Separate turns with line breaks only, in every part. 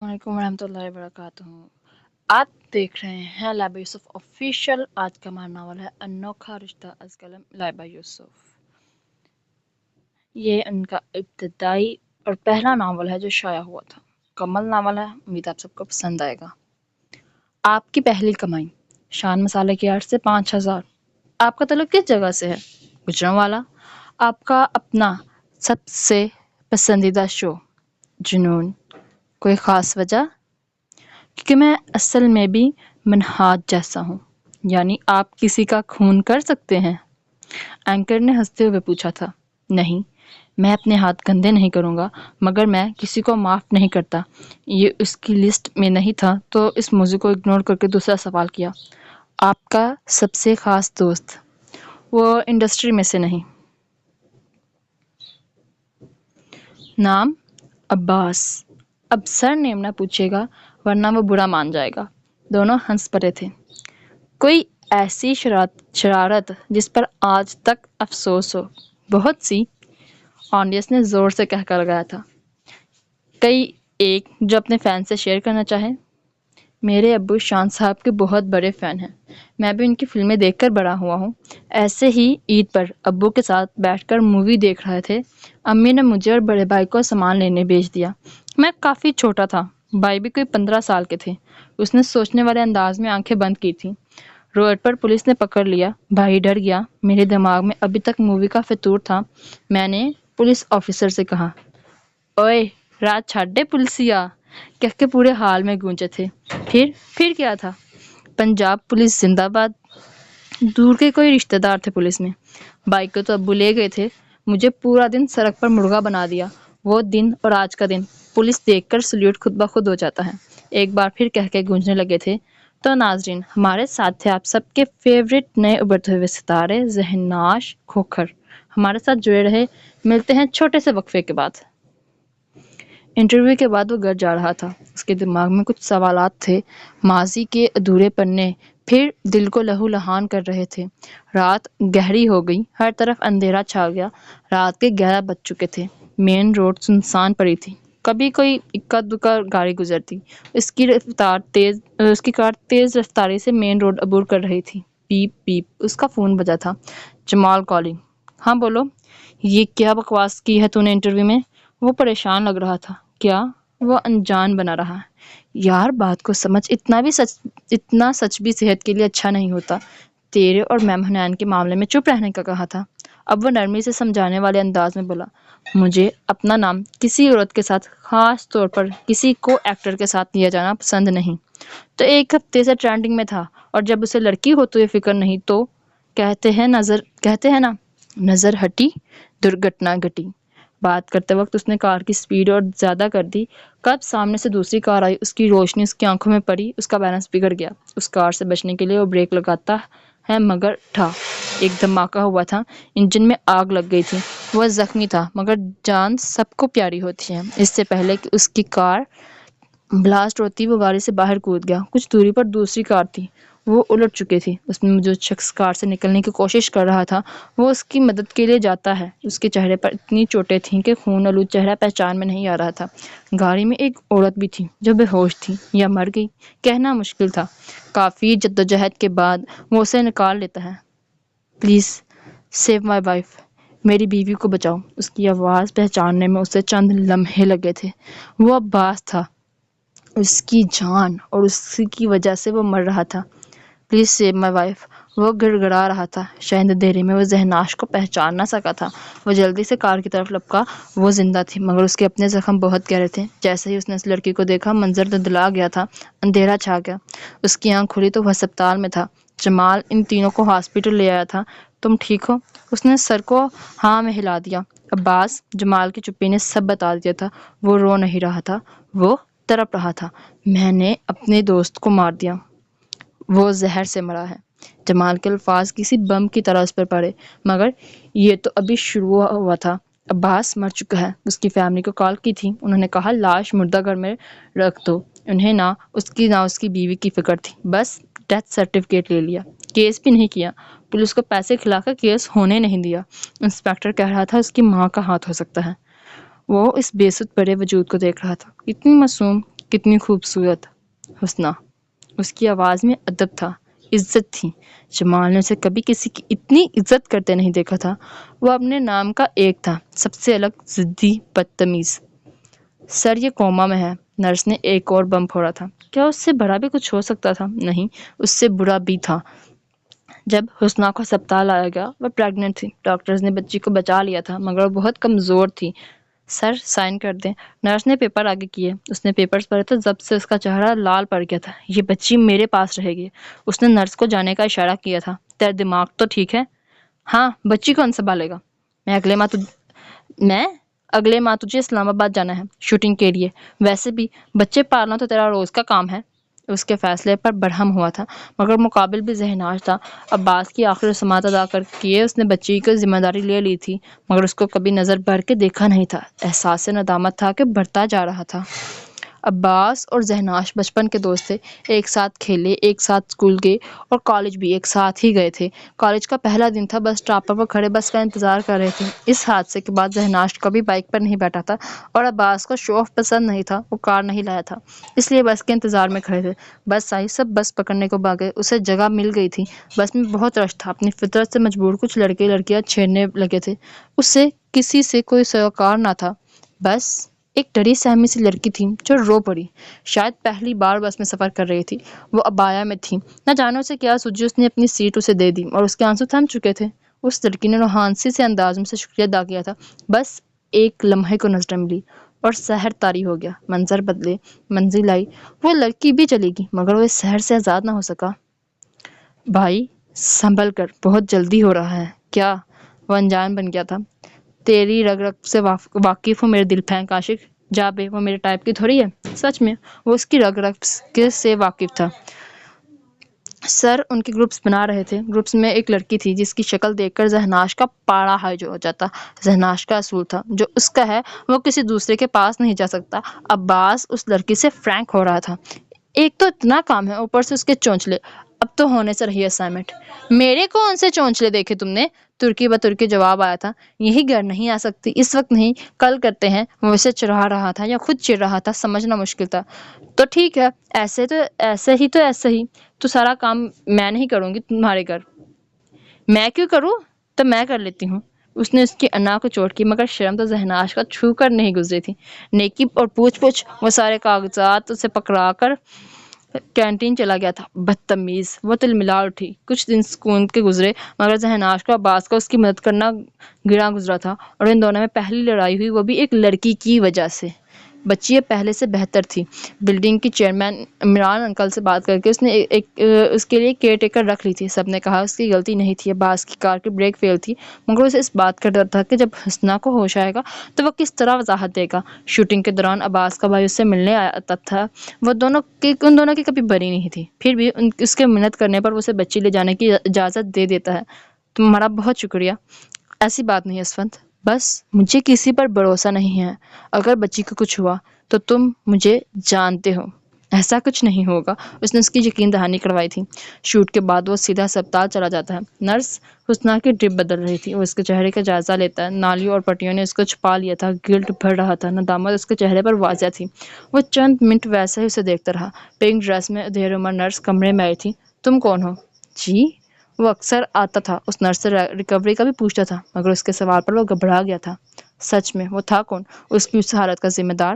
وعلیکم ورحمۃ اللہ وبرکاتہ۔ آپ دیکھ رہے ہیں لائبہ یوسف آفیشیل۔ آج کا ہمارا ناول ہے انوکھا رشتہ از قلم لائبہ یوسف۔ یہ ان کا ابتدائی اور پہلا ناول ہے جو شائع ہوا تھا۔ کمل ناول ہے، امید آپ سب کو پسند آئے گا۔ آپ کی پہلی کمائی شان مسالے کی آرٹ سے 5,000۔ آپ کا تعلق کس جگہ سے ہے؟ گجرانوالا۔ آپ کا اپنا سب سے پسندیدہ شو؟ جنون۔ کوئی خاص وجہ؟ کیونکہ میں اصل میں بھی منہاج جیسا ہوں۔ یعنی آپ کسی کا خون کر سکتے ہیں؟ اینکر نے ہنستے ہوئے پوچھا تھا۔ نہیں، میں اپنے ہاتھ گندے نہیں کروں گا، مگر میں کسی کو معاف نہیں کرتا۔ یہ اس کی لسٹ میں نہیں تھا تو اس موضوع کو اگنور کر کے دوسرا سوال کیا۔ آپ کا سب سے خاص دوست؟ وہ انڈسٹری میں سے نہیں۔ نام؟ عباس۔ اب سر نیم نہ پوچھے گا ورنہ وہ برا مان جائے گا۔ دونوں ہنس پڑے تھے۔ کوئی ایسی شرارت جس پر آج تک افسوس ہو؟ بہت سی، آڈینس نے زور سے کہہ کر لگایا تھا۔ کئی ایک جو اپنے فین سے شیئر کرنا چاہے؟ میرے ابو شان صاحب کے بہت بڑے فین ہیں۔ میں بھی ان کی فلمیں دیکھ کر بڑا ہوا ہوں۔ ایسے ہی عید پر ابو کے ساتھ بیٹھ کر مووی دیکھ رہے تھے، امی نے مجھے اور بڑے بھائی کو سامان لینے بھیج دیا۔ میں کافی چھوٹا تھا، بھائی بھی کوئی 15 سال کے تھے۔ اس نے سوچنے والے انداز میں آنکھیں بند کی تھیں۔ روڈ پر پولیس نے پکڑ لیا، بھائی ڈر گیا۔ میرے دماغ میں ابھی تک مووی کا فطور تھا۔ میں نے پولیس آفیسر سے کہا، اوئے رات چھاڑے پولیسیا، کہہ کے پورے حال میں گونجے تھے۔ پھر کیا تھا؟ پنجاب پولیس زندہ باد۔ دور کے کوئی رشتہ دار تھے پولیس میں۔ بائک کو تو ابو لے گئے تھے، مجھے پورا دن سڑک پر مرغا بنا دیا۔ وہ دن اور آج کا دن پولیس دیکھ کر سلیوٹ خود بخود ہو جاتا ہے۔ ایک بار پھر کہہ کے گونجنے لگے تھے۔ تو ناظرین، ہمارے ساتھ تھے آپ سب کے فیورٹ نئے ابھرتے ہوئے ستارے ذہناش کھوکھر۔ ہمارے ساتھ جڑے رہے۔ ملتے ہیں چھوٹے سے وقفے کے بعد۔ انٹرویو کے بعد وہ گھر جا رہا تھا۔ اس کے دماغ میں کچھ سوالات تھے، ماضی کے ادھورے پنے پھر دل کو لہو لہان کر رہے تھے۔ رات گہری ہو گئی، ہر طرف اندھیرا چھا گیا۔ رات کے 11 بج چکے تھے۔ مین روڈ سنسان پڑی تھی، کبھی کوئی اکا دکا گاڑی گزرتی۔ اس کی کار تیز رفتاری سے مین روڈ عبور کر رہی تھی۔ پیپ پیپ، اس کا فون بجا تھا۔ جمال کالنگ۔ ہاں بولو۔ یہ کیا بکواس کی ہے تو نے انٹرویو میں؟ وہ پریشان لگ رہا تھا۔ کیا؟ وہ انجان بنا رہا ہے۔ یار بات کو سمجھ، اتنا سچ بھی صحت کے لیے اچھا نہیں ہوتا۔ تیرے اور میم حنان کے معاملے میں چپ رہنے کا کہا تھا۔ اب وہ نرمی سے سمجھانے والے انداز میں بولا، مجھے اپنا نام کسی عورت کے ساتھ، خاص طور پر کسی کو ایکٹر کے ساتھ لیا جانا پسند نہیں۔ تو 1 ہفتے سے ٹرینڈنگ میں تھا، اور جب اسے لڑکی ہو تو یہ فکر نہیں تو کہتے ہیں نا نظر ہٹی درگھٹنا گھٹی۔ بات کرتے وقت اس نے کار کی سپیڈ اور زیادہ کر دی۔ کب سامنے سے دوسری کار آئی، اس کی روشنی اس کی آنکھوں میں پڑی، اس کا بیلنس بگڑ گیا۔ اس کار سے بچنے کے لیے وہ بریک لگاتا ہے مگر ایک دھماکہ ہوا تھا، انجن میں آگ لگ گئی تھی۔ وہ زخمی تھا، مگر جان سب کو پیاری ہوتی ہے۔ اس سے پہلے کہ اس کی کار بلاسٹ ہوتی، وہ گاڑی سے باہر کود گیا۔ کچھ دوری پر دوسری کار تھی، وہ الٹ چکی تھی۔ اس میں جو شخص کار سے نکلنے کی کوشش کر رہا تھا وہ اس کی مدد کے لیے جاتا ہے۔ اس کے چہرے پر اتنی چوٹیں تھیں کہ خون آلود چہرہ پہچان میں نہیں آ رہا تھا۔ گاڑی میں ایک عورت بھی تھی جو بے ہوش تھی یا مر گئی، کہنا مشکل تھا۔ کافی جدوجہد کے بعد وہ اسے نکال لیتا ہے۔ پلیز سیو مائی وائف، میری بیوی کو بچاؤ۔ اس کی آواز پہچاننے میں اسے چند لمحے لگے تھے۔ وہ عباس تھا، اس کی جان اور اس کی وجہ سے وہ مر رہا تھا۔ پلیز سیو مائی وائف، وہ گڑ گڑا رہا تھا۔ شاید اندھیرے میں وہ ذہناش کو پہچان نہ سکا تھا۔ وہ جلدی سے کار کی طرف لپکا۔ وہ زندہ تھی، مگر اس کے اپنے زخم بہت گہرے تھے۔ جیسے ہی اس نے اس لڑکی کو دیکھا، منظر دندلا گیا تھا، اندھیرا چھا گیا۔ اس کی آنکھ کھلی تو وہ ہسپتال میں تھا۔ جمال ان تینوں کو ہاسپٹل لے آیا تھا۔ تم ٹھیک ہو؟ اس نے سر کو ہاں میں ہلا دیا۔ عباس، جمال کی چپی نے سب بتا دیا تھا۔ وہ رو نہیں رہا تھا، وہ تڑپ رہا تھا۔ میں نے اپنے دوست کو مار دیا، وہ زہر سے مرا ہے۔ جمال کے الفاظ کسی بم کی طرح اس پر پڑے، مگر یہ تو ابھی شروع ہوا تھا۔ عباس مر چکا ہے۔ اس کی فیملی کو کال کی تھی، انہوں نے کہا لاش مردہ گھر میں رکھ دو۔ انہیں نہ اس کی بیوی کی فکر تھی، بس ڈیتھ سرٹیفکیٹ لے لیا، کیس بھی نہیں کیا۔ پولیس کو پیسے کھلا کر کیس ہونے نہیں دیا۔ انسپکٹر کہہ رہا تھا اس کی ماں کا ہاتھ ہو سکتا ہے۔ وہ اس بے سود پڑے وجود کو دیکھ رہا تھا، اتنی معصوم، کتنی خوبصورت! حسنہ، اس کی آواز میں ادب تھا، عزت تھی۔ جمال نے اسے کبھی کسی کی اتنی عزت کرتے نہیں دیکھا تھا۔ وہ اپنے نام کا ایک تھا، سب سے الگ، ضدی، بدتمیز۔ سر، یہ کوما میں ہے۔ نرس نے ایک اور بم پھوڑا تھا۔ کیا اس سے بڑا بھی کچھ ہو سکتا تھا؟ نہیں، اس سے برا بھی تھا۔ جب حسنہ کو ہسپتال لایا گیا، وہ پریگننٹ تھی۔ ڈاکٹرز نے بچی کو بچا لیا تھا مگر وہ بہت کمزور تھی۔ سر، سائن کر دیں۔ نرس نے پیپر آگے کیے۔ اس نے پیپرز پڑھے تو ضبط سے اس کا چہرہ لال پڑ گیا تھا۔ یہ بچی میرے پاس رہے گی۔ اس نے نرس کو جانے کا اشارہ کیا تھا۔ تیرا دماغ تو ٹھیک ہے؟ ہاں، بچی کون سنبھالے گا؟ میں اگلے ماہ تجھے اسلام آباد جانا ہے شوٹنگ کے لیے۔ ویسے بھی بچے پالنا تو تیرا روز کا کام ہے۔ اس کے فیصلے پر برہم ہوا تھا مگر مقابل بھی ذہناش تھا۔ عباس کی آخری رسومات ادا کر کے اس نے بچی کی ذمہ داری لے لی تھی مگر اس کو کبھی نظر بھر کے دیکھا نہیں تھا۔ احساس ندامت تھا کہ بڑھتا جا رہا تھا۔ عباس اور ذہناش بچپن کے دوست تھے۔ ایک ساتھ کھیلے، ایک ساتھ اسکول گئے اور کالج بھی ایک ساتھ ہی گئے تھے۔ کالج کا پہلا دن تھا۔ بس اسٹاپ پر وہ کھڑے بس کا انتظار کر رہے تھے۔ اس حادثے کے بعد ذہناش کبھی بائک پر نہیں بیٹھا تھا اور عباس کو شو آف پسند نہیں تھا۔ وہ کار نہیں لایا تھا، اس لیے بس کے انتظار میں کھڑے تھے۔ بس آئی، سب بس پکڑنے کو بھاگے۔ اسے جگہ مل گئی تھی۔ بس میں بہت رش تھا۔ اپنی فطرت سے مجبور کچھ لڑکے لڑکیاں چھیڑنے لگے تھے۔ اسے کسی سے کوئی سروکار نہ تھا۔ بس ایک ڈری سہمی سی لڑکی تھی جو رو پڑی۔ شاید پہلی بار بس میں سفر کر رہی تھی۔ وہ عبایا میں تھی۔ نہ جانے اسے کیا سوجی، اس نے اپنی سیٹ اسے دے دی اور اس کے آنسو تھم چکے تھے۔ اس لڑکی نے روحانسی سے انداز میں اسے شکریہ ادا کیا تھا۔ بس ایک لمحے کو نظریں ملی اور سحر طاری ہو گیا۔ منظر بدلے، منزل آئی۔ وہ لڑکی بھی چلی گئی مگر وہ اس شہر سے آزاد نہ ہو سکا۔ بھائی سنبھل کر، بہت جلدی ہو رہا ہے۔ کیا؟ وہ انجان بن گیا تھا۔ تیری رگ رگ سے واقف ہوں میرے دل پھینک عاشق۔ جا بے، وہ میرے ٹائپ کی تھوڑی ہے۔ سچ میں وہ اس کی رگ رگ سے واقف تھا۔ سر، ان کے گروپس بنا رہے تھے۔ گروپس میں ایک لڑکی تھی جس کی شکل دیکھ کر ذہناش کا پاڑا ہائی ہو جاتا۔ ذہناش کا اصول تھا، جو اس کا ہے وہ کسی دوسرے کے پاس نہیں جا سکتا۔ عباس اس لڑکی سے فرینک ہو رہا تھا۔ ایک تو اتنا کام ہے، اوپر سے اس کے چونچلے۔ اب تو ہونے سے رہی اسائنمنٹ۔ میرے کون سے چونچلے دیکھے تم نے؟ ترکی بترکی جواب آیا تھا۔ یہی گھر نہیں آ سکتی، اس وقت نہیں، کل کرتے ہیں۔ وہ اسے چڑھا رہا تھا یا خود چڑھ رہا تھا، سمجھنا مشکل تھا۔ تو ٹھیک ہے، ایسے ہی تو سارا کام میں نہیں کروں گی تمہارے گھر۔ میں کیوں کروں؟ تو میں کر لیتی ہوں۔ اس نے اس کی انا کو چوٹ کی مگر شرم تو ذہناش کا چھو کر نہیں گزری تھی۔ نیکی اور پوچھ وہ سارے کاغذات اسے پکڑا کر کینٹین چلا گیا تھا۔ بدتمیز! وہ تلملا اٹھی۔ کچھ دن سکون کے گزرے مگر ذہناش کو عباس کا اس کی مدد کرنا گراں گزرا تھا اور ان دونوں میں پہلی لڑائی ہوئی، وہ بھی ایک لڑکی کی وجہ سے۔ بچی اب پہلے سے بہتر تھی۔ بلڈنگ کی چیئرمین عمران انکل سے بات کر کے اس نے اس کے لیے کیئر ٹیکر رکھ لی تھی۔ سب نے کہا اس کی غلطی نہیں تھی، عباس کی کار کی بریک فیل تھی مگر اسے اس بات کا ڈر تھا کہ جب حسنہ کو ہوش آئے گا تو وہ کس طرح وضاحت دے گا۔ شوٹنگ کے دوران عباس کا بھائی اس سے ملنے آتا تھا۔ ان دونوں کی کبھی بری نہیں تھی، پھر بھی اس کے منت کرنے پر وہ اسے بچی لے جانے کی اجازت دے دیتا ہے۔ تمہارا بہت شکریہ۔ ایسی بات نہیں اسفند، بس مجھے کسی پر بھروسہ نہیں ہے۔ اگر بچی کو کچھ ہوا تو تم مجھے جانتے ہو ایسا کچھ نہیں ہوگا۔ اس نے اس کی یقین دہانی کروائی تھی۔ شوٹ کے بعد وہ سیدھا ہسپتال چلا جاتا ہے۔ نرس حسنہ کی ڈرپ بدل رہی تھی۔ وہ اس کے چہرے کا جائزہ لیتا ہے۔ نالیوں اور پٹیوں نے اس کو چھپا لیا تھا۔ گلٹ بھر رہا تھا، ندامت اس کے چہرے پر واضح تھی۔ وہ چند منٹ ویسے ہی اسے دیکھتا رہا۔ پنک ڈریس میں ادھیڑ عمر نرس کمرے میں آئی تھی۔ تم کون ہو؟ جی؟ وہ اکثر آتا تھا، اس نرس سے ریکوری کا بھی پوچھتا تھا مگر اس کے سوال پر وہ گھبرا گیا تھا۔ سچ میں وہ تھا کون؟ اس کی اس حالت کا ذمہ دار؟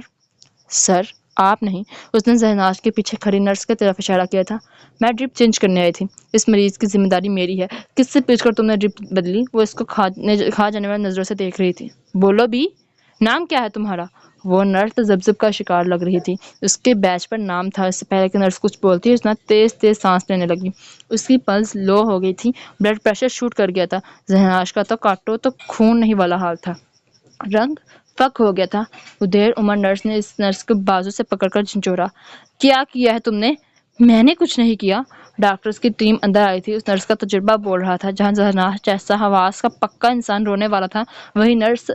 سر، آپ نہیں۔ اس نے ذہناش کے پیچھے کھڑی نرس کی طرف اشارہ کیا تھا۔ میں ڈرپ چینج کرنے آئی تھی۔ اس مریض کی ذمہ داری میری ہے۔ کس سے پوچھ کر تم نے ڈرپ بدلی؟ وہ اس کو کھا جانے والی نظروں سے دیکھ رہی تھی۔ بولو بھی، نام کیا ہے تمہارا؟ وہ نرس تذبذب کا شکار لگ رہی تھی۔ اس کے بیچ پر نام تھا۔ اس سے پہلے کہ نرس کچھ بولتی اس نے تیز تیز سانس لینے لگی۔ اس کی پلس لو ہو گئی تھی، بلڈ پریشر شوٹ کر گیا تھا۔ ذہناش کا تو کاٹو تو خون نہیں والا حال تھا۔ رنگ فک ہو گیا تھا۔ ادھیڑ عمر نرس نے اس نرس کو بازو سے پکڑ کر جھنجھوڑا۔ کیا کیا ہے تم نے؟ میں نے کچھ نہیں کیا۔ ڈاکٹرز کی ٹیم اندر آئی تھی۔ اس نرس کا تجربہ بول رہا تھا۔ جہاں ذہناش جیسا حواس کا پکا انسان رونے والا تھا، وہی نرس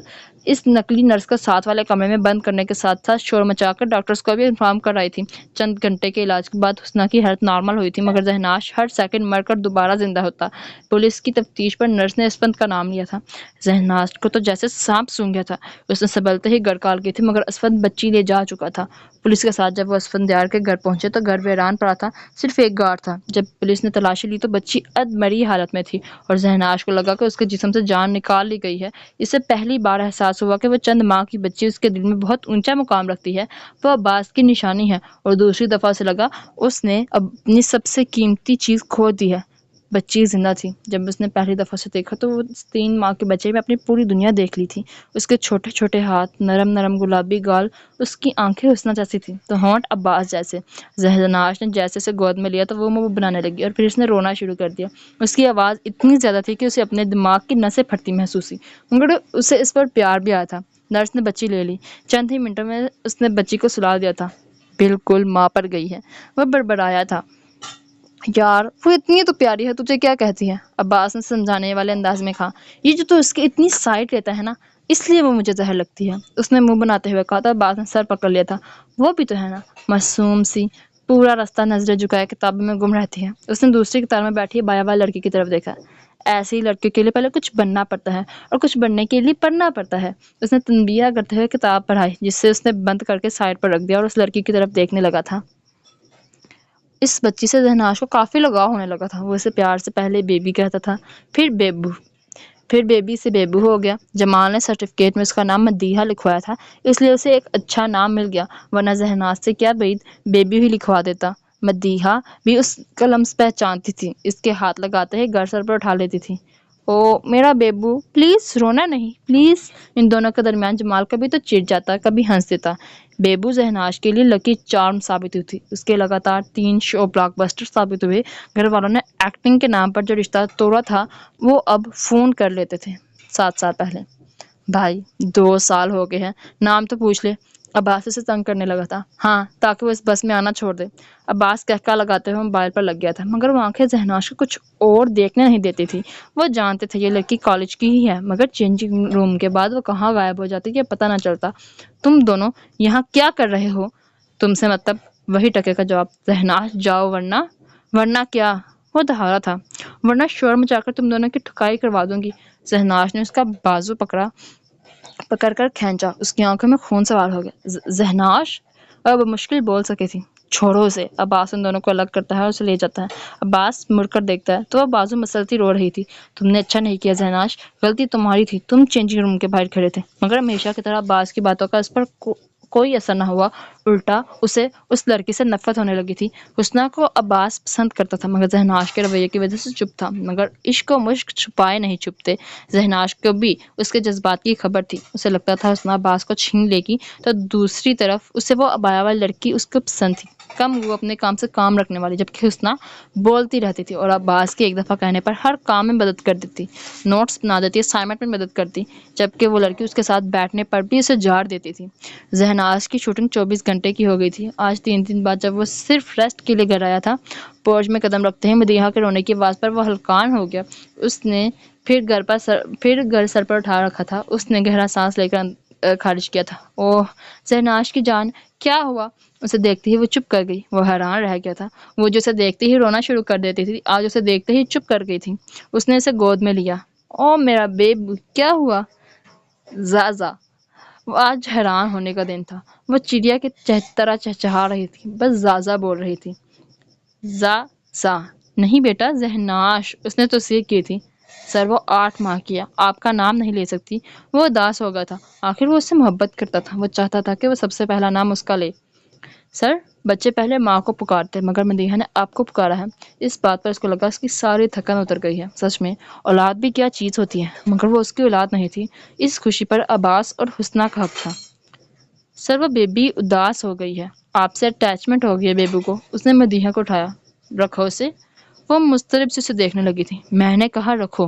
اس نقلی نرس کو ساتھ والے کمرے میں بند کرنے کے ساتھ ساتھ شور مچا کر ڈاکٹرز کو بھی انفارم کر رہی تھی۔ چند گھنٹے کے علاج کے بعد حسنہ کی حالت نارمل ہوئی تھی، مگر زہناش ہر سیکنڈ مر کر دوبارہ زندہ ہوتا۔ پولیس کی تفتیش پر نرس نے اسفند کا نام لیا تھا۔ زہناش کو تو جیسے سانپ سونگھ گیا تھا۔ اس نے سنبھلتے ہی گھر کال کی تھی، مگر اسفند بچی لے جا چکا تھا۔ پولیس کے ساتھ جب وہ اسفندیار کے گھر پہنچے تو گھر ویران پڑا تھا، صرف ایک گارڈ تھا۔ جب پولیس نے تلاشی لی تو بچی ادمری حالت میں تھی، اور زہناش کو لگا کہ اس کے جسم سے جان نکال لی گئی ہے۔ اسے پہلی بار احساس ہوا کہ وہ چند ماہ کی بچی اس کے دل میں بہت اونچا مقام رکھتی ہے، وہ عباس کی نشانی ہے، اور دوسری دفعہ اسے لگا اس نے اپنی سب سے قیمتی چیز کھو دی ہے۔ بچی زندہ تھی۔ جب اس نے پہلی دفعہ سے دیکھا تو وہ 3 ماہ کے بچے میں اپنی پوری دنیا دیکھ لی تھی۔ اس کے چھوٹے چھوٹے ہاتھ، نرم نرم گلابی گال، اس کی آنکھیں حسنہ جیسی تھی تو ہونٹ عباس جیسے۔ زہناش نے جیسے اسے گود میں لیا تو وہ منہ بنانے لگی، اور پھر اس نے رونا شروع کر دیا۔ اس کی آواز اتنی زیادہ تھی کہ اسے اپنے دماغ کی نسیں پھٹتی محسوس ہوئی، مگر اسے اس پر پیار بھی آیا تھا۔ نرس نے بچی لے لی۔ چند ہی منٹوں میں اس نے بچی کو سلا دیا تھا۔ بالکل ماں پر گئی ہے، وہ بڑبڑایا تھا۔ یار وہ اتنی تو پیاری ہے، تجھے کیا کہتی ہے؟ عباس نے سمجھانے والے انداز میں کہا۔ یہ جو تو اس کی اتنی سائٹ لیتا ہے نا، اس لیے وہ مجھے زہر لگتی ہے، اس نے منہ بناتے ہوئے کہا۔ تو عباس نے سر پکڑ لیا تھا۔ وہ بھی تو ہے نا، معصوم سی، پورا راستہ نظریں جھکائے کتابوں میں گم رہتی ہے۔ اس نے دوسری قطار میں بیٹھی بایا والے لڑکی کی طرف دیکھا۔ ایسے ہی لڑکیوں کے لیے پہلے کچھ بننا پڑتا ہے، اور کچھ بننے کے لیے پڑھنا پڑتا ہے۔ اس نے تنبیہ کرتے ہوئے کتاب پڑھائی، جس سے اس نے بند کر کے سائڈ پر رکھ دیا، اور اس لڑکی کی طرف دیکھنے لگا تھا۔ اس بچی سے زہناش کو کافی لگاؤ ہونے لگا تھا۔ وہ اسے پیار سے پہلے بیبی کہتا تھا، پھر بیبو، پھر بیبی سے بیبو ہو گیا۔ جمال نے سرٹیفکیٹ میں اس کا نام مدیحہ لکھوایا تھا، اس لیے اسے ایک اچھا نام مل گیا، ورنہ زہناش سے کیا بعید بیبی ہی لکھوا دیتا۔ مدیحہ بھی اس کا لمس پہچانتی تھی، اس کے ہاتھ لگاتے ہی گر سر پر اٹھا لیتی تھی۔ او میرا بیبو، پلیز رونا نہیں، پلیز۔ ان دونوں کے درمیان جمال کبھی تو چڑ جاتا، کبھی ہنس دیتا۔ بیبو زہناش کے لیے لکی چارم ثابت ہوئی تھی۔ اس کے لگاتار 3 شو بلاک بسٹر ثابت ہوئے۔ گھر والوں نے ایکٹنگ کے نام پر جو رشتہ توڑا تھا وہ اب فون کر لیتے تھے۔ 7 سال پہلے بھائی 2 سال ہو گئے ہیں، نام تو پوچھ لے۔ عباس اسے تنگ کرنے لگا تھا۔ ہاں، تاکہ وہ اس بس میں آنا چھوڑ دے۔ عباس کہکا لگاتے ہوئے موبائل پر لگ گیا تھا، مگر وہ آنکھیں زہناش کو کچھ اور دیکھنے نہیں دیتی تھی۔ وہ جانتے تھے یہ لڑکی کالج کی ہی ہے، مگر چینجنگ روم کے بعد وہ کہاں غائب ہو جاتی یہ پتہ نہ چلتا۔ تم دونوں یہاں کیا کر رہے ہو؟ تم سے مطلب؟ وہی ٹکے کا جواب۔ زہناش جاؤ، ورنہ کیا؟ وہ دہارا تھا۔ ورنہ شور مچا کر تم دونوں کی ٹھکائی کروا دوں گی۔ زہناش نے اس کا بازو پکڑ کر کھینچا۔ اس کی آنکھوں میں خون سوار ہو گیا۔ زہناش اب مشکل بول سکے تھی۔ چھوڑو اسے۔ عباس ان دونوں کو الگ کرتا ہے اور اسے لے جاتا ہے۔ عباس مڑ کر دیکھتا ہے تو وہ بازو مسلتی رو رہی تھی۔ تم نے اچھا نہیں کیا زہناش، غلطی تمہاری تھی، تم چینجنگ روم کے باہر کھڑے تھے۔ مگر ہمیشہ کی طرح عباس کی باتوں کا اس پر کوئی اثر نہ ہوا، الٹا اسے اس لڑکی سے نفرت ہونے لگی تھی۔ حسنہ کو عباس پسند کرتا تھا، مگر زہناش کے رویے کی وجہ سے چپ تھا۔ مگر عشق و مشق چھپائے نہیں چھپتے۔ زہناش کو بھی اس کے جذبات کی خبر تھی۔ اسے لگتا تھا حسنہ عباس کو چھین لے گی، تو دوسری طرف اسے وہ عبایا والی لڑکی اس کو پسند تھی، کم وہ اپنے کام سے کام رکھنے والی، جبکہ حسنہ بولتی رہتی تھی اور عباس کے ایک دفعہ کہنے پر ہر کام میں مدد کر دیتی، نوٹس بنا دیتی، اسائنمنٹ میں مدد کرتی، جبکہ وہ لڑکی اس کے ساتھ بیٹھنے پر بھی اسے جھاڑ دیتی تھی۔ زہناش کی شوٹنگ 24 گھنٹے کی ہو گئی تھی۔ آج 3 دن بعد جب وہ صرف ریسٹ کے لیے گھر آیا تھا، پورچ میں قدم رکھتے ہی مدیحہ کے رونے کی آواز پر وہ ہلکان ہو گیا۔ اس نے پھر گر سر پر اٹھا رکھا تھا۔ اس نے گہرا سانس لے کر خارج کیا تھا۔ اوہ زہناش کی جان، کیا ہوا؟ اسے دیکھتے ہی وہ چپ کر گئی۔ وہ حیران رہ گیا تھا۔ وہ جو اسے دیکھتے ہی رونا شروع کر دیتی تھی، آج اسے دیکھتے ہی چپ کر گئی تھی۔ اس نے اسے گود میں لیا۔ او میرا بیب، کیا ہوا؟ زازا۔ وہ آج حیران ہونے کا دن تھا۔ وہ چڑیا کی طرح چہچہا رہی تھی، بس زازا بول رہی تھی۔ زازا نہیں بیٹا، زہناش، اس نے توثیق کی تھی۔ سر وہ 8 ماہ کی ہے، آپ کا نام نہیں لے سکتی۔ وہ اداس ہو گیا تھا۔ آخر وہ اس سے محبت کرتا تھا، وہ چاہتا تھا کہ وہ سب سے پہلا نام اس کا لے۔ سر، بچے پہلے ماں کو پکارتے، مگر مدیحہ نے آپ کو پکارا ہے۔ اس بات پر اس کو لگا اس کی ساری تھکن اتر گئی ہے۔ سچ میں اولاد بھی کیا چیز ہوتی ہے، مگر وہ اس کی اولاد نہیں تھی۔ اس خوشی پر عباس اور حسنہ کا حق تھا۔ سر، وہ بیبی اداس ہو گئی ہے، آپ سے اٹیچمنٹ ہو گئی ہے بیبو کو۔ اس نے مدیحہ کو اٹھایا۔ رکھو اسے۔ وہ مضطرب سے اسے دیکھنے لگی تھی۔ میں نے کہا رکھو۔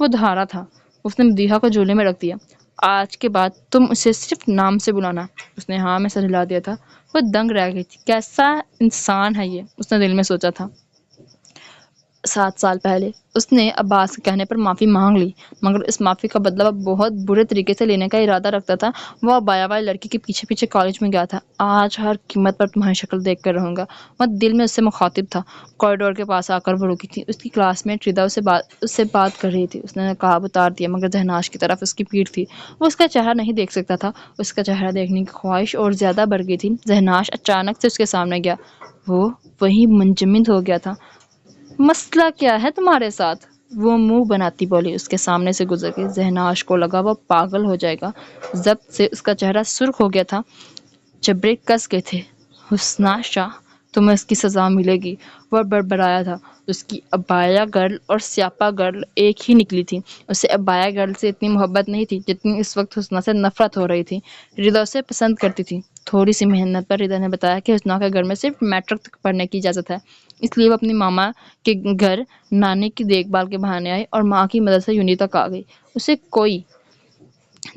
وہ دھارا تھا۔ اس نے مدیحہ کو جھولے میں رکھ دیا۔ آج کے بعد تم اسے صرف نام سے بلانا۔ اس نے ہاں میں سر ہلا دیا تھا۔ وہ دنگ رہ گئی تھی۔ کیسا انسان ہے یہ، اس نے دل میں سوچا تھا۔ 7 سال پہلے اس نے عباس کے کہنے پر معافی مانگ لی، مگر اس معافی کا بدلہ وہ بہت برے طریقے سے لینے کا ارادہ رکھتا تھا۔ وہ ابایا والی لڑکی کے پیچھے پیچھے کالج میں گیا تھا۔ آج ہر قیمت پر تمہاری شکل دیکھ کر رہوں گا، وہ دل میں اس سے مخاطب تھا۔ کوریڈور کے پاس آ کر وہ رکی تھی۔ اس کی کلاس میٹ ردا اس سے بات کر رہی تھی۔ اس نے نقاب اتار دیا، مگر زہناش کی طرف اس کی پیٹھ تھی، وہ اس کا چہرہ نہیں دیکھ سکتا تھا۔ اس کا چہرہ دیکھنے کی خواہش اور زیادہ بڑھ گئی تھی۔ زہناش اچانک سے اس کے سامنے گیا، وہ وہیں منجمد ہو گیا تھا۔ مسئلہ کیا ہے تمہارے ساتھ؟ وہ منہ بناتی بولی۔ اس کے سامنے سے گزر گئی۔ زہناش کو لگا وہ پاگل ہو جائے گا۔ ضبط سے اس کا چہرہ سرخ ہو گیا تھا، جبڑے کس گئے تھے۔ حسنا شاہ، تمہیں اس کی سزا ملے گی، وہ بڑبڑایا تھا۔ اس کی ابایا گرل اور سیاپا گرل ایک ہی نکلی تھی۔ اسے ابایا گرل سے اتنی محبت نہیں تھی جتنی اس وقت حسنا سے نفرت ہو رہی تھی۔ ردا اسے پسند کرتی تھی۔ تھوڑی سی محنت پر ردا نے بتایا کہ حسنا کے گھر میں صرف میٹرک تک پڑھنے کی اجازت ہے، اس لیے وہ اپنی ماما کے گھر نانی کی دیکھ بھال کے بہانے آئی اور ماں کی مدد سے یونی تک آ گئی۔ اسے کوئی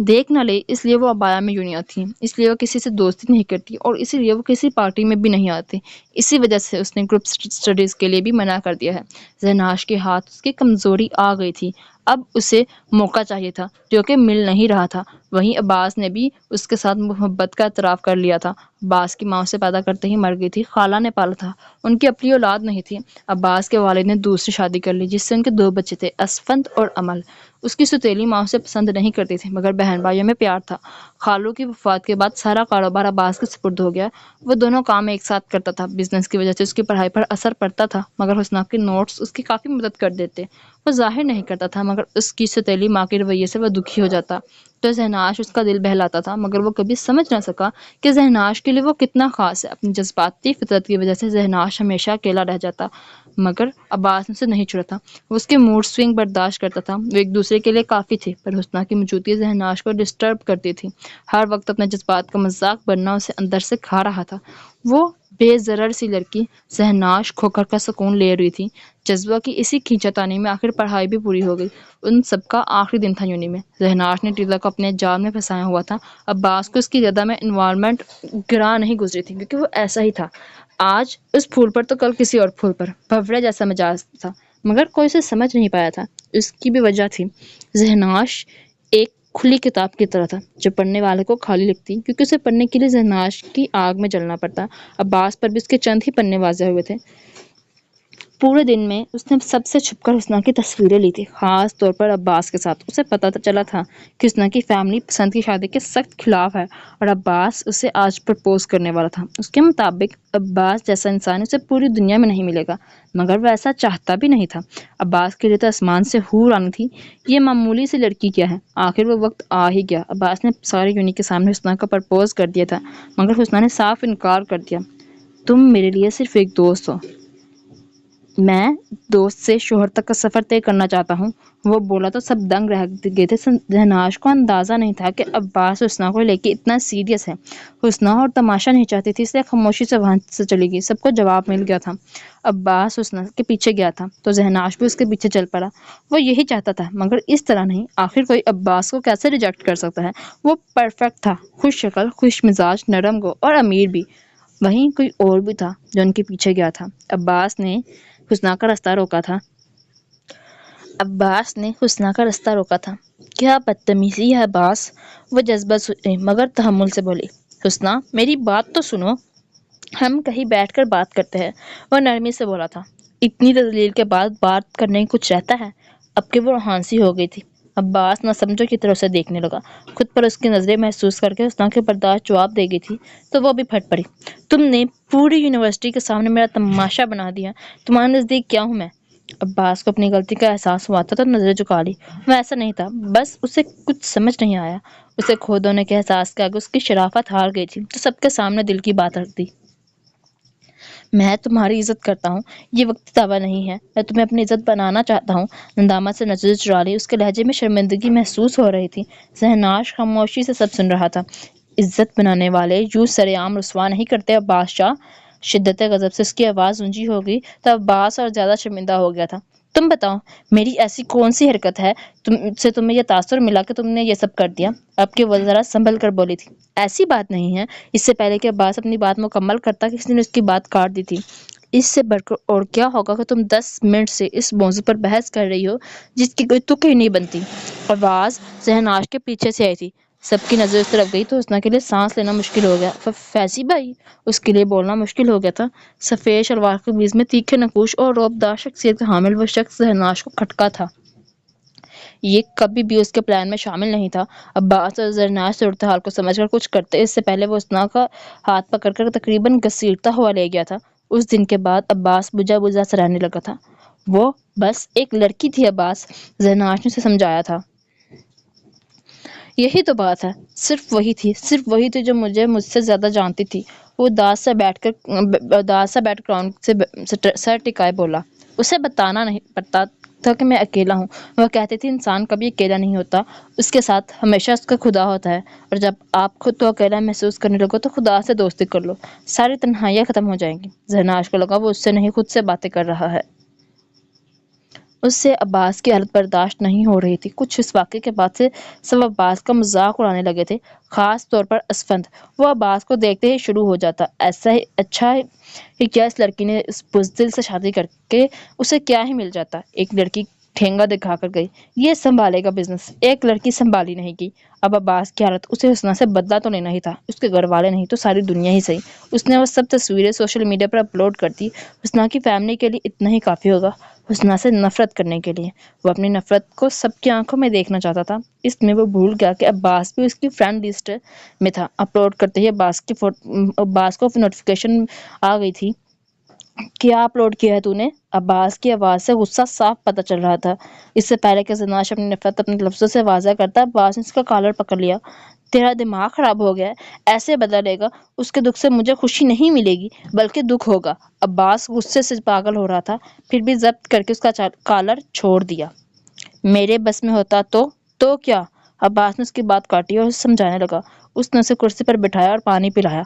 دیکھ نہ لے اس لیے وہ ابایا میں یوں نہیں آتی، اس لیے وہ کسی سے دوستی نہیں کرتی، اور اسی لیے وہ کسی پارٹی میں بھی نہیں آتی۔ اسی وجہ سے اس نے گروپ سٹڈیز کے لیے بھی منع کر دیا ہے۔ زہناش کے ہاتھ اس کی کمزوری آ گئی تھی۔ اب اسے موقع چاہیے تھا جو کہ مل نہیں رہا تھا۔ وہیں عباس نے بھی اس کے ساتھ محبت کا اعتراف کر لیا تھا۔ عباس کی ماں اسے پیدا کرتے ہی مر گئی تھی، خالہ نے پالا تھا، ان کی اپنی اولاد نہیں تھی۔ عباس کے والد نے دوسری شادی کر لی جس سے ان کے 2 بچے تھے، اسفند اور امل۔ اس کی سوتیلی ماں اسے پسند نہیں کرتی تھی، مگر بہن بھائیوں میں پیار تھا۔ خالو کی وفات کے بعد سارا کاروبار عباس کے سپرد ہو گیا۔ وہ دونوں کام ایک ساتھ کرتا تھا۔ بزنس کی وجہ سے اس کی پڑھائی پر اثر پڑتا تھا، مگر حسنا کے نوٹس اس کی کافی مدد کر دیتے۔ وہ ظاہر نہیں کرتا تھا، مگر اس کی سوتیلی ماں کے رویے سے وہ دکھی ہو جاتا تو زہناش اس کا دل بہلاتا تھا، مگر وہ کبھی سمجھ نہ سکا کہ زہناش کے لیے وہ کتنا خاص ہے۔ اپنی جذباتی فطرت کی وجہ سے زہناش ہمیشہ اکیلا رہ جاتا، مگر عباس اسے نہیں چھوڑتا۔ وہ اس کے موڈ سوئنگ برداشت کرتا تھا، وہ ایک دوسرے کے لیے کافی تھے، پر حسنا کی موجودگی زہناش کو ڈسٹرب کرتی تھی۔ ہر وقت اپنے جذبات کا مذاق بننا اسے اندر سے کھا رہا تھا۔ وہ بے ضرر سی لڑکی زہناش کھوکر کا سکون لے رہی تھی۔ جذبہ کی اسی کھینچاتانی میں آخر پڑھائی بھی پوری ہو گئی۔ ان سب کا آخری دن تھا یونی میں۔ زہناش نے ٹیلا کو اپنے جال میں پھنسایا ہوا تھا۔ عباس کو اس کی زیادہ میں انوالومنٹ گراں نہیں گزری تھی، کیونکہ وہ ایسا ہی تھا، آج اس پھول پر تو کل کسی اور پھول پر، بھورے جیسا مزاج تھا، مگر کوئی اسے سمجھ نہیں پایا تھا۔ اس کی بھی وجہ تھی۔ زہناش ایک کھلی کتاب کی طرح تھا جو پڑھنے والے کو خالی لگتی، کیونکہ اسے پڑھنے کے لیے زہناش کی آگ میں جلنا پڑتا۔ عباس پر بھی اس کے چند ہی پنے واضح ہوئے تھے۔ پورے دن میں اس نے سب سے چھپ کر حسنا کی تصویریں لی تھی، خاص طور پر عباس کے ساتھ۔ اسے پتہ چلا تھا کہ حسنا کی فیملی پسند کی شادی کے سخت خلاف ہے، اور عباس اسے آج پرپوز کرنے والا تھا۔ اس کے مطابق عباس جیسا انسان اسے پوری دنیا میں نہیں ملے گا، مگر وہ ایسا چاہتا بھی نہیں تھا۔ عباس کے لیے تو آسمان سے حور آنی تھی، یہ معمولی سی لڑکی کیا ہے۔ آخر وہ وقت آ ہی گیا۔ عباس نے سارے یونی کے سامنے حسنا کو پرپوز کر دیا تھا، مگر حسنا نے صاف انکار کر دیا۔ تم میرے لیے صرف ایک دوست ہو، میں دوست سے شوہر تک کا سفر طے کرنا چاہتا ہوں۔ وہ بولا تو سب دنگ رہ گئے تھے۔ زہناش کو اندازہ نہیں تھا کہ عباس حسنا کو لے کے اتنا سیریس ہے۔ حسنا اور تماشا نہیں چاہتی تھی، اس لیے خاموشی سے وہاں سے چلی گئی۔ سب کو جواب مل گیا تھا۔ عباس حسنا کے پیچھے گیا تھا تو زہناش بھی اس کے پیچھے چل پڑا۔ وہ یہی چاہتا تھا، مگر اس طرح نہیں۔ آخر کوئی عباس کو کیسے ریجیکٹ کر سکتا ہے؟ وہ پرفیکٹ تھا، خوش شکل، خوش مزاج، نرم گو اور امیر بھی۔ وہیں کوئی اور بھی تھا جو ان کے پیچھے گیا تھا۔ عباس نے حسنا کا راستہ روکا تھا۔ کیا بدتمیزی ہے عباس، وہ جذبہ سے مگر تحمل سے بولی۔ حسنا، میری بات تو سنو، ہم کہیں بیٹھ کر بات کرتے ہیں، وہ نرمی سے بولا تھا۔ اتنی تذلیل کے بعد بات کرنے کی کچھ رہتا ہے؟ اب کہ وہ ہانسی ہو گئی تھی۔ عباس نہ سمجھو کی طرح اسے دیکھنے لگا، خود پر اس کی نظریں محسوس کر کے حسنا کے برداشت جواب دے گئی تھی تو وہ بھی پھٹ پڑی۔ تم نے پوری یونیورسٹی کے سامنے میرا تماشا بنا دیا، تمہارے نزدیک کیا ہوں میں؟ عباس کو اپنی غلطی کا احساس ہوا تھا تو نظریں جھکا لی۔ وہ ایسا نہیں تھا، بس اسے کچھ سمجھ نہیں آیا۔ اسے کھو دینے کے احساس کے آگے اس کی شرافت ہار گئی تھی تو سب کے سامنے دل کی بات رکھ دی۔ میں تمہاری عزت کرتا ہوں، یہ وقتی دعویٰ نہیں ہے، میں تمہیں اپنی عزت بنانا چاہتا ہوں۔ ندامت سے نظریں چرا لی، اس کے لہجے میں شرمندگی محسوس ہو رہی تھی۔ زہناش خاموشی سے سب سن رہا تھا۔ عزت بنانے والے یوں سر عام رسوا نہیں کرتے عباس شاہ۔ شدت غضب سے اس کی آواز اونچی ہو گئی تو عباس اور زیادہ شرمندہ ہو گیا تھا۔ تم بتاؤ، میری ایسی کون سی حرکت ہے سے تمہیں یہ تاثر ملا کہ تم نے یہ سب کر دیا؟ اب کہ وہ ذرا سنبھل کر بولی تھی۔ ایسی بات نہیں ہے۔ اس سے پہلے کہ عباس اپنی بات مکمل کرتا کسی نے اس کی بات کاٹ دی تھی۔ اس سے بڑھ کر اور کیا ہوگا کہ تم 10 منٹ سے اس موضوع پر بحث کر رہی ہو جس کی کوئی تک ہی نہیں بنتی۔ آواز ذہناش کے پیچھے سے آئی تھی۔ سب کی نظر اس طرف گئی تو حسنا کے لیے سانس لینا مشکل ہو گیا۔ فیضی بھائی، اس کے لیے بولنا مشکل ہو گیا تھا۔ سفید شلوار قمیض میں تیکھے نقوش اور رعبدار شخصیت کا حامل وہ شخص ذہناش کو کھٹکا تھا۔ یہ کبھی بھی اس کے پلان میں شامل نہیں تھا۔ عباس اور ذہناش صورتحال کو سمجھ کر کچھ کرتے اس سے پہلے وہ حسنا کا ہاتھ پکڑ کر تقریباً گھسیٹتا ہوا لے گیا تھا۔ اس دن کے بعد عباس بجھا بجھا سا رہنے لگا تھا۔ وہ بس ایک لڑکی تھی عباس، ذہناش نے اسے سمجھایا تھا۔ یہی تو بات ہے، صرف وہی تھی جو مجھ سے زیادہ جانتی تھی۔ وہ اداس سا بیٹھ کر گراؤنڈ سے سر ٹکائے بولا۔ اسے بتانا نہیں پڑتا تھا کہ میں اکیلا ہوں۔ وہ کہتی تھی انسان کبھی اکیلا نہیں ہوتا، اس کے ساتھ ہمیشہ اس کا خدا ہوتا ہے، اور جب آپ خود کو اکیلا محسوس کرنے لگو تو خدا سے دوستی کر لو، ساری تنہائیاں ختم ہو جائیں گی۔ ذہناش کو لگا وہ اس سے نہیں خود سے باتیں کر رہا ہے۔ اس سے عباس کی حالت برداشت نہیں ہو رہی تھی۔ کچھ اس واقعے کے بعد سے سب عباس کا مذاق اڑانے لگے تھے، خاص طور پر اسفند۔ وہ عباس کو دیکھتے ہی شروع ہو جاتا، اچھا ہی کیا اس لڑکی نے اس بزدل سے شادی کر کے اسے کیا ہی مل جاتا۔ ایک لڑکی ٹھینگا دکھا کر گئی، یہ سنبھالے گا بزنس۔ ایک لڑکی سنبھالی نہیں گئی۔ اب عباس کی حالت، اسے حسنا سے بدلہ تو لینا ہی تھا، اس کے گھر والے نہیں تو ساری دنیا ہی صحیح۔ اس نے وہ سب تصویریں سوشل میڈیا پر اپلوڈ کر دی۔ حسنا کی فیملی کے لیے اتنا ہی کافی ہوگا حسنا سے نفرت کرنے کے لیے۔ وہ اپنی نفرت کو سب کی آنکھوں میں دیکھنا چاہتا تھا۔ اس میں وہ بھول گیا کہ عباس بھی اس کی فرینڈ لسٹ میں تھا۔ اپلوڈ کرتے ہی عباس کو نوٹیفیکیشن آ گئی تھی۔ کیا اپلوڈ کیا ہے تو نے؟ عباس کی آواز سے غصہ صاف پتہ چل رہا تھا۔ اس سے پہلے کہ ذہناش اپنی نفرت اپنے لفظوں سے واضح کرتا، عباس نے اس کا کالر پکڑ لیا۔ تیرا دماغ خراب ہو گیا ہے، ایسے بدلہ لے گا؟ اس کے دکھ سے مجھے خوشی نہیں ملے گی بلکہ دکھ ہوگا۔ عباس غصے سے پاگل ہو رہا تھا، پھر بھی ضبط کر کے اس کا کالر چھوڑ دیا۔ میرے بس میں ہوتا تو کیا؟ عباس نے اس کی بات کاٹی اور اسے سمجھانے لگا۔ اس نے اسے کرسی پر بٹھایا اور پانی پلایا۔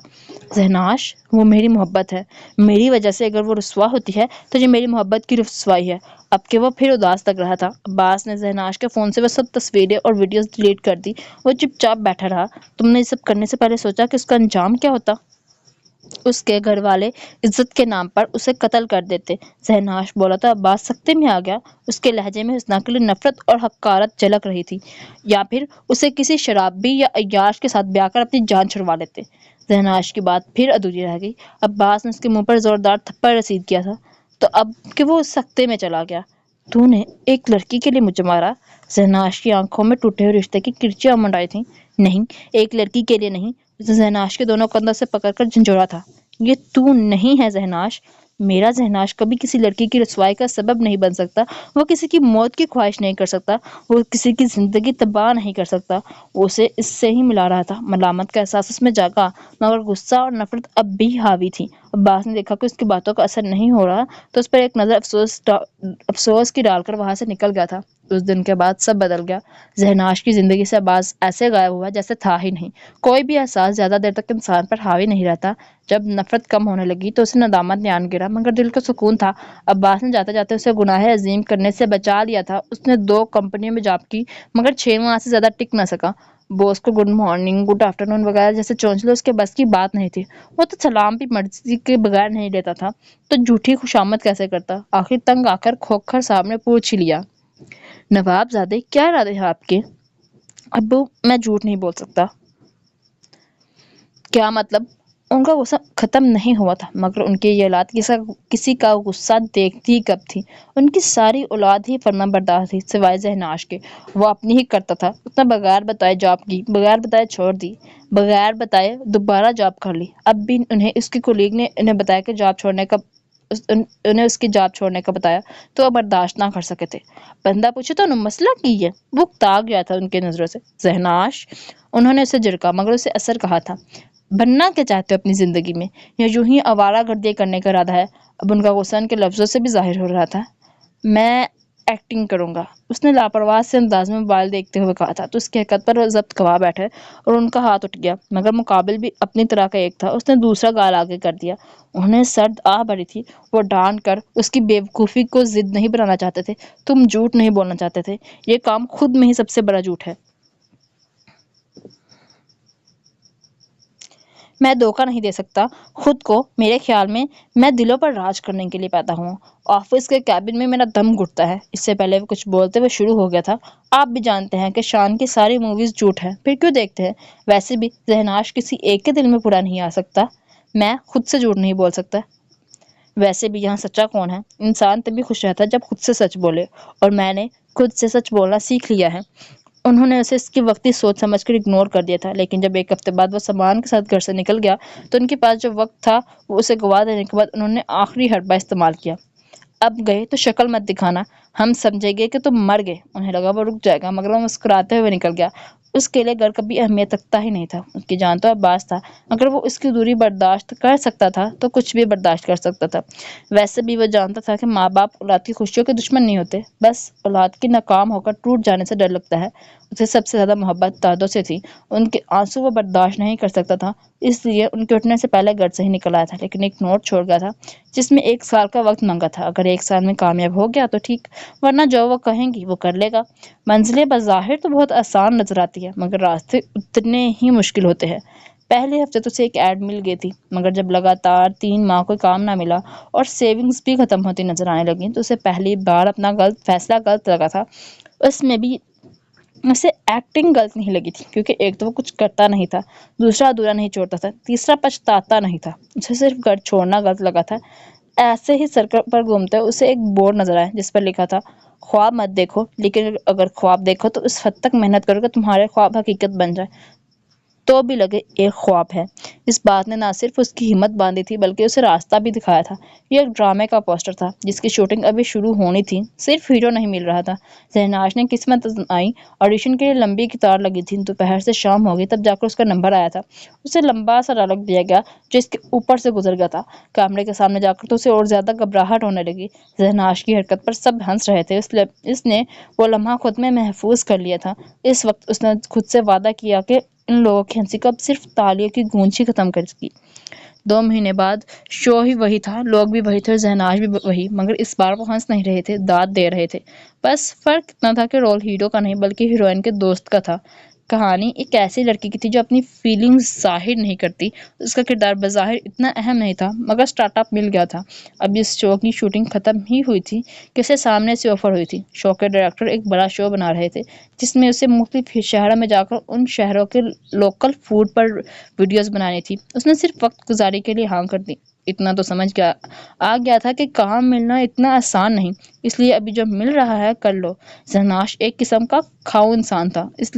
ذہناش، وہ میری محبت ہے، میری وجہ سے اگر وہ رسوا ہوتی ہے تو یہ میری محبت کی رسوائی ہے۔ اب کہ وہ پھر اداس لگ رہا تھا، عباس نے ذہناش کے فون سے وہ سب تصویریں اور ویڈیوز ڈیلیٹ کر دی۔ وہ چپ چاپ بیٹھا رہا۔ تم نے یہ سب کرنے سے پہلے سوچا کہ اس کا انجام کیا ہوتا؟ اس کے گھر والے عزت کے نام پر اسے قتل کر دیتے۔ ذہناش بولا تو عباس سکتے میں آ گیا۔ اس کے لہجے میں حسنا کے لیے نفرت اور حقارت جھلک رہی تھی۔ یا پھر اسے کسی شرابی یا عیاش کے ساتھ بیاہ کر اپنی جان چھڑوا لیتے۔ ذہناش کی بات پھر ادھوری رہ گئی۔ عباس نے اس کے منہ پر زوردار تھپڑ رسید کیا تھا تو اب کہ وہ سکتے میں چلا گیا۔ تو نے ایک لڑکی کے لیے مجھے مارا؟ ذہناش کی آنکھوں میں ٹوٹے ہوئے رشتے کی کرچیاں منڈائی تھیں۔ نہیں، ایک لڑکی کے لیے نہیں۔ اس نے ذہناش کے دونوں کندھوں سے پکڑ کر جھنجھوڑا تھا۔ یہ تو نہیں ہے ذہناش۔ میرا ذہناش کبھی کسی لڑکی کی رسوائی کا سبب نہیں بن سکتا، وہ کسی کی موت کی خواہش نہیں کر سکتا، وہ کسی کی زندگی تباہ نہیں کر سکتا۔ وہ اسے اس سے ہی ملا رہا تھا۔ ملامت کا احساس اس میں جاگا، مگر غصہ اور نفرت اب بھی حاوی تھی۔ عباس نے دیکھا کہ اس کی باتوں کا اثر نہیں ہو رہا تو اس پر ایک نظر افسوس کی ڈال کر وہاں سے نکل گیا تھا۔ اس دن کے بعد سب بدل گیا۔ ذہناش کی زندگی سے عباس ایسے غائب ہوا جیسے تھا ہی نہیں۔ کوئی بھی احساس زیادہ دیر تک انسان پر حاوی نہیں رہتا۔ جب نفرت کم ہونے لگی تو اسے ندامت نے آن گرا، مگر دل کو سکون تھا۔ عباس نے جاتے جاتے اسے گناہ عظیم کرنے سے بچا لیا تھا۔ اس نے 2 کمپنیوں میں جاب کی، مگر 6 ماہ سے زیادہ ٹک نہ سکا۔ بوس کو گڈ مارننگ، گڈ آفٹرنون وغیرہ جیسے چونچلے اس کے بس کی بات نہیں تھی۔ وہ تو سلام بھی مرضی کے بغیر نہیں لیتا تھا، تو جھوٹی خوشامد کیسے کرتا؟ آخر تنگ آ کر کھوکھر صاحب نے پوچھ ہی لیا، نواب زادے، کیا ارادے ہیں آپ کے؟ ابو، میں جھوٹ نہیں بول سکتا۔ کیا مطلب؟ ان کا غصہ ختم نہیں ہوا تھا، مگر ان کی یہ اولاد کسی کا غصہ دیکھتی کب تھی؟ ان کی ساری اولاد ہی فرما بردار تھی سوائے ذہناش کے۔ وہ اپنی ہی کرتا تھا۔ اس نے بغیر بتائے جاب کی، بغیر بتائے چھوڑ دی، بغیر بتائے دوبارہ جاب کر لی۔ اب بھی انہیں اس کی کولیگ نے انہیں بتایا کہ انہیں اس کی جاب چھوڑنے کا بتایا تو وہ برداشت نہ کر سکے تھے۔ بندہ پوچھے تو انہوں مسئلہ کی ہے؟ وہ اکتا گیا تھا ان کی نظروں سے۔ ذہناش، انہوں نے اسے جھڑکا، مگر اسے اثر کہا تھا، بننا کیا چاہتے ہو اپنی زندگی میں، یا یوں ہی آوارہ گردی کرنے کا ارادہ ہے؟ اب ان کا غصہ ان کے لفظوں سے بھی ظاہر ہو رہا تھا۔ میں ایکٹنگ کروں گا، اس نے لاپرواہ سے انداز میں موبائل دیکھتے ہوئے کہا تھا، تو اس کی حرکت پر وہ ضبط گواہ بیٹھے اور ان کا ہاتھ اٹھ گیا، مگر مقابل بھی اپنی طرح کا ایک تھا۔ اس نے دوسرا گال آگے کر دیا۔ انہیں سرد آہ بھری تھی۔ وہ ڈانٹ کر اس کی بے وقوفی کو ضد نہیں بنانا چاہتے تھے۔ تم جھوٹ نہیں بولنا چاہتے تھے، یہ کام خود میں ہی سب سے بڑا جھوٹ ہے۔ میں دھوکہ نہیں دے سکتا خود کو، میرے خیال میں دلوں پر راج کرنے کے لیے پیدا ہوا ہوں۔ آفس کے کیبن میں میرا دم گھٹتا ہے۔ اس سے پہلے وہ کچھ بولتے ہوئے شروع ہو گیا تھا، آپ بھی جانتے ہیں کہ شان کی ساری موویز جھوٹ ہے، پھر کیوں دیکھتے ہیں؟ ویسے بھی ذہناش کسی ایک کے دل میں برا نہیں آ سکتا، میں خود سے جھوٹ نہیں بول سکتا۔ ویسے بھی یہاں سچا کون ہے؟ انسان تبھی خوش رہتا ہے جب خود سے سچ بولے، اور میں نے خود سے سچ بولنا سیکھ لیا ہے۔ انہوں نے اسے اس کی وقتی سوچ سمجھ کر اگنور کر دیا تھا، لیکن جب ایک ہفتے بعد وہ سامان کے ساتھ گھر سے نکل گیا تو ان کے پاس جو وقت تھا وہ اسے گوا دینے کے بعد انہوں نے آخری حربہ استعمال کیا۔ اب گئے تو شکل مت دکھانا، ہم سمجھیں گے کہ تم مر گئے۔ انہیں لگا وہ رک جائے گا، مگر وہ مسکراتے ہوئے نکل گیا۔ اس کے لیے گھر کبھی اہمیت رکھتا ہی نہیں تھا۔ اس کی جان تو عباس تھا، اگر وہ اس کی دوری برداشت کر سکتا تھا تو کچھ بھی برداشت کر سکتا تھا۔ ویسے بھی وہ جانتا تھا کہ ماں باپ اولاد کی خوشیوں کے دشمن نہیں ہوتے، بس اولاد کی ناکام ہو کر ٹوٹ جانے سے ڈر لگتا ہے۔ اسے سب سے زیادہ محبت دادوں سے تھی، ان کے آنسو وہ برداشت نہیں کر سکتا تھا، اس لیے ان کے اٹھنے سے پہلے گھر سے ہی نکل آیا تھا، لیکن ایک نوٹ چھوڑ گیا تھا جس میں 1 سال کا وقت مانگا تھا۔ اگر 1 سال میں کامیاب ہو گیا تو ٹھیک، ورنہ جو وہ کہیں گی وہ کر لے گا۔ منزلیں بظاہر تو بہت آسان نظر آتی ہے، مگر راستے اتنے ہی مشکل ہوتے ہیں۔ پہلے ہفتے تو اسے ایک ایڈ مل گئی تھی، مگر جب لگاتار 3 ماہ کوئی کام نہ ملا اور سیونگز بھی ختم ہوتی نظر آنے لگیں تو اسے پہلی بار اپنا فیصلہ غلط لگا تھا۔ اس میں بھی اسے ایکٹنگ غلط نہیں لگی تھی، کیونکہ ایک تو وہ کچھ کرتا نہیں تھا، دوسرا ادھورا نہیں چھوڑتا تھا، تیسرا پچھتاتا نہیں تھا۔ اسے صرف گھر چھوڑنا غلط لگا تھا۔ ایسے ہی سڑک پر گھومتے اسے ایک بورڈ نظر آیا جس پر لکھا تھا، خواب مت دیکھو، لیکن اگر خواب دیکھو تو اس حد تک محنت کرو کہ تمہارے خواب حقیقت بن جائے، تو بھی لگے ایک خواب ہے۔ اس بات نے نہ صرف اس کی ہمت باندھی تھی بلکہ اسے راستہ بھی دکھایا تھا۔ یہ ایک ڈرامے کا پوسٹر تھا جس کی شوٹنگ ابھی شروع ہونی تھی، صرف ہیرو نہیں مل رہا تھا۔ ذہناش نے قسمت آزمائی، آڈیشن کے لیے لمبی قطار لگی تھی، دوپہر سے شام ہو گئی تب جا کر اس کا نمبر آیا تھا۔ اسے لمبا سا ڈائلاگ دیا گیا جو اس کے اوپر سے گزر گیا تھا۔ کیمرے کے سامنے جا کر تو اسے اور زیادہ گھبراہٹ ہونے لگی۔ ذہناش کی حرکت پر سب ہنس رہے تھے، اس نے وہ لمحہ خود میں محفوظ کر لیا تھا۔ اس وقت اس نے خود سے وعدہ کیا کہ ان لوگوں کی ہنسی کو اب صرف تالیوں کی گونج ہی ختم کرے گی۔ 2 مہینے بعد شو ہی وہی تھا، لوگ بھی وہی تھے اور ذہناش بھی وہی، مگر اس بار وہ ہنس نہیں رہے تھے، داد دے رہے تھے۔ بس فرق اتنا تھا کہ رول ہیرو کا نہیں بلکہ ہیروئن کے دوست کا تھا۔ کہانی ایک ایسی لڑکی کی تھی جو اپنی فیلنگز ظاہر نہیں کرتی۔ اس کا کردار بظاہر اتنا اہم نہیں تھا، مگر سٹارٹ اپ مل گیا تھا۔ اب اس شو کی شوٹنگ ختم ہی ہوئی تھی کہ اسے سامنے سے آفر ہوئی تھی۔ شو کے ڈائریکٹر ایک بڑا شو بنا رہے تھے جس میں اسے مختلف شہروں میں جا کر ان شہروں کے لوکل فوڈ پر ویڈیوز بنانی تھی۔ اس نے صرف وقت گزاری کے لیے ہاں کر دی۔ اتنا تو سمجھ آ گیا تھا کہ کام ملنا اتنا آسان نہیں، اس لیے ابھی جو مل رہا ہے کر لو۔ ذہناش ایک قسم کا کھاؤ انسان تھا، اس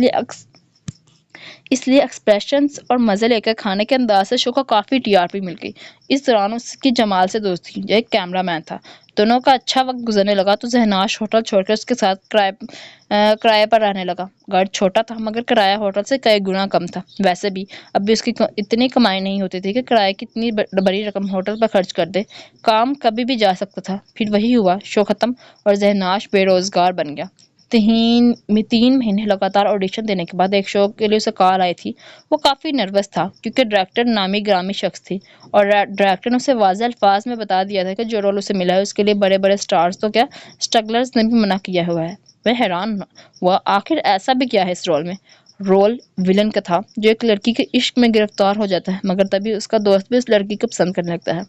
لیے ایکسپریشنز اور مزے لے کر کھانے کے انداز سے شو کو کافی ٹی آر پی مل گئی۔ اس دوران اس کی جمال سے دوستی، جو ایک کیمرہ مین تھا۔ دونوں کا اچھا وقت گزرنے لگا تو ذہناش ہوٹل چھوڑ کر اس کے ساتھ کرائے پر رہنے لگا۔ گھر چھوٹا تھا مگر کرایہ ہوٹل سے کئی گنا کم تھا۔ ویسے بھی اب بھی اس کی اتنی کمائی نہیں ہوتی تھی کہ کرائے کی اتنی بڑی رقم ہوٹل پر خرچ کر دے۔ کام کبھی بھی جا سکتا تھا۔ پھر وہی ہوا، شو ختم اور ذہناش بے روزگار بن گیا۔ 3 مہینے لگاتار آڈیشن دینے کے بعد ایک شو کے لیے اسے کال آئی تھی۔ وہ کافی نروس تھا کیونکہ ڈائریکٹر نامی گرامی شخص تھی اور ڈائریکٹر نے اسے واضح الفاظ میں بتا دیا تھا کہ جو رول اسے ملا ہے اس کے لیے بڑے بڑے سٹارز تو کیا اسٹرگلرز نے بھی منع کیا ہوا ہے۔ وہ حیران ہوا، آخر ایسا بھی کیا ہے اس رول میں؟ رول ولن کا تھا جو ایک لڑکی کے عشق میں گرفتار ہو جاتا ہے، مگر تبھی اس کا دوست بھی اس لڑکی کو پسند کرنے لگتا ہے۔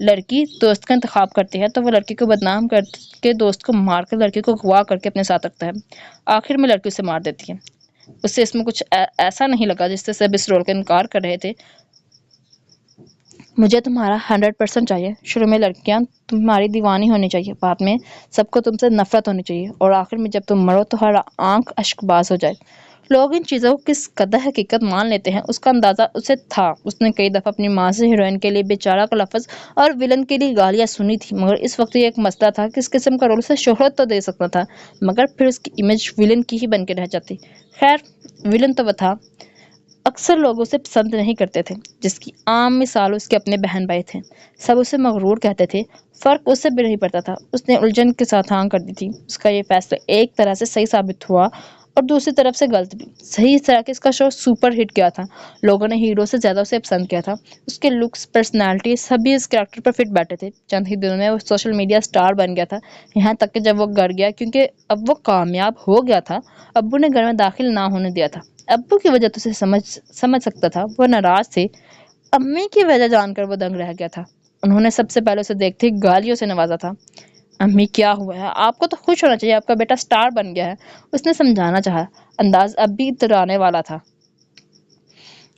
لڑکی دوست کا انتخاب کرتی ہے تو وہ لڑکی کو بدنام کر کے دوست کو مار کر لڑکی کو اغوا کر کے اپنے ساتھ رکھتا ہے۔ آخر میں لڑکی اسے مار دیتی ہے۔ اسے اس میں کچھ ایسا نہیں لگا جس سے سب اس رول کا انکار کر رہے تھے۔ مجھے تمہارا 100% چاہیے۔ شروع میں لڑکیاں تمہاری دیوانی ہونی چاہیے، بعد میں سب کو تم سے نفرت ہونی چاہیے، اور آخر میں جب تم مرو تو ہر آنکھ اشک باز ہو جائے۔ لوگ ان چیزوں کو کس قدر حقیقت مان لیتے ہیں اس کا اندازہ اسے تھا۔ اس نے کئی دفعہ اپنی ماں سے ہیروئن کے لیے بیچارہ کا لفظ اور ولن کے لیے گالیاں سنی تھی، مگر اس وقت یہ ایک مسئلہ تھا کہ اس قسم کا رول اسے شہرت تو دے سکتا تھا، مگر پھر اس کی امیج ولن کی ہی بن کے رہ جاتی۔ خیر، ولن تو وہ تھا۔ اکثر لوگ اسے پسند نہیں کرتے تھے، جس کی عام مثال اس کے اپنے بہن بھائی تھے۔ سب اسے مغرور کہتے تھے، فرق اس سے بھی نہیں پڑتا تھا۔ اس نے الجھن کے ساتھ ہاں کر دی تھی۔ اس کا یہ فیصلہ ایک طرح سے صحیح ثابت ہوا اور دوسری طرف سے غلط بھی۔ صحیح اس طرح کہ اس کا شو سپر ہٹ گیا تھا، لوگوں نے ہیرو سے زیادہ اسے پسند کیا تھا۔ اس کے لکس، پرسنالٹی سبھی اس کریکٹر پر فٹ بیٹھے تھے۔ چند ہی دنوں میں وہ سوشل میڈیا سٹار بن گیا تھا، یہاں تک کہ جب وہ گھر گیا کیونکہ اب وہ کامیاب ہو گیا تھا، ابو نے گھر میں داخل نہ ہونے دیا تھا۔ ابو کی وجہ تو اسے سمجھ سکتا تھا، وہ ناراض تھے۔ امی کی وجہ جان کر وہ دنگ رہ گیا تھا۔ انہوں نے سب سے پہلے اسے دیکھتے ہی گالیوں سے نوازا تھا۔ امی کیا ہوا ہے؟ آپ کو تو خوش ہونا چاہیے، آپ کا بیٹا سٹار بن گیا ہے۔ اس نے سمجھانا چاہا، انداز اب بھی اترانے والا تھا۔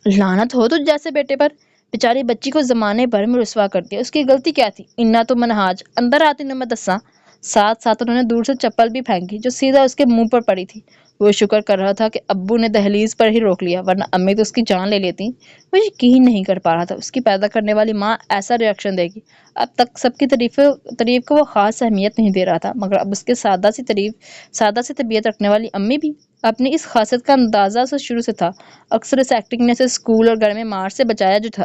لعنت ہو تو جیسے بیٹے پر، بیچاری بچی کو زمانے بھر میں رسوا کر دیا۔ اس کی غلطی کیا تھی؟ انا تو منہاج اندر آتی نہ میں دساں۔ ساتھ ساتھ انہوں نے دور سے چپل بھی پھینکی جو سیدھا اس کے منہ پر پڑی تھی۔ وہ شکر کر رہا تھا کہ ابو نے دہلیز پر ہی روک لیا، ورنہ امی تو اس کی جان لے لیتی۔ وہ یقین نہیں کر پا رہا تھا اس کی پیدا کرنے والی ماں ایسا ری ایکشن دے گی۔ اب تک سب کی تعریف کو وہ خاص اہمیت نہیں دے رہا تھا، مگر اب اس کے سادہ سی طبیعت رکھنے والی امی بھی اپنی اس خاصیت کا اندازہ سے شروع سے تھا۔ اکثر اس ایکٹنگ نے اسے اسکول اور گھر میں مار سے بچایا جو تھا،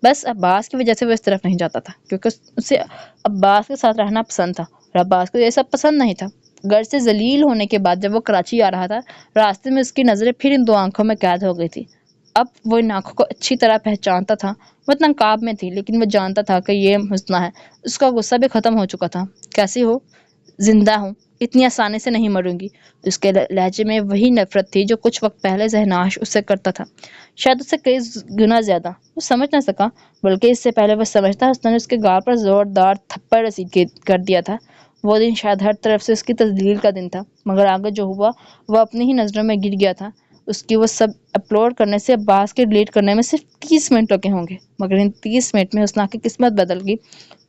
بس عباس کی وجہ سے وہ اس طرف نہیں جاتا تھا، کیونکہ اسے عباس کے ساتھ رہنا پسند تھا اور عباس کو یہ سب پسند نہیں تھا۔ گھر سے ذلیل ہونے کے بعد جب وہ کراچی آ رہا تھا، راستے میں اس کی نظریں پھر ان دو آنکھوں میں قید ہو گئی تھی۔ اب وہ ان آنکھوں کو اچھی طرح پہچانتا تھا۔ وہ نقاب میں تھی لیکن وہ جانتا تھا کہ یہ حسنہ ہے۔ اس کا غصہ بھی ختم ہو چکا تھا۔ کیسی ہو؟ زندہ ہوں، اتنی آسانی سے نہیں مروں گی۔ اس کے لہجے میں وہی نفرت تھی جو کچھ وقت پہلے زہناش اس سے کرتا تھا، شاید اس سے کئی گنا زیادہ۔ وہ سمجھ نہ سکا، بلکہ اس سے پہلے وہ سمجھتا حسنہ نے اس کے گال پر زوردار تھپڑ رسید کر دیا تھا۔ وہ دن شاید ہر طرف سے اس کی تذلیل کا دن تھا، مگر آگے جو ہوا وہ اپنی ہی نظروں میں گر گیا تھا۔ اس کی وہ سب اپلوڈ کرنے سے عباس کے ڈیلیٹ کرنے میں صرف 30 منٹ لگے ہوں گے، مگر ان 30 منٹ میں حسنہ کی قسمت بدل گئی۔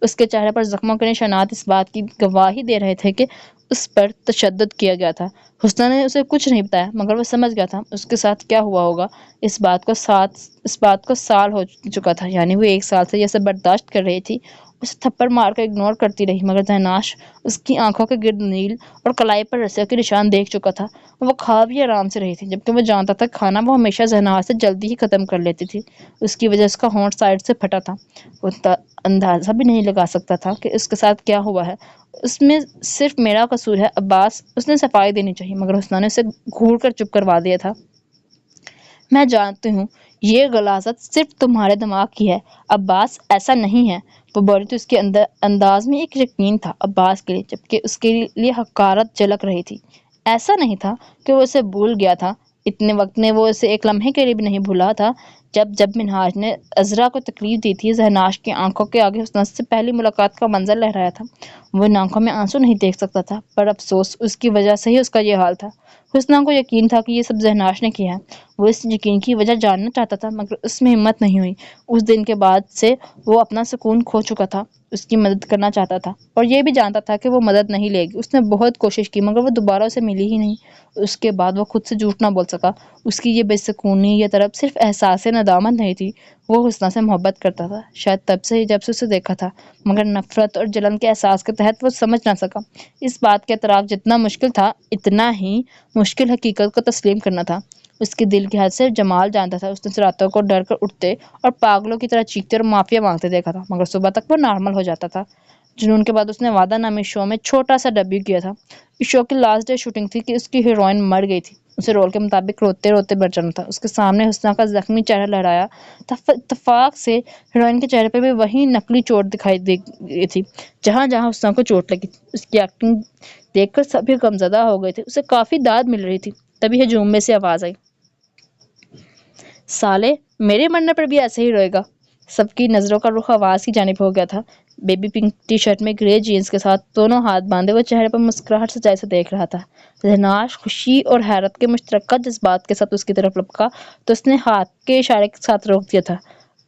اس کے چہرے پر زخموں کے نشانات اس بات کی گواہی دے رہے تھے کہ اس پر تشدد کیا گیا تھا۔ حسنہ نے اسے کچھ نہیں بتایا، مگر وہ سمجھ گیا تھا اس کے ساتھ کیا ہوا ہوگا۔ اس بات کو سال ہو چکا تھا، یعنی وہ 1 سال سے یہ سب برداشت کر رہی تھی۔ اسے تھپڑ مار کر اگنور کرتی رہی، مگر زہناش اس کی آنکھوں کے گرد نیل اور کلائی پر رسیوں کے نشان دیکھ چکا تھا۔ وہ کھا بھی آرام سے رہی تھی، جبکہ وہ جانتا تھا کھانا وہ ہمیشہ زہناش سے جلدی ہی ختم کر لیتی تھی۔ اس کی وجہ اس کا ہونٹ سائڈ سے پھٹا تھا۔ وہ اندازہ بھی نہیں لگا سکتا تھا کہ اس کے ساتھ کیا ہوا ہے۔ اس میں صرف میرا قصور ہے عباس، اس نے صفائی دینی چاہیے، مگر حسنہ نے اسے گھور کر چپ کروا دیا تھا۔ میں جانتی ہوں یہ غلاظت صرف تمہارے دماغ کی ہے عباس، ایسا نہیں ہے۔ وہ بولی تو اس کے انداز میں ایک یقین تھا عباس کے لیے، جبکہ اس کے لیے حقارت جھلک رہی تھی۔ ایسا نہیں تھا کہ وہ اسے بھول گیا تھا، اتنے وقت میں وہ اسے ایک لمحے کے لیے بھی نہیں بھولا تھا۔ جب منہاج نے عذرا کو تکلیف دی تھی، زہناش کی آنکھوں کے آگے حسنہ سے پہلی ملاقات کا منظر لہرایا تھا۔ وہ ان آنکھوں میں آنسو نہیں دیکھ سکتا تھا، پر افسوس اس کی وجہ سے ہی اس کا یہ حال تھا۔ حسنہ کو یقین تھا کہ یہ سب زہناش نے کیا ہے۔ وہ اس یقین کی وجہ جاننا چاہتا تھا، مگر اس میں ہمت نہیں ہوئی۔ اس دن کے بعد سے وہ اپنا سکون کھو چکا تھا۔ اس کی مدد کرنا چاہتا تھا اور یہ بھی جانتا تھا کہ وہ مدد نہیں لے گی۔ اس نے بہت کوشش کی، مگر وہ دوبارہ اسے ملی ہی نہیں۔ اس کے بعد وہ خود سے جھوٹ نہ بول سکا۔ اس کی یہ بے سکونی، یہ طرف صرف احساس ندامت نہیں تھی، وہ حسنہ سے محبت کرتا تھا، شاید تب سے ہی جب سے اسے دیکھا تھا، مگر نفرت اور جلن کے احساس کے تحت وہ سمجھ نہ سکا۔ اس بات کا اعتراف جتنا مشکل تھا، اتنا ہی مشکل حقیقت کو تسلیم کرنا تھا۔ اس کے دل کی حد سے جمال جانتا تھا۔ اس نے راتوں کو ڈر کر اٹھتے اور پاگلوں کی طرح چیختے اور معافیا مانگتے دیکھا تھا، مگر صبح تک وہ نارمل ہو جاتا تھا۔ جنون کے بعد اس نے وعدہ نامی شو میں چھوٹا سا ڈیبیو کیا تھا۔ اس شو کی لاسٹ ڈے شوٹنگ تھی کہ اس کی ہیروئن مر گئی تھی۔ اسے رول کے مطابق روتے روتے مر جانا تھا۔ اس کے سامنے حسنہ کا زخمی چہرہ لہرایا تھا۔ اتفاق سے ہیروئن کے چہرے پر بھی وہی نقلی چوٹ دکھائی دی گئی تھی جہاں جہاں حسنہ کو چوٹ لگی تھی۔ اس کی ایکٹنگ دیکھ کر سبھی غمزدہ ہو گئے تھے۔ اسے کافی داد مل رہی تھی، تبھی ہجوم میں سے آواز آئی، سالے میرے مرنے پر بھی ایسے ہی روئے گا؟ سب کی نظروں کا رخ آواز کی جانب ہو گیا تھا۔ بیبی پنک ٹی شرٹ میں گرے جینز کے ساتھ دونوں ہاتھ باندھے وہ چہرے پر مسکراہٹ سے جیسے دیکھ رہا تھا۔ زہناش خوشی اور حیرت کے مشترکہ جذبات کے ساتھ اس کی طرف لپکا تو اس نے ہاتھ کے اشارے کے ساتھ روک دیا تھا۔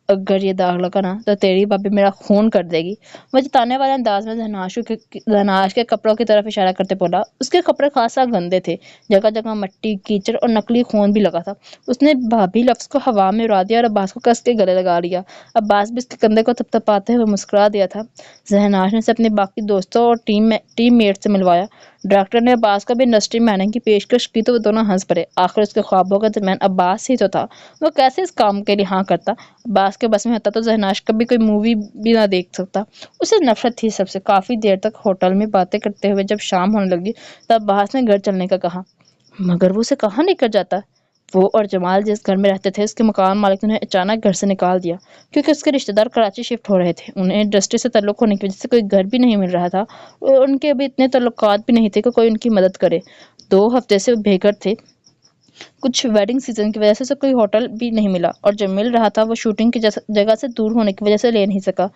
اگر یہ داغ لگا نا تو تیری بھابھی میرا خون کر دے گی۔ وہ جتانے والے انداز میں زہناش کے کپڑوں کی طرف اشارہ کرتے بولا۔ اس کے کپڑے خاصا گندے تھے، جگہ جگہ مٹی، کیچڑ اور نقلی خون بھی لگا تھا۔ اس نے بھابھی لفظ کو ہوا میں اڑا دیا اور عباس کو کس کے گلے لگا لیا۔ عباس بھی اس کے کندھے کو تھپتھپاتے ہوئے مسکرا دیا تھا۔ زہناش نے اسے اپنے باقی دوستوں اور ٹیم میٹ سے ملوایا۔ ڈائریکٹر نے عباس کو بھی انڈسٹری میں آنے کی پیشکش کی تو وہ دونوں ہنس پڑے۔ آخر اس کے خوابوں کے درمیان عباس ہی تو تھا، وہ کیسے اس کام کے لیے ہاں کرتا؟ عباس کے بس میں ہوتا تو زہناش کبھی کوئی مووی بھی نہ دیکھ سکتا۔ اسے نفرت تھی سب سے۔ کافی دیر تک ہوٹل میں باتیں کرتے ہوئے جب شام ہونے لگی تب عباس نے گھر چلنے کا کہا، مگر وہ اسے کہاں لے کر جاتا؟ وہ اور جمال جس گھر میں رہتے تھے، اس کے مکان مالک نے انہیں اچانک گھر سے نکال دیا کیونکہ اس کے رشتہ دار کراچی شفٹ ہو رہے تھے۔ انہیں انڈسٹری سے تعلق ہونے کی وجہ سے کوئی گھر بھی نہیں مل رہا تھا اور ان کے ابھی اتنے تعلقات بھی نہیں تھے کہ کوئی ان کی مدد کرے۔ 2 ہفتے سے وہ بے گھر تھے۔ کچھ ویڈنگ سیزن کی وجہ سے اسے کوئی ہوٹل بھی نہیں ملا، اور جو مل رہا تھا وہ شوٹنگ کی جگہ سے دور ہونے کی وجہ سے لے نہیں سکا۔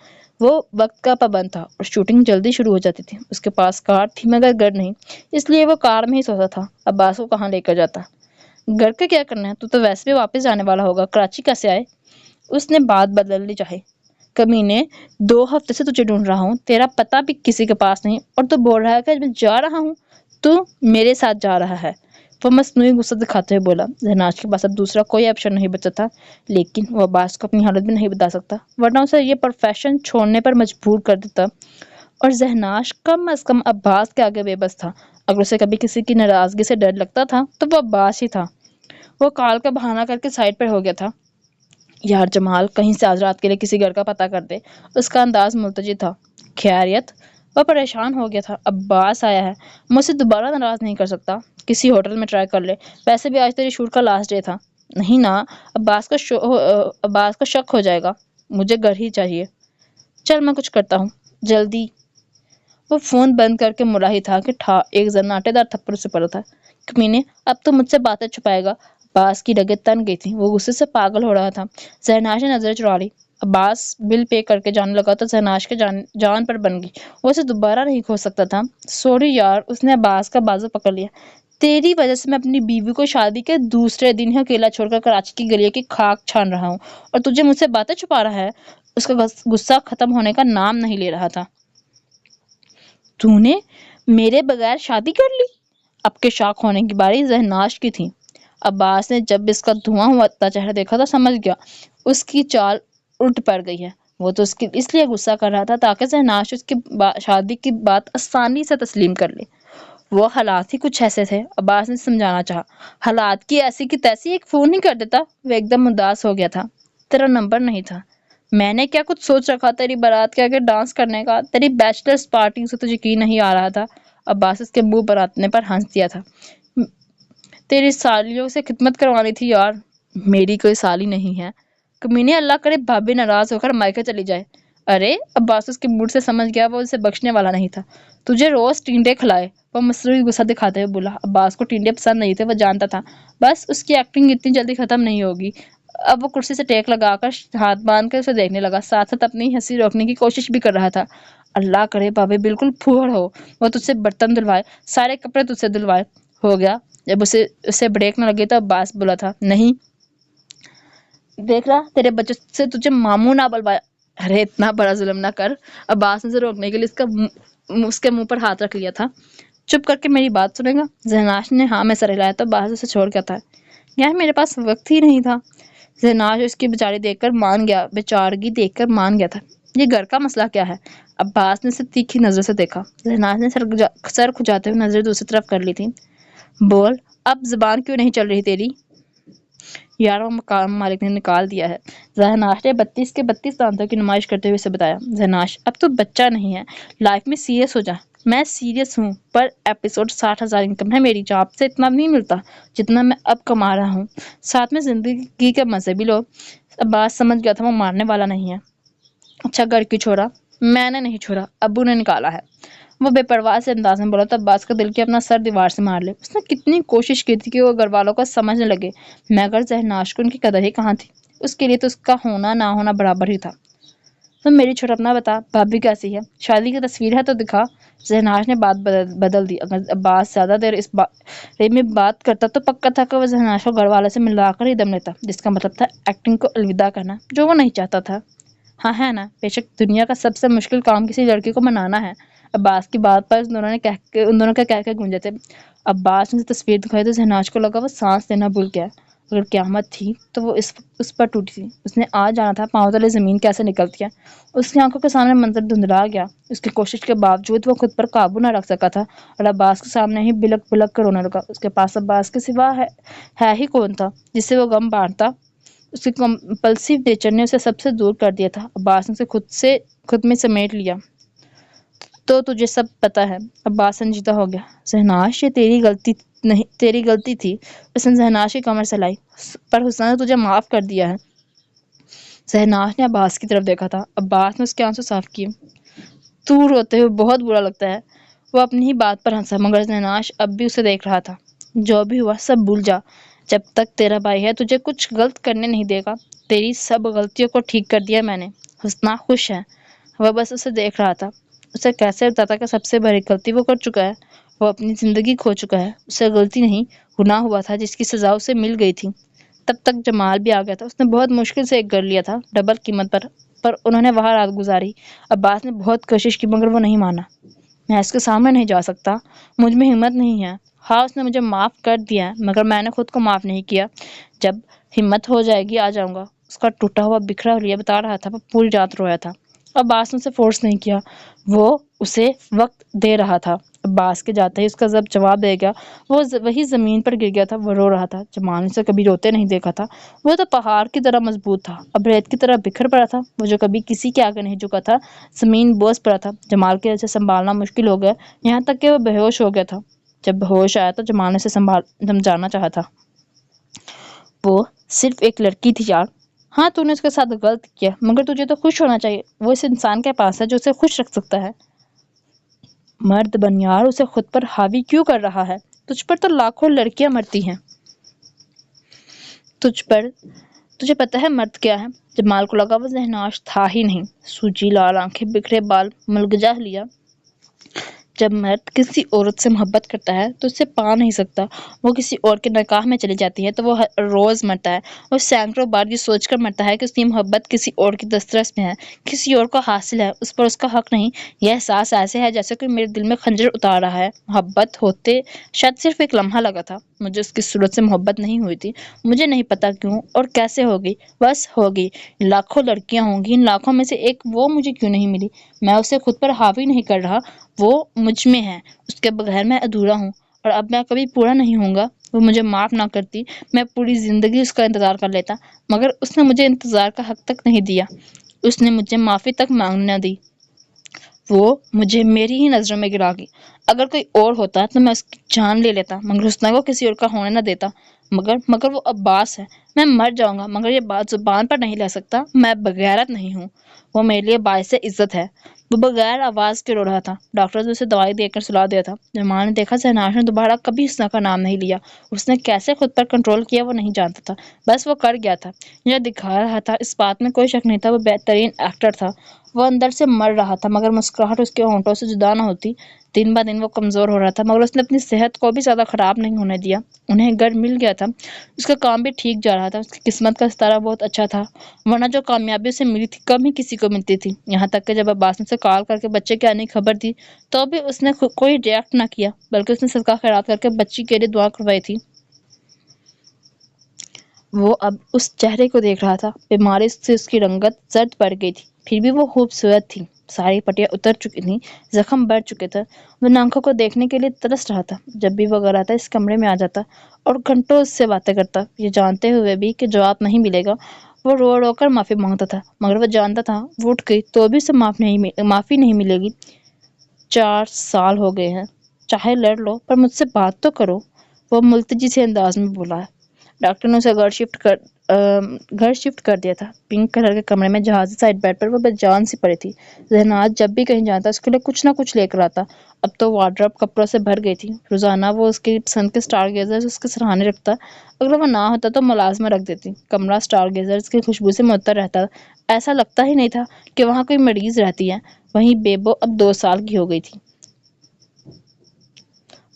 وہ وقت کا پابند تھا اور شوٹنگ جلدی شروع ہو جاتی تھی۔ اس کے پاس کار تھی مگر گھر نہیں، اس لیے وہ کار میں ہی سوتا تھا۔ عباس کو کہاں لے کر جاتا؟ گھر کا کیا کرنا ہے؟ تو ویسے بھی واپس جانے والا ہوگا، کراچی کیسے آئے؟ اس نے بات بدل لی چاہے۔ کمینے، 2 ہفتے سے تجھے ڈھونڈ رہا ہوں، تیرا پتہ بھی کسی کے پاس نہیں، اور تو بول رہا ہے کہ میں جا رہا ہوں، تو میرے ساتھ جا رہا ہے۔ وہ مصنوعی غصہ دکھاتے ہوئے بولا۔ زہناج کے پاس اب دوسرا کوئی آپشن نہیں بچا تھا، لیکن وہ عباس کو اپنی حالت بھی نہیں بتا سکتا، ورنہ اسے یہ پروفیشن چھوڑنے پر مجبور کر دیتا۔ اور زہناج کم از کم عباس کے آگے بے بس تھا۔ اگر اسے کبھی کسی کی ناراضگی سے ڈر لگتا تھا تو وہ عباس ہی تھا۔ وہ کال کا بہانہ کر کے سائٹ پر ہو گیا تھا۔ یار جمال کہیں سے آج رات کے لیے کسی گھر کا پتہ کر دے۔ اس کا انداز ملتجی تھا۔ خیریت؟ وہ پریشان ہو گیا تھا۔ عباس آیا ہے، مجھ سے دوبارہ ناراض نہیں کر سکتا، کسی ہوٹل میں ٹرائی کر لے، ویسے بھی آج تیری شوٹ کا لاسٹ ڈے تھا۔ نہیں نا، عباس کو شک ہو جائے گا، مجھے گھر ہی چاہیے۔ چل میں کچھ کرتا ہوں، جلدی۔ وہ فون بند کر کے مڑا ہی تھا کہ ایک زناٹے دار تھپڑ سے پڑا تھا۔ کمینے، اب تو مجھ سے باتیں چھپائے گا؟ عباس کی رگیں تن گئی تھی، وہ غصے سے پاگل ہو رہا تھا۔ زہناج نے نظر چرا لی۔ عباس بل پے کر کے جانے لگا تو زہناج کے جان پر بن گئی، وہ اسے دوبارہ نہیں کھو سکتا تھا۔ سوری یار، اس نے عباس کا بازو پکڑ لیا۔ تیری وجہ سے میں اپنی بیوی کو شادی کے دوسرے دن ہی اکیلا چھوڑ کر کراچی کی گلیوں کی خاک چھان رہا ہوں، اور تجھے مجھ سے باتیں چھپا رہا ہے؟ اس کا غصہ ختم ہونے کا نام نہیں لے رہا تھا۔ تو نے میرے بغیر شادی کر لی؟ اب کے شاک ہونے کی باری زہناج کی تھی۔ عباس نے جب اس کا دھواں ہوتا چہرہ دیکھا تو سمجھ گیا اس کی چال الٹ پڑ گئی ہے۔ وہ تو اس لیے غصہ کر رہا تھا تاکہ زہناج اس کی شادی کی بات آسانی سے تسلیم کر لے۔ وہ حالات ہی کچھ ایسے تھے، عباس نے سمجھانا چاہا۔ حالات کی ایسی کی تیسی ایک فون ہی کر دیتا۔ وہ ایک دم اداس ہو گیا تھا۔ تیرا نمبر نہیں تھا؟ میں نے کیا کچھ سوچ رکھا تیری بارات کے آگے ڈانس کرنے کا؟ تیری بیچلرز پارٹی سے تو یقین نہیں آ رہا تھا۔ عباس اس کے منہ پر آنے پر ہنس دیا تھا۔ تیری سالیوں سے خدمت کروانی تھی یار۔ میری کوئی سالی نہیں ہے۔ کمینے، اللہ کرے بھابی ناراض ہو کر مائکے چلی جائے۔ ارے، عباس اس کے موڈ سے سمجھ گیا وہ اسے بخشنے والا نہیں تھا۔ تجھے روز ٹینڈے کھلائے، وہ مصنوعی غصہ دکھاتے ہوئے بولا۔ عباس کو ٹینڈے پسند نہیں تھے، وہ جانتا تھا بس اس کی ایکٹنگ اتنی جلدی ختم نہیں ہوگی۔ اب وہ کرسی سے ٹیک لگا کر ہاتھ باندھ کر اسے دیکھنے لگا، ساتھ ساتھ اپنی ہنسی روکنے کی کوشش بھی کر رہا تھا۔ اللہ کرے بھابی بالکل پھوڑ ہو، وہ تجھ سے برتن دھلوائے، سارے کپڑے تجھ سے دھلوائے۔ ہو گیا؟ جب اسے بریک نہ لگی تو عباس بولا تھا، نہیں دیکھ رہا تیرے بچوں سے تجھے ماموں نہ بلوایا۔ ارے اتنا بڑا ظلم نہ کر۔ عباس نے اسے روکنے کے لیے اس کے منہ پر ہاتھ رکھ لیا تھا۔ چپ کر کے میری بات سنے گا؟ زہناج نے ہاں میں سر ہلایا تو عباس اسے چھوڑ گیا تھا۔ یار میرے پاس وقت ہی نہیں تھا۔ زہناج اس کی بیچارگی دیکھ کر مان گیا تھا۔ یہ گھر کا مسئلہ کیا ہے؟ عباس نے اسے تیکھی نظر سے دیکھا۔ زہناج نے سر کھجاتے ہوئے نظر دوسری طرف کر لی تھی۔ بول، اب زبان کیوں نہیں چل رہی تیری؟ یار وہ مقام مالک نے نکال دیا ہے۔ زہناج نے 32 کے 32 دانتوں کی نمائش کرتے ہوئے اسے بتایا۔ زہناج، اب تو بچہ نہیں ہے، لائف میں سیریس ہو جا۔ میں سیریس ہوں، پر ایپیسوڈ 60,000 انکم ہے میری، جاب سے اتنا نہیں ملتا جتنا میں اب کما رہا ہوں، ساتھ میں زندگی کے مزے بھی لو۔ عباس سمجھ گیا تھا وہ مارنے والا نہیں ہے۔ اچھا گھر کی چھوڑا؟ میں نے نہیں چھوڑا، ابو نے نکالا ہے۔ وہ بے پرواہ سے انداز میں بولا تو عباس کا دل کیا اپنا سر دیوار سے مار لے۔ اس نے کتنی کوشش کی تھی کہ وہ گھر والوں کو سمجھنے لگے، مگر زہناج کو ان کی قدر ہی کہاں تھی۔ اس کے لیے تو اس کا ہونا نہ ہونا برابر ہی تھا۔ تو میری چھوٹ اپنا بتا، بھابی کیسی ہے؟ شادی کی تصویر ہے تو دکھا۔ زہناج نے بات بدل دی۔ اگر عباس زیادہ دیر اس بارے میں بات کرتا تو پکا تھا کہ وہ زہناج کو گھر والوں سے ملا کر ہی دم لیتا، جس کا مطلب تھا ایکٹنگ کو الوداع کرنا، جو وہ نہیں چاہتا تھا۔ ہاں ہے نا، بے شک دنیا کا سب سے مشکل کام کسی لڑکی کو منانا ہے۔ عباس کی بات پر ان دونوں کے کہہ گونجے تھے۔ عباس نے تصویر دکھائی تو زہناج کو لگا وہ سانس لینا بھول گیا۔ اگر قیامت تھی تو وہ اس پر ٹوٹی تھی۔ اس نے آ جانا تھا پاؤں تلے زمین کیسے نکلتی ہے۔ اس کی آنکھوں کے سامنے منظر دھندلا گیا۔ اس کی کوشش کے باوجود وہ خود پر قابو نہ رکھ سکا تھا اور عباس کے سامنے ہی بلک بلک کر رونے لگا۔ اس کے پاس عباس کے سوا ہے ہی کون تھا جس سے وہ غم بانٹتا؟ اس کی کمپلسیو نیچر نے اسے سب سے دور کر دیا تھا۔ عباس نے اسے خود میں سمیٹ لیا۔ تو تجھے سب پتا ہے؟ عباس سنجیدہ ہو گیا۔ زہناج، یہ تیری غلطی تھی۔ اس نے زہناج کی کمر سلائی۔ پر حسنا نے تجھے معاف کر دیا ہے۔ زہناج نے عباس کی طرف دیکھا تھا۔ عباس نے اس کے آنسو صاف کیے۔ تو روتے ہوئے بہت برا لگتا ہے۔ وہ اپنی ہی بات پر ہنسا، مگر زہناج اب بھی اسے دیکھ رہا تھا۔ جو بھی ہوا سب بھول جا، جب تک تیرا بھائی ہے تجھے کچھ غلط کرنے نہیں دے گا. تیری سب غلطیوں کو ٹھیک کر دیا میں نے. حسنا خوش ہے. وہ بس اسے دیکھ رہا تھا. اسے کیسے بتاتا کہ سب سے بڑی غلطی وہ کر چکا ہے. وہ اپنی زندگی کھو چکا ہے. اسے غلطی نہیں گناہ ہوا تھا جس کی سزا اسے مل گئی تھی. تب تک جمال بھی آ گیا تھا. اس نے بہت مشکل سے ایک گھر لیا تھا ڈبل قیمت پر انہوں نے وہاں رات گزاری. عباس نے بہت کوشش کی مگر وہ نہیں مانا. میں اس کے سامنے نہیں جا سکتا. مجھ میں ہمت نہیں ہے. ہاں اس نے مجھے معاف کر دیا ہے مگر میں نے خود کو معاف نہیں کیا. جب ہمت ہو جائے گی آ جاؤں گا. اس کا ٹوٹا ہوا بکھرا لیا بتا رہا تھا. وہ پوری رات رویا تھا. عباس نے اسے فورس نہیں کیا. وہ اسے وقت دے رہا تھا. عباس کے جاتے ہی اس کا جب جواب دے گیا وہ وہی زمین پر گر گیا تھا. وہ رو رہا تھا. جمال نے اسے کبھی روتے نہیں دیکھا تھا. وہ تو پہاڑ کی طرح مضبوط تھا. اب ریت کی طرح بکھر پڑا تھا. وہ جو کبھی کسی کے آگے نہیں جھکا تھا زمین بوجھ پڑا تھا. جمال کے اسے سنبھالنا مشکل ہو گیا یہاں تک کہ وہ بے ہوش ہو گیا تھا. جب ہوش آیا تو جمال نے اسے سمجھانا چاہا تھا. وہ صرف ایک لڑکی تھی یار. ہاں تو نے اس کے ساتھ غلط کیا مگر تجھے تو خوش ہونا چاہیے. وہ اس انسان کے پاس ہے جو اسے خوش رکھ سکتا ہے. مرد بن یار. اسے خود پر حاوی کیوں کر رہا ہے؟ تجھ پر تو لاکھوں لڑکیاں مرتی ہیں. تجھے پتہ ہے مرد کیا ہے؟ جمال کو لگا وہ ذہناش تھا ہی نہیں. سوجی لال آنکھیں بکھرے بال ملگجا لیا. جب مرد کسی عورت سے محبت کرتا ہے تو اسے پا نہیں سکتا. وہ کسی اور کے نکاح میں چلی جاتی ہے تو وہ ہر روز مرتا ہے. وہ سینکڑوں بار یہ سوچ کر مرتا ہے کہ اس کی محبت کسی اور کی دسترس میں ہے, کسی اور کو حاصل ہے, اس پر اس کا حق نہیں. یہ احساس ایسے ہے جیسے کوئی میرے دل میں خنجر اتار رہا ہے. محبت ہوتے شاید صرف ایک لمحہ لگا تھا. مجھے اس کی صورت سے محبت نہیں ہوئی تھی. مجھے نہیں پتا کیوں اور کیسے ہوگی, بس ہوگی. لاکھوں لڑکیاں ہوں گی, ان لاکھوں میں سے ایک وہ مجھے کیوں نہیں ملی. میں اسے خود پر حاوی نہیں کر رہا, وہ مجھ میں ہے. اس کے بغیر میں ادھورا ہوں اور اب میں کبھی پورا نہیں ہوں گا. وہ مجھے معاف نہ کرتی میں پوری زندگی اس کا انتظار کر لیتا, مگر اس نے مجھے انتظار کا حق تک نہیں دیا. اس نے مجھے معافی تک مانگنے نہ دی. وہ مجھے میری ہی نظروں میں گرا گئی. اگر کوئی اور ہوتا تو میں اس کی جان لے لیتا مگر حسنہ کو کسی اور کا ہونے نہ دیتا. مگر وہ عباس ہے. میں مر جاؤں گا مگر یہ بات زبان پر نہیں لے سکتا. میں بغیرت نہیں ہوں. وہ میرے لیے باعث عزت ہے. وہ بغیر آواز کے رو رہا تھا. ڈاکٹر نے اسے دوائی دے کر سلا دیا تھا. جمال نے دیکھا شہناز نے دوبارہ کبھی حسنہ کا نام نہیں لیا. اس نے کیسے خود پر کنٹرول کیا وہ نہیں جانتا تھا, بس وہ کر گیا تھا. جو دکھا رہا تھا اس بات میں کوئی شک نہیں تھا, وہ بہترین ایکٹر تھا. وہ اندر سے مر رہا تھا مگر مسکراہٹ اس کے ہونٹوں سے جدا نہ ہوتی. دن بہ دن وہ کمزور ہو رہا تھا مگر اس نے اپنی صحت کو بھی زیادہ خراب نہیں ہونے دیا. انہیں گھر مل گیا تھا. اس کا کام بھی ٹھیک جا رہا تھا. اس کی قسمت کا ستارہ بہت اچھا تھا, ورنہ جو کامیابی اسے ملی تھی کم ہی کسی کو ملتی تھی. یہاں تک کہ جب عباس نے اسے کال کر کے بچے کے آنے کی خبر دی تو بھی اس نے کوئی ریئیکٹ نہ کیا, بلکہ اس نے صدقہ خیرات کر کے بچی کے لیے دعا کروائی تھی. وہ اب اس چہرے کو دیکھ رہا تھا. بیماری سے اس کی رنگت زرد پڑ گئی تھی, پھر بھی وہ خوبصورت تھی. ساری پٹیاں اتر چکی تھیں, زخم بڑھ چکے تھے. وہ آنکھوں کو دیکھنے کے لیے ترس رہا تھا. جب بھی وہ گھر آتا اس کمرے میں آ جاتا اور گھنٹوں اس سے باتیں کرتا, یہ جانتے ہوئے بھی کہ جواب نہیں ملے گا. وہ رو رو کر معافی مانگتا تھا مگر وہ جانتا تھا وہ اٹھ گئی تو بھی اسے معافی نہیں ملے گی. 4 سال ہو گئے ہیں, چاہے لڑ لو پر مجھ سے بات تو کرو, وہ ملتجی سے انداز میں بولا ہے. ڈاکٹر نے اسے گھر شفٹ کر دیا تھا. پنک کلر کے کمرے میں جہازی سائڈ بیڈ پر وہ بے جان سی پڑی تھی. ذہنات جب بھی کہیں جاتا اس کے لیے کچھ نہ کچھ لے کر آتا. اب تو وارڈروب کپڑوں سے بھر گئی تھی. روزانہ وہ اس کی پسند کے اسٹار گیزرز اس کے سرہانے رکھتا. اگر وہ نہ ہوتا تو ملازمہ رکھ دیتی. کمرہ اسٹار گیزرز کی خوشبو سے معطر رہتا. ایسا لگتا ہی نہیں تھا کہ وہاں کوئی مریض رہتی ہے. وہیں بیبو اب 2 سال کی ہو گئی تھی.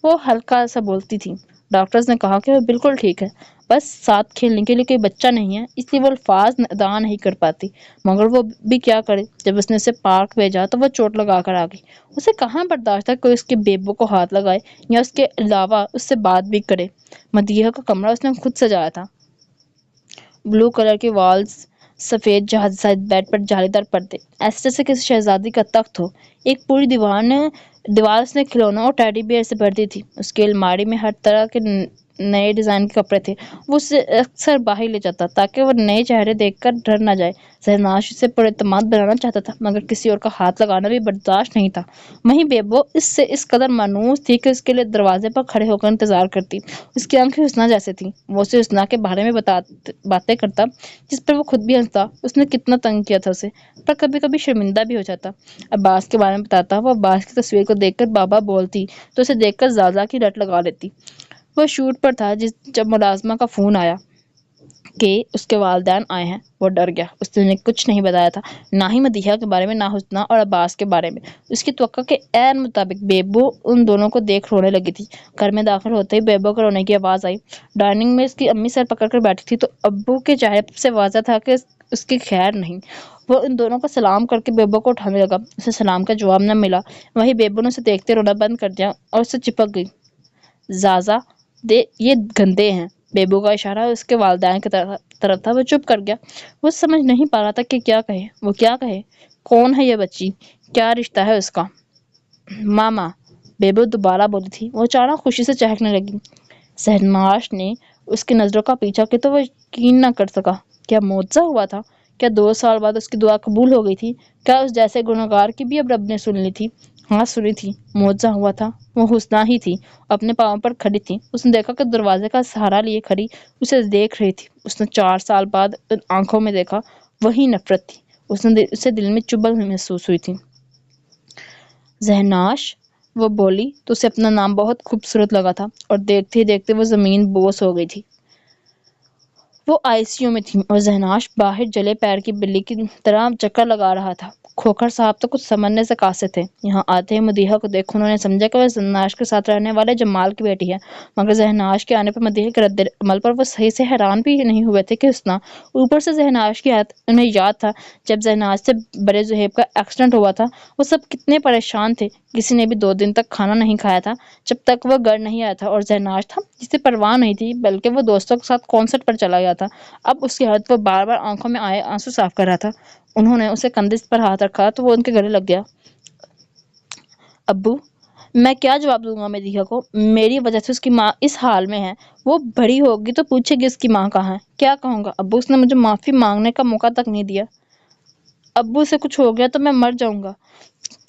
وہ ہلکا سا بولتی تھی. ڈاکٹرز نے کہا کہ وہ بالکل ٹھیک ہے, بس ساتھ کھیلنے کے لیے کوئی بچہ نہیں ہے, اس لیے وہ الفاظ ادا نہیں کر پاتی. مگر وہ بھی کیا کرے. جب اس نے اسے پارک بھیجا تو وہ چوٹ لگا کر آ گئی. اسے کہاں برداشت تھا کوئی اس کے بیبو کو ہاتھ لگائے یا اس کے علاوہ اس سے بات بھی کرے. مدیحہ کا کمرہ اس نے خود سجایا تھا. بلو کلر کے والز, سفید جہازی سائڈ بیڈ پر جالی دار پردے, ایسے جیسے کسی شہزادی کا تخت ہو. ایک پوری دیوار اس نے کھلونوں اور ٹیڈی بیئر سے بھر دی تھی. اس کی الماری میں ہر طرح کے نئے ڈیزائن کے کپڑے تھے. وہ اسے اکثر باہر لے جاتا تاکہ وہ نئے چہرے دیکھ کر ڈر نہ جائے. شہناز اسے پر اعتماد بنانا چاہتا تھا مگر کسی اور کا ہاتھ لگانا بھی برداشت نہیں تھا. وہیں بیبو اس سے اس قدر مانوس تھی کہ اس کے لیے دروازے پر کھڑے ہو کر انتظار کرتی. اس کی آنکھیں حسنہ جیسے تھیں. وہ اسے حسنہ کے بارے میں باتیں کرتا جس پر وہ خود بھی ہنستا. اس نے کتنا تنگ کیا تھا اسے, پر کبھی کبھی شرمندہ بھی ہو جاتا. عباس کے بارے میں بتاتا. وہ عباس کی تصویر کو دیکھ کر بابا بولتی تو اسے دیکھ کر زازا کی رٹ لگا لیتی. وہ شوٹ پر تھا جب ملازمہ کا فون آیا کہ اس کے والدین آئے ہیں۔ وہ ڈر گیا۔ اس نے کچھ نہیں بتایا تھا، نہ ہی مدیحہ کے بارے میں، نہ حسنہ اور عباس کے بارے میں۔ اس کی توقع کے عین مطابق بیبو ان دونوں کو دیکھ رونے لگی تھی۔ گھر میں داخل ہوتے ہی بیبو کو رونے کی آواز آئی۔ ڈائننگ میں اس کی امی سر پکڑ کر بیٹھی تھی تو ابو کے چہرے سے واضح تھا کہ اس کی خیر نہیں۔ وہ ان دونوں کو سلام کر کے بیبو کو اٹھانے لگا۔ اسے سلام کا جواب نہ ملا۔ وہیں بیبو نے اسے دیکھتے رونا بند کر دیا اور اسے چپک گئی۔ زازا دے، یہ گندے ہیں۔ بیبو کا اشارہ اس کے والدین کی طرف تھا۔ وہ چپ کر گیا۔ وہ سمجھ نہیں پا رہا تھا کہ کیا کہے۔ وہ کیا کہے؟ کون ہے یہ بچی؟ کیا رشتہ ہے اس کا؟ ماما، بیبو دوبارہ بولی تھی۔ وہ اچانک خوشی سے چہکنے لگی۔ شہناز نے اس کی نظروں کا پیچھا کیا تو وہ یقین نہ کر سکا۔ کیا معجزہ ہوا تھا؟ کیا 2 سال بعد اس کی دعا قبول ہو گئی تھی؟ کیا اس جیسے گنہگار کی بھی اب رب نے سن لی تھی؟ ہاں، سنی تھی۔ معجزہ ہوا تھا۔ وہ حسنہ ہی تھی، اپنے پاؤں پر کھڑی تھی۔ اس نے دیکھا کہ دروازے کا سہارا لیے کھڑی اسے دیکھ رہی تھی۔ اس نے 4 سال بعد ان آنکھوں میں دیکھا، وہی نفرت تھی۔ اسے دل میں چبھن محسوس ہوئی تھی۔ شہناز، وہ بولی تو اسے اپنا نام بہت خوبصورت لگا تھا، اور دیکھتے ہی دیکھتے وہ زمین بوس ہو گئی تھی۔ وہ ICU میں تھی اور شہناز باہر جلے پیر کی بلی کی طرح چکر لگا رہا تھا۔ کھوکھر صاحب تو کچھ سمجھنے سے قاصر تھے۔ یہاں آتے ہی مدیحہ کو دیکھ انہوں نے سمجھا کہ وہ شہناز کے ساتھ رہنے والے جمال کی بیٹی ہے، مگر شہناز کے آنے پر مدیحہ کے رد عمل پر وہ صحیح سے حیران بھی نہیں ہوئے تھے کہ حسنہ، اوپر سے شہناز کی حالت انہیں یاد تھا جب شہناز سے بڑے زہیب کا ایکسیڈنٹ ہوا تھا۔ وہ سب کتنے پریشان تھے۔ کسی نے بھی 2 دن تک کھانا نہیں کھایا تھا جب تک وہ گھر نہیں آیا تھا، اور شہناز تھا جسے پرواہ نہیں تھی، بلکہ وہ دوستوں کے ساتھ کنسرٹ پر چلا گیا تھا۔ اب اس کی حالت، وہ بار بار آنکھوں میں آئے آنسو صاف کر رہا تھا۔ انہوں نے اسے کندھے پر ہاتھ رکھا تو وہ ان کے گلے لگ گیا۔ ابو، میں کیا جواب دوں گا مدیحہ کو؟ میری وجہ سے اس کی ماں اس حال میں ہے۔ وہ بڑی ہوگی تو پوچھے گی اس کی ماں کہاں ہے۔ کیا کہوں گا؟ ابو، اس نے مجھے معافی مانگنے کا موقع تک نہیں دیا۔ ابو، سے کچھ ہو گیا تو میں مر جاؤں گا۔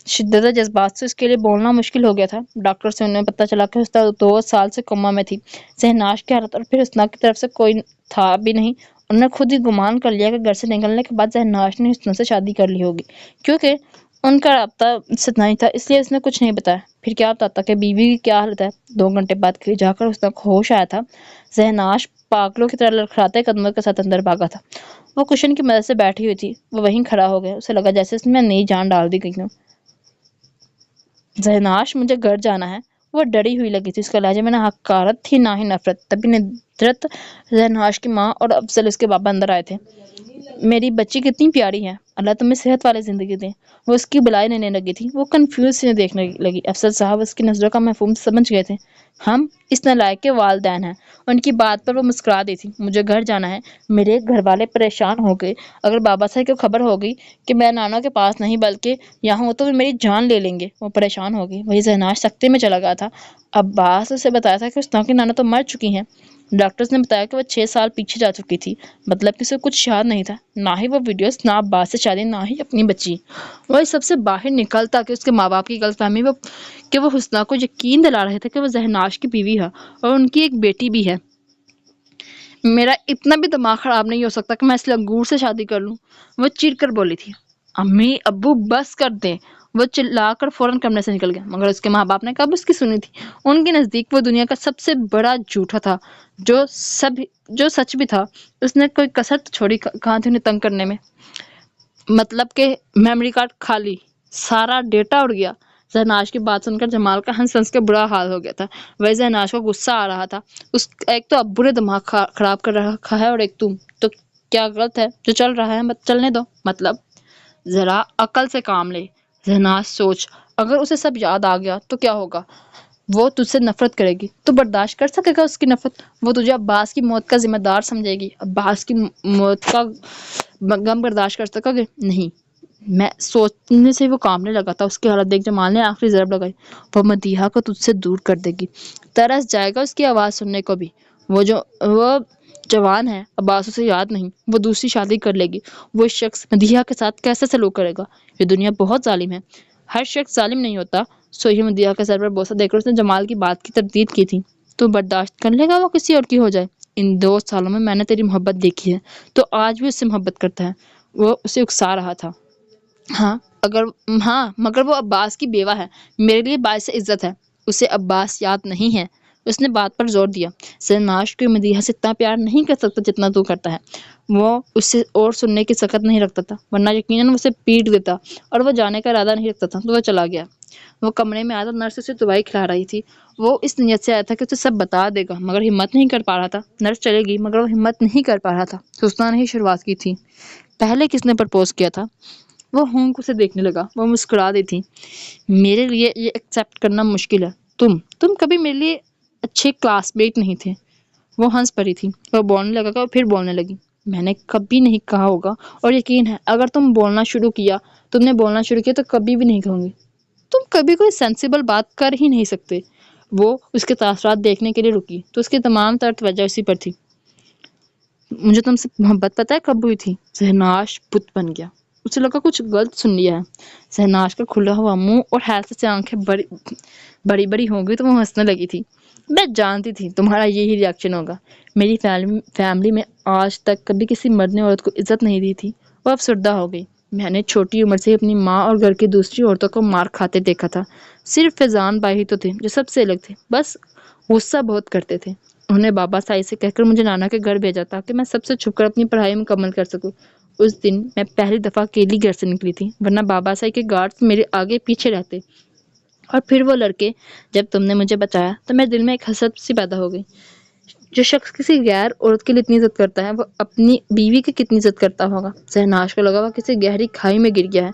شدت جذبات سے اس کے لیے بولنا مشکل ہو گیا تھا۔ ڈاکٹر سے انہیں پتہ چلا کہ حسنہ 2 سال سے کوما میں تھی۔ شہناز کی حالت اور پھر حسنہ کی طرف سے کوئی تھا بھی نہیں۔ انہوں نے خود ہی گمان کر لیا کہ گھر سے نکلنے کے بعد شہناز نے حسنہ سے شادی کر لی ہوگی، کیونکہ ان کا رابطہ سے نہیں تھا، اس لیے اس نے کچھ نہیں بتایا۔ پھر کیا بتاتا کہ بیوی کی کیا حالت ہے؟ 2 گھنٹے بعد کہیں جا کر حسنہ کو ہوش آیا تھا۔ شہناز پاگلوں کی طرح لڑکھڑاتے قدموں کے ساتھ اندر بھاگا تھا۔ وہ کشن کی مدد سے بیٹھی ہوئی تھی۔ وہ وہیں کھڑا ہو گیا۔ اسے لگا جیسے اس میں نئی جان ڈال دی گئی ہو۔ شہناز، مجھے گھر جانا ہے۔ وہ ڈری ہوئی لگی تھی۔ اس کے لہجے میں نہ حقارت تھی نہ ہی نفرت۔ تبھی ندرت، شہناز کی ماں اور افضل اس کے بابا اندر آئے تھے۔ میری بچی کتنی پیاری ہے، اللہ تمہیں صحت والی زندگی دے۔ وہ اس کی بلائی لینے لگی تھی۔ وہ کنفیوز سے دیکھنے لگی۔ افضل صاحب اس کی نظروں کا مفہوم سمجھ گئے تھے۔ ہم اس نالائق کے والدین ہیں۔ ان کی بات پر وہ مسکرا دی تھی۔ مجھے گھر جانا ہے۔ میرے گھر والے پریشان ہو گئے۔ اگر بابا صاحب کو خبر ہوگی کہ میں نانا کے پاس نہیں بلکہ یہاں ہوں تو وہ میری جان لے لیں گے۔ وہ پریشان ہو گئی۔ وہی شہناز سکتے میں چلا گیا تھا۔ عباس اسے بتایا تھا کہ حسنہ کی نانا تو مر چکی ہیں۔ ڈاکٹرز نے بتایا کہ وہ 6 سال پیچھے جا چکی تھی، مطلب کہ اسے کچھ یاد نہیں تھا، نہ ہی وہ ویڈیوز، نہ عباس سے شادی، نہ ہی اپنی بچی۔ وہ اس سب سے باہر نکلتا کہ اس کے ماں باپ کی غلط فہمی کہ وہ حسنہ کو یقین دلا رہے تھے کہ وہ شہناز کی بیوی ہے اور ان کی ایک بیٹی بھی ہے۔ میرا اتنا بھی دماغ خراب نہیں ہو سکتا کہ میں اس لنگور سے شادی کر لوں، وہ چیخ کر بولی تھی۔ امی ابو بس کر دیں، وہ چلا کر فوراً کمرے سے نکل گیا، مگر اس کے ماں باپ نے کب اس کی سنی تھی؟ ان کے نزدیک وہ دنیا کا سب سے بڑا جھوٹا تھا، جو سچ بھی تھا۔ اس نے کوئی کسر تو چھوڑی کہاں تھی انہیں تنگ کرنے میں، مطلب کہ میموری کارڈ خالی، سارا ڈیٹا اڑ گیا۔ شہناز کی بات سن کر جمال کا ہنس کے برا حال ہو گیا تھا۔ وہی شہناز کو غصہ آ رہا تھا۔ ایک تو ابو نے دماغ خراب کر رکھا ہے اور ایک تم تو کیا غلط ہے جو چل رہا ہے چلنے دو، مطلب ذرا عقل سے کام لے۔ شہناز سوچ، اگر اسے سب یاد آ گیا تو کیا ہوگا؟ وہ تجھ سے نفرت کرے گی، تو برداشت کر سکے گا اس کی نفرت؟ وہ تجھے عباس کی موت کا ذمہ دار سمجھے گی، عباس کی موت کا غم برداشت کر سکو گے؟ نہیں۔ میں سوچنے سے وہ کامنے لگا تھا۔ اس کی حالت دیکھ جمال نے آخری ضرب لگائی۔ وہ مدیحہ کو تجھ سے دور کر دے گی، ترس جائے گا اس کی آواز سننے کو بھی۔ وہ جوان ہے، عباس اسے یاد نہیں، وہ دوسری شادی کر لے گی۔ وہ اس شخص مدیحہ کے ساتھ کیسے سلوک کرے گا؟ یہ دنیا بہت ظالم ہے۔ ہر شخص ظالم نہیں ہوتا۔ سوئی مدیحہ کے سر پر بوسہ دے کر اس نے جمال کی بات کی تردید کی تھی۔ تو برداشت کر لے گا وہ کسی اور کی ہو جائے؟ ان 2 سالوں میں نے تیری محبت دیکھی ہے، تو آج بھی اس سے محبت کرتا ہے۔ وہ اسے اکسا رہا تھا۔ ہاں، مگر وہ عباس کی بیوہ ہے، میرے لیے باعث عزت ہے۔ اسے عباس یاد نہیں ہے، اس نے بات پر زور دیا۔ شہناز کوئی مدیحہ سے اتنا پیار نہیں کر سکتا جتنا تو کرتا ہے۔ وہ اس سے اور سننے کی سخت نہیں رکھتا تھا، ورنہ یقیناً اسے پیٹ دیتا، اور وہ جانے کا ارادہ نہیں رکھتا تھا تو وہ چلا گیا۔ وہ کمرے میں آیا تو نرس اسے دوائی کھلا رہی تھی۔ وہ اس نیت سے آیا تھا کہ اسے سب بتا دے گا، مگر ہمت نہیں کر پا رہا تھا۔ نرس چلے گی مگر وہ ہمت نہیں کر پا رہا تھا۔ حسنہ نے ہی شروعات کی تھی۔ پہلے کس نے پرپوز کیا تھا؟ وہ ہونک اسے دیکھنے لگا۔ وہ مسکرا دی تھی۔ میرے لیے یہ ایکسیپٹ کرنا مشکل ہے۔ تم کبھی میرے لیے اچھے کلاس میٹ نہیں تھے۔ وہ ہنس پڑی تھی۔ وہ بولنے لگا اور پھر بولنے لگی۔ میں نے کبھی نہیں کہا ہوگا، اور یقین ہے اگر تم نے بولنا شروع کیا تو کبھی بھی نہیں کہوں گی۔ تم کبھی کوئی سینسیبل بات کر ہی نہیں سکتے۔ وہ اس کے تاثرات دیکھنے کے لیے رکی تو اس کی تمام تر توجہ اسی پر تھی۔ مجھے تم سے محبت پتہ ہے کب ہوئی تھی؟ شہناز بت بن گیا۔ اسے لگا کچھ غلط سن لیا ہے۔ شہناز کا کھلا ہوا منہ اور حیرت سے آنکھیں بڑی بڑی ہو گئی تو وہ ہنسنے لگی تھی۔ میں جانتی تھی تمہارا یہی ری ایکشن ہوگا۔ میری فیملی میں آج تک کبھی کسی مرد نے عورت کو عزت نہیں دی تھی۔ وہ افسردہ ہو گئی۔ میں نے چھوٹی عمر سے اپنی ماں اور گھر کی دوسری عورتوں کو مار کھاتے دیکھا تھا۔ صرف فیضان بھائی ہی تو تھے جو سب سے الگ تھے، بس غصہ بہت کرتے تھے۔ انہوں نے بابا سائی سے کہہ کر مجھے نانا کے گھر بھیجا تاکہ میں سب سے چھپ کر اپنی پڑھائی مکمل کر سکوں۔ اس دن میں پہلی دفعہ اکیلی گھر سے نکلی تھی، ورنہ بابا سائی کے گارڈز میرے آگے پیچھے رہتے۔ اور پھر وہ لڑکے، جب تم نے مجھے بچایا تو میرے دل میں ایک حسد سی پیدا ہو گئی۔ جو شخص کسی غیر عورت کے لیے اتنی عزت کرتا ہے وہ اپنی بیوی کی کتنی عزت کرتا ہوگا۔ شہناز کو لگا وہ کسی گہری کھائی میں گر گیا ہے۔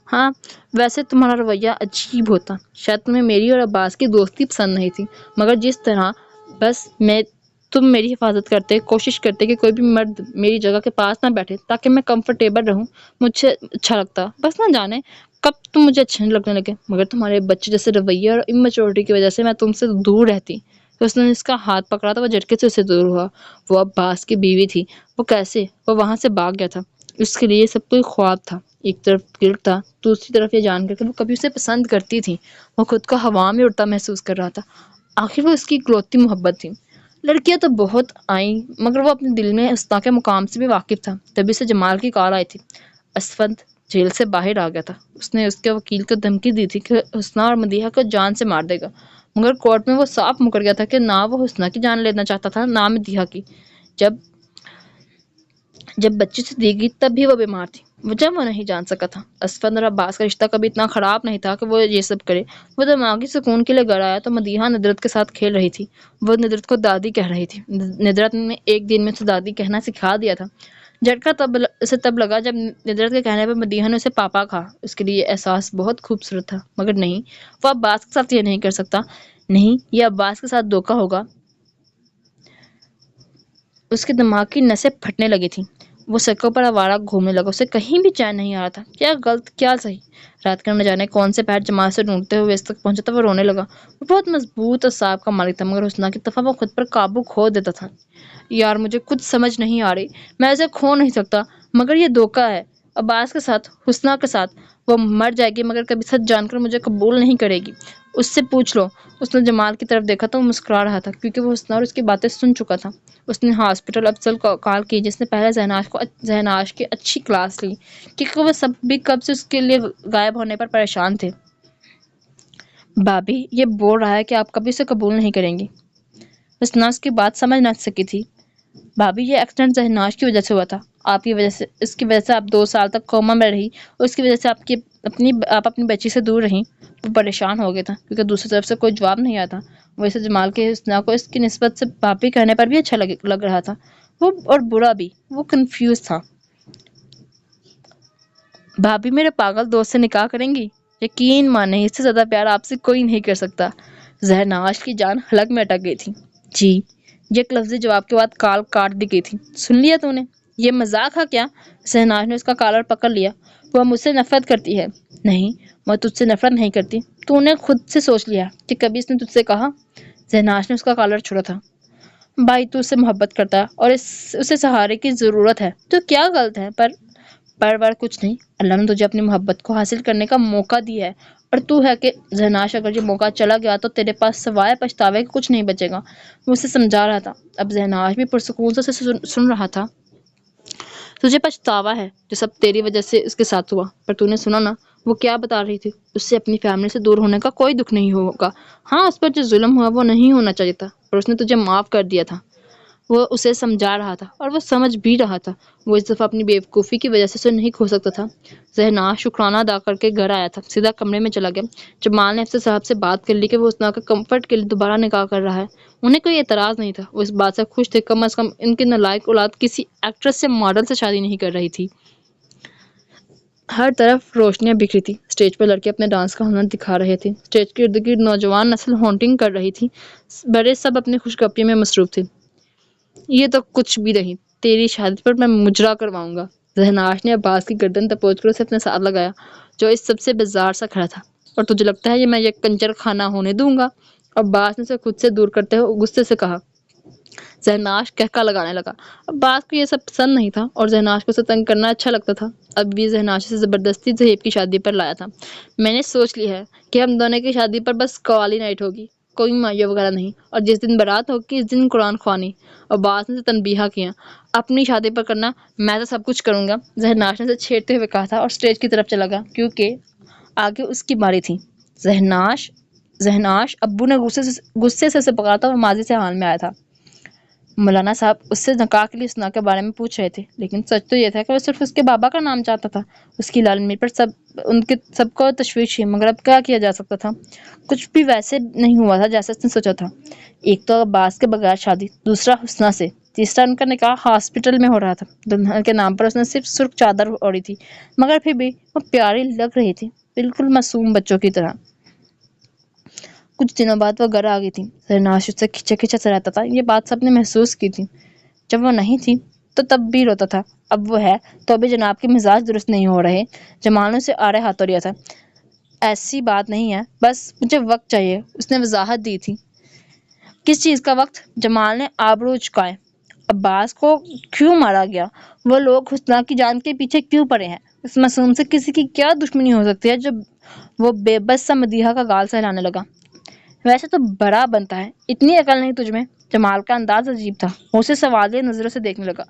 ہاں، ویسے تمہارا رویہ عجیب ہوتا۔ شاید تمہیں میری اور عباس کی دوستی پسند نہیں تھی، مگر جس طرح بس تم میری حفاظت کرتے، کوشش کرتے کہ کوئی بھی مرد میری جگہ کے پاس نہ بیٹھے تاکہ میں کمفرٹیبل رہوں، مجھے اچھا لگتا۔ بس نہ جانے کب تم مجھے اچھے نہیں لگنے لگے، مگر تمہارے بچے جیسے رویے اور اممیچورٹی کی وجہ سے میں تم سے دور رہتی۔ اس نے اس کا ہاتھ پکڑا تو وہ جھٹکے سے اسے دور ہوا۔ وہ عباس کی بیوی تھی۔ وہ کیسے؟ وہ وہاں سے بھاگ گیا تھا۔ اس کے لیے یہ سب کوئی خواب تھا۔ ایک طرف گلٹ تھا، دوسری طرف یہ جان کر کہ وہ کبھی اسے پسند کرتی تھی۔ وہ خود کو ہوا میں اڑتا محسوس کر رہا تھا۔ آخر وہ اس کی اکلوتی محبت تھی۔ لڑکیاں تو بہت آئیں، مگر وہ اپنے دل میں حسنہ کے مقام سے بھی واقف تھا۔ تبھی سے جمال کی کال آئی تھی۔ اسفند جیل سے باہر آ گیا تھا۔ اس نے اس کے وکیل کو دھمکی دی تھی کہ حسنہ اور مدیحہ کو جان سے مار دے گا، مگر کورٹ میں وہ صاف مکر گیا تھا کہ نہ وہ حسنہ کی جان لینا چاہتا تھا نہ مدیحہ کی۔ جب بچی سے دی گئی تب بھی وہ بیمار تھی، وجہ وہ نہیں جان سکا تھا۔ اسفند اور عباس کا رشتہ کبھی اتنا خراب نہیں تھا کہ وہ یہ سب کرے۔ وہ دماغی سکون کے لیے گھر آیا تو مدیحہ ندرت کے ساتھ کھیل رہی تھی۔ وہ ندرت کو دادی کہہ رہی تھی۔ ندرت نے ایک دن میں اسے دادی کہنا سکھا دیا تھا۔ جھٹکا اسے تب لگا جب ندرت کے کہنے پر مدیحہ نے اسے پاپا کہا۔ اس کے لیے یہ احساس بہت خوبصورت تھا، مگر نہیں، وہ عباس کے ساتھ یہ نہیں کر سکتا۔ نہیں، یہ عباس کے ساتھ دھوکہ ہوگا۔ اس کے دماغ کی نسیں پھٹنے لگی تھیں۔ وہ سڑکوں پر آوارہ گھومنے لگا۔ اسے کہیں بھی چین نہیں آ رہا تھا۔ کیا غلط کیا صحیح؟ رات کا نہ جانے کون سے پہر جمال سے ڈھونڈتے ہوئے اس تک پہنچا تو وہ رونے لگا۔ وہ بہت مضبوط اعصاب کا مالک تھا، مگر حسنہ کی دفعہ وہ خود پر قابو کھو دیتا تھا۔ یار مجھے کچھ سمجھ نہیں آ رہی، میں اسے کھو نہیں سکتا، مگر یہ دھوکہ ہے۔ عباس کے ساتھ، حسنہ کے ساتھ۔ وہ مر جائے گی مگر کبھی سچ جان کر مجھے قبول نہیں کرے گی۔ اس سے پوچھ لو۔ اس نے جمال کی طرف دیکھا تو وہ مسکرا رہا تھا کیونکہ وہ حسنہ اور اس کی باتیں سن چکا تھا۔ اس نے ہاسپٹل افسر کو کال کی جس نے پہلے شہناز کی اچھی کلاس لی، کیونکہ وہ سب بھی کب سے اس کے لیے غائب ہونے پر پریشان تھے۔ بھابھی یہ بول رہا ہے کہ آپ کبھی اسے قبول نہیں کریں گی۔ حسنہ اس کی بات سمجھ نہ سکی تھی۔ بھابھی یہ ایکسیڈنٹ شہناز کی وجہ سے ہوا تھا۔ آپ کی وجہ سے، اس کی وجہ سے آپ 2 سال تک کوما میں رہی، اور اس کی وجہ سے آپ اپنی بچی سے دور رہیں۔ وہ پریشان ہو گیا تھا کیونکہ دوسری طرف سے کوئی جواب نہیں آتا۔ ویسے جمال کے حسنہ کو اس کی نسبت سے بھابھی کہنے پر بھی اچھا لگ رہا تھا، وہ اور برا بھی۔ وہ کنفیوز تھا۔ بھابھی میرے پاگل دوست سے نکاح کریں گی؟ یقین مانیں اس سے زیادہ پیار آپ سے کوئی نہیں کر سکتا۔ شہناز کی جان حلق میں اٹک گئی تھی۔ جی، ایک لفظی جواب کے بعد کال کاٹ دی گئی تھی۔ سن لیا تو نے؟ یہ مذاق ہے کیا؟ شہناز نے اس کا کالر پکڑ لیا۔ وہ مجھ سے نفرت کرتی ہے۔ نہیں، میں تجھ سے نفرت نہیں کرتی۔ تو نے خود سے سوچ لیا کہ کبھی اس نے تجھ سے کہا؟ شہناز نے اس کا کالر چھوڑا تھا۔ بھائی تو اس سے محبت کرتا ہے اور اسے سہارے کی ضرورت ہے، تو کیا غلط ہے؟ پر کچھ نہیں۔ اللہ نے تجھے اپنی محبت کو حاصل کرنے کا موقع دیا ہے، اور تو ہے کہ شہناز اگر یہ موقع چلا گیا تو تیرے پاس سوائے پچھتاوے کے کچھ نہیں بچے گا۔ وہ اسے سمجھا رہا تھا۔ اب شہناز بھی پرسکون سے سن رہا تھا۔ تجھے پچھتاوا ہے جو سب تیری وجہ سے اس کے ساتھ ہوا، پر تو نے سنا نا وہ کیا بتا رہی تھی؟ اس سے اپنی فیملی سے دور ہونے کا کوئی دکھ نہیں ہوگا۔ ہاں، اس پر جو ظلم ہوا وہ نہیں ہونا چاہیے تھا، اور اس نے تجھے معاف کر دیا تھا۔ وہ اسے سمجھا رہا تھا اور وہ سمجھ بھی رہا تھا۔ وہ اس دفعہ اپنی بیوقوفی کی وجہ سے اسے نہیں کھو سکتا تھا۔ زہناز شکرانہ ادا کر کے گھر آیا تھا، سیدھا کمرے میں چلا گیا۔ جمال نے افسر صاحب سے بات کر لی کہ وہ حسنا کے کمفرٹ کے لیے دوبارہ نکاح کر رہا ہے۔ انہیں کوئی اعتراض نہیں تھا، وہ اس بات سے خوش تھے کم از کم ان کی نالائق اولاد کسی ایکٹریس یا ماڈل سے شادی نہیں کر رہی تھی۔ ہر طرف روشنیاں بکھری تھی، اسٹیج پر لڑکے اپنے ڈانس کا ہنر دکھا رہے تھے، اسٹیج کے ارد گرد نوجوان نسل ہانٹنگ کر رہی تھی، بڑے سب اپنی خوشگپی میں مصروف تھے۔ یہ تو کچھ بھی نہیں، تیری شادی پر میں مجرا کرواؤں گا۔ زہناز نے عباس کی گردن دبوچ کر اسے اپنے ساتھ لگایا، جو اس سب سے بیزار سا کھڑا تھا۔ اور تجھے لگتا ہے یہ میں یہ کنجر خانہ ہونے دوں گا؟ عباس نے اسے خود سے دور کرتے ہوئے غصے سے کہا۔ زہناز کہکا لگانے لگا۔ عباس کو یہ سب پسند نہیں تھا اور زہناز کو اسے تنگ کرنا اچھا لگتا تھا۔ اب بھی زہناز سے زبردستی زہیب کی شادی پر لایا تھا۔ میں نے سوچ لی ہے کہ ہم دونوں کی شادی پر بس قوالی نائٹ ہوگی، کوئی مایو وغیرہ نہیں، اور جس دن بارات ہوگی اس دن قرآن خوانی۔ عباس نے اسے تنبیہ کیا۔ اپنی شادی پر کرنا، میں تو سب کچھ کروں گا، زہناز نے اسے چھیڑتے ہوئے کہا تھا اور اسٹیج کی طرف چلا گیا کیونکہ آگے اس کی باری تھی۔ زہناز ابو نے غصے سے اسے پکڑا تھا اور ماضی سے حال میں آیا تھا۔ مولانا صاحب اس سے نکاح کے لیے حسنا کے بارے میں پوچھ رہے تھے، لیکن سچ تو یہ تھا کہ وہ صرف اس کے بابا کا نام چاہتا تھا۔ اس کی لال امی پر سب کو تشویش تھی، مگر اب کیا کیا جا سکتا تھا؟ کچھ بھی ویسے نہیں ہوا تھا جیسا اس نے سوچا تھا۔ ایک تو عباس کے بغیر شادی، دوسرا حسنا سے، تیسرا ان کا نکاح ہاسپٹل میں ہو رہا تھا۔ دلہن کے نام پر اس نے صرف سرخ چادر اوڑھی تھی، مگر پھر بھی وہ پیاری لگ رہی تھی، بالکل معصوم بچوں کی طرح۔ کچھ دنوں بعد وہ گھر آ گئی تھی۔ زہناز اس سے کھچا کھچا سے رہتا تھا، یہ بات سب نے محسوس کی تھی۔ جب وہ نہیں تھی تو تب بھی روتا تھا، اب وہ ہے تو ابھی جناب کے مزاج درست نہیں ہو رہے۔ جمال نے اسے آڑے ہاتھوں لیا تھا۔ ایسی بات نہیں ہے، بس مجھے وقت چاہیے، اس نے وضاحت دی تھی۔ کس چیز کا وقت؟ جمال نے آبرو اچکائے۔ عباس کو کیوں مارا گیا؟ وہ لوگ حسنا کی جان کے پیچھے کیوں پڑے ہیں؟ اس معصوم سے کسی کی کیا دشمنی ہو سکتی ہے؟ جب وہ بے بس سا مدیحہ کا گال سہلانے لگا۔ ویسے تو بڑا بنتا ہے، اتنی عقل نہیں تجھ میں؟ جمال کا انداز عجیب تھا، وہ اسے سوالیہ نظروں سے دیکھنے لگا۔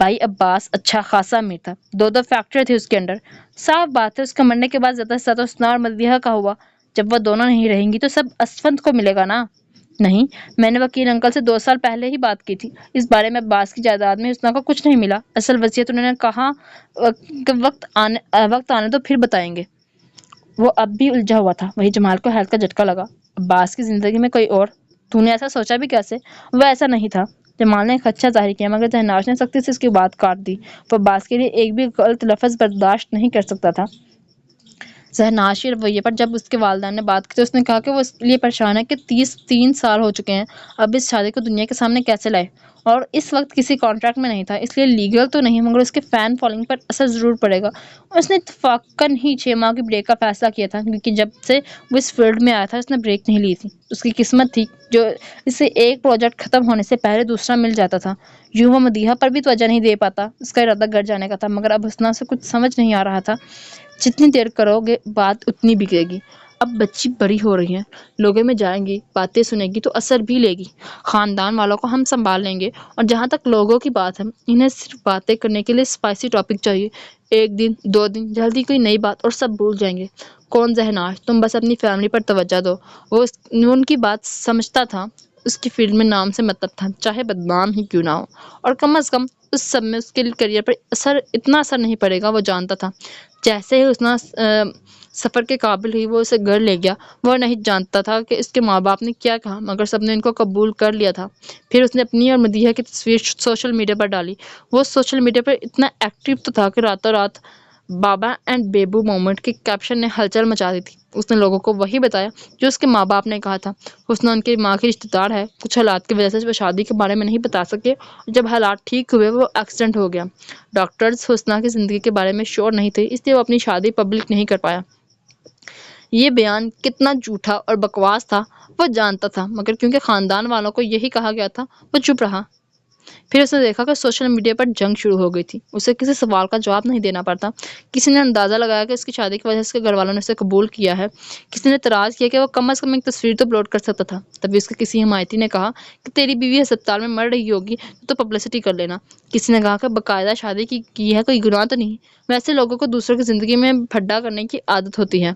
بھائی عباس اچھا خاصا امیر تھا، 2 فیکٹری تھی اس کے انڈر۔ صاف بات ہے اس کے مرنے کے بعد زیادہ سے زیادہ حسنا اور مدیحہ کا ہوا۔ جب وہ دونوں نہیں رہیں گی تو سب اسفند کو ملے گا نا؟ نہیں، میں نے وکیل انکل سے 2 سال پہلے ہی بات کی تھی، اس بارے میں عباس کی جائیداد میں حسنا کو کچھ نہیں ملا۔ اصل وصیت انہوں نے کہا کہ وقت آنے تو پھر بتائیں گے۔ وہ اب بھی الجھا ہوا تھا، وہی جمال کو حیرت کا جھٹکا لگا۔ عباس کی زندگی میں کوئی اور؟ تو نے ایسا سوچا بھی کیسے؟ وہ ایسا نہیں تھا۔ جمال نے خدشہ ظاہر کیا، مگر زہناز نے سختی سے اس کی بات کاٹ دی۔ وہ عباس کے لیے ایک بھی غلط لفظ برداشت نہیں کر سکتا تھا۔ زہناز کے رویے پر جب اس کے والدین نے بات کی تو اس نے کہا کہ وہ اس لیے پریشان ہے کہ 3 سال ہو چکے ہیں، اب اس شادی کو دنیا کے سامنے کیسے لائے، اور اس وقت کسی کانٹریکٹ میں نہیں تھا، اس لیے لیگل تو نہیں، مگر اس کے فین فالوئنگ پر اثر ضرور پڑے گا۔ اس نے اتفاقاً ہی 6 ماہ کی بریک کا فیصلہ کیا تھا، کیونکہ جب سے وہ اس فیلڈ میں آیا تھا اس نے بریک نہیں لی تھی۔ اس کی قسمت تھی جو اسے ایک پروجیکٹ ختم ہونے سے پہلے دوسرا مل جاتا تھا۔ یوں وہ مدیحہ پر بھی توجہ نہیں دے پاتا۔ اس کا ارادہ گھر جانے کا تھا، مگر اب حسنا سے کچھ سمجھ نہیں آ رہا تھا۔ جتنی دیر کرو گے بات اتنی بگڑے گی۔ اب بچی بڑی ہو رہی ہے، لوگوں میں جائیں گی، باتیں سنے گی تو اثر بھی لے گی۔ خاندان والوں کو ہم سنبھال لیں گے، اور جہاں تک لوگوں کی بات ہے، انہیں صرف باتیں کرنے کے لیے اسپائسی ٹاپک چاہیے۔ 1 دن 2 دن جلدی کوئی نئی بات اور سب بھول جائیں گے۔ کون زہناز، تم بس اپنی فیملی پر توجہ دو۔ وہ ان کی بات سمجھتا تھا، اس کی فیلڈ میں نام سے مطلب تھا، چاہے بدنام ہی کیوں نہ ہو، اور کم از کم اس سب میں اس کے کریئر پر اتنا اثر نہیں پڑے گا۔ وہ جانتا تھا جیسے ہی حسنا سفر کے قابل ہوئی وہ اسے گھر لے گیا۔ وہ نہیں جانتا تھا کہ اس کے ماں باپ نے کیا کہا، مگر سب نے ان کو قبول کر لیا تھا۔ پھر اس نے اپنی اور مدیحہ کی تصویر سوشل میڈیا پر ڈالی۔ وہ سوشل میڈیا پر اتنا ایکٹیو تو تھا کہ راتوں رات بابا اینڈ بیبو مومنٹ کے کیپشن نے ہلچل مچا دی تھی۔ اس نے لوگوں کو وہی بتایا جو اس کے ماں باپ نے کہا تھا۔ حسنا ان کی ماں کی رشتہ دار ہے، کچھ حالات کی وجہ سے وہ شادی کے بارے میں نہیں بتا سکے، اور جب حالات ٹھیک ہوئے وہ ایکسیڈنٹ ہو گیا۔ ڈاکٹرز حسنا کی زندگی کے بارے میں شور نہیں تھے، اس لیے وہ اپنی شادی پبلک نہیں کر پایا۔ یہ بیان کتنا جھوٹا اور بکواس تھا وہ جانتا تھا، مگر کیونکہ خاندان والوں کو یہی کہا گیا تھا وہ چپ رہا۔ پھر اس نے دیکھا کہ سوشل میڈیا پر جنگ شروع ہو گئی تھی۔ اسے کسی سوال کا جواب نہیں دینا پڑتا۔ کسی نے اندازہ لگایا کہ اس کی شادی کی وجہ سے اس کے گھر والوں نے اسے قبول کیا ہے، کسی نے اعتراض کیا کہ وہ کم از کم ایک تصویر تو اپلوڈ کر سکتا تھا۔ تبھی اس کے کسی حمایتی نے کہا کہ تیری بیوی ہسپتال میں مر رہی ہوگی تو پبلسٹی کر لینا۔ کسی نے کہا کہ باقاعدہ شادی کی ہے، کوئی گناہ تو نہیں؟ ویسے لوگوں کو دوسروں کی زندگی میں پھڈا کرنے کی عادت ہوتی ہے۔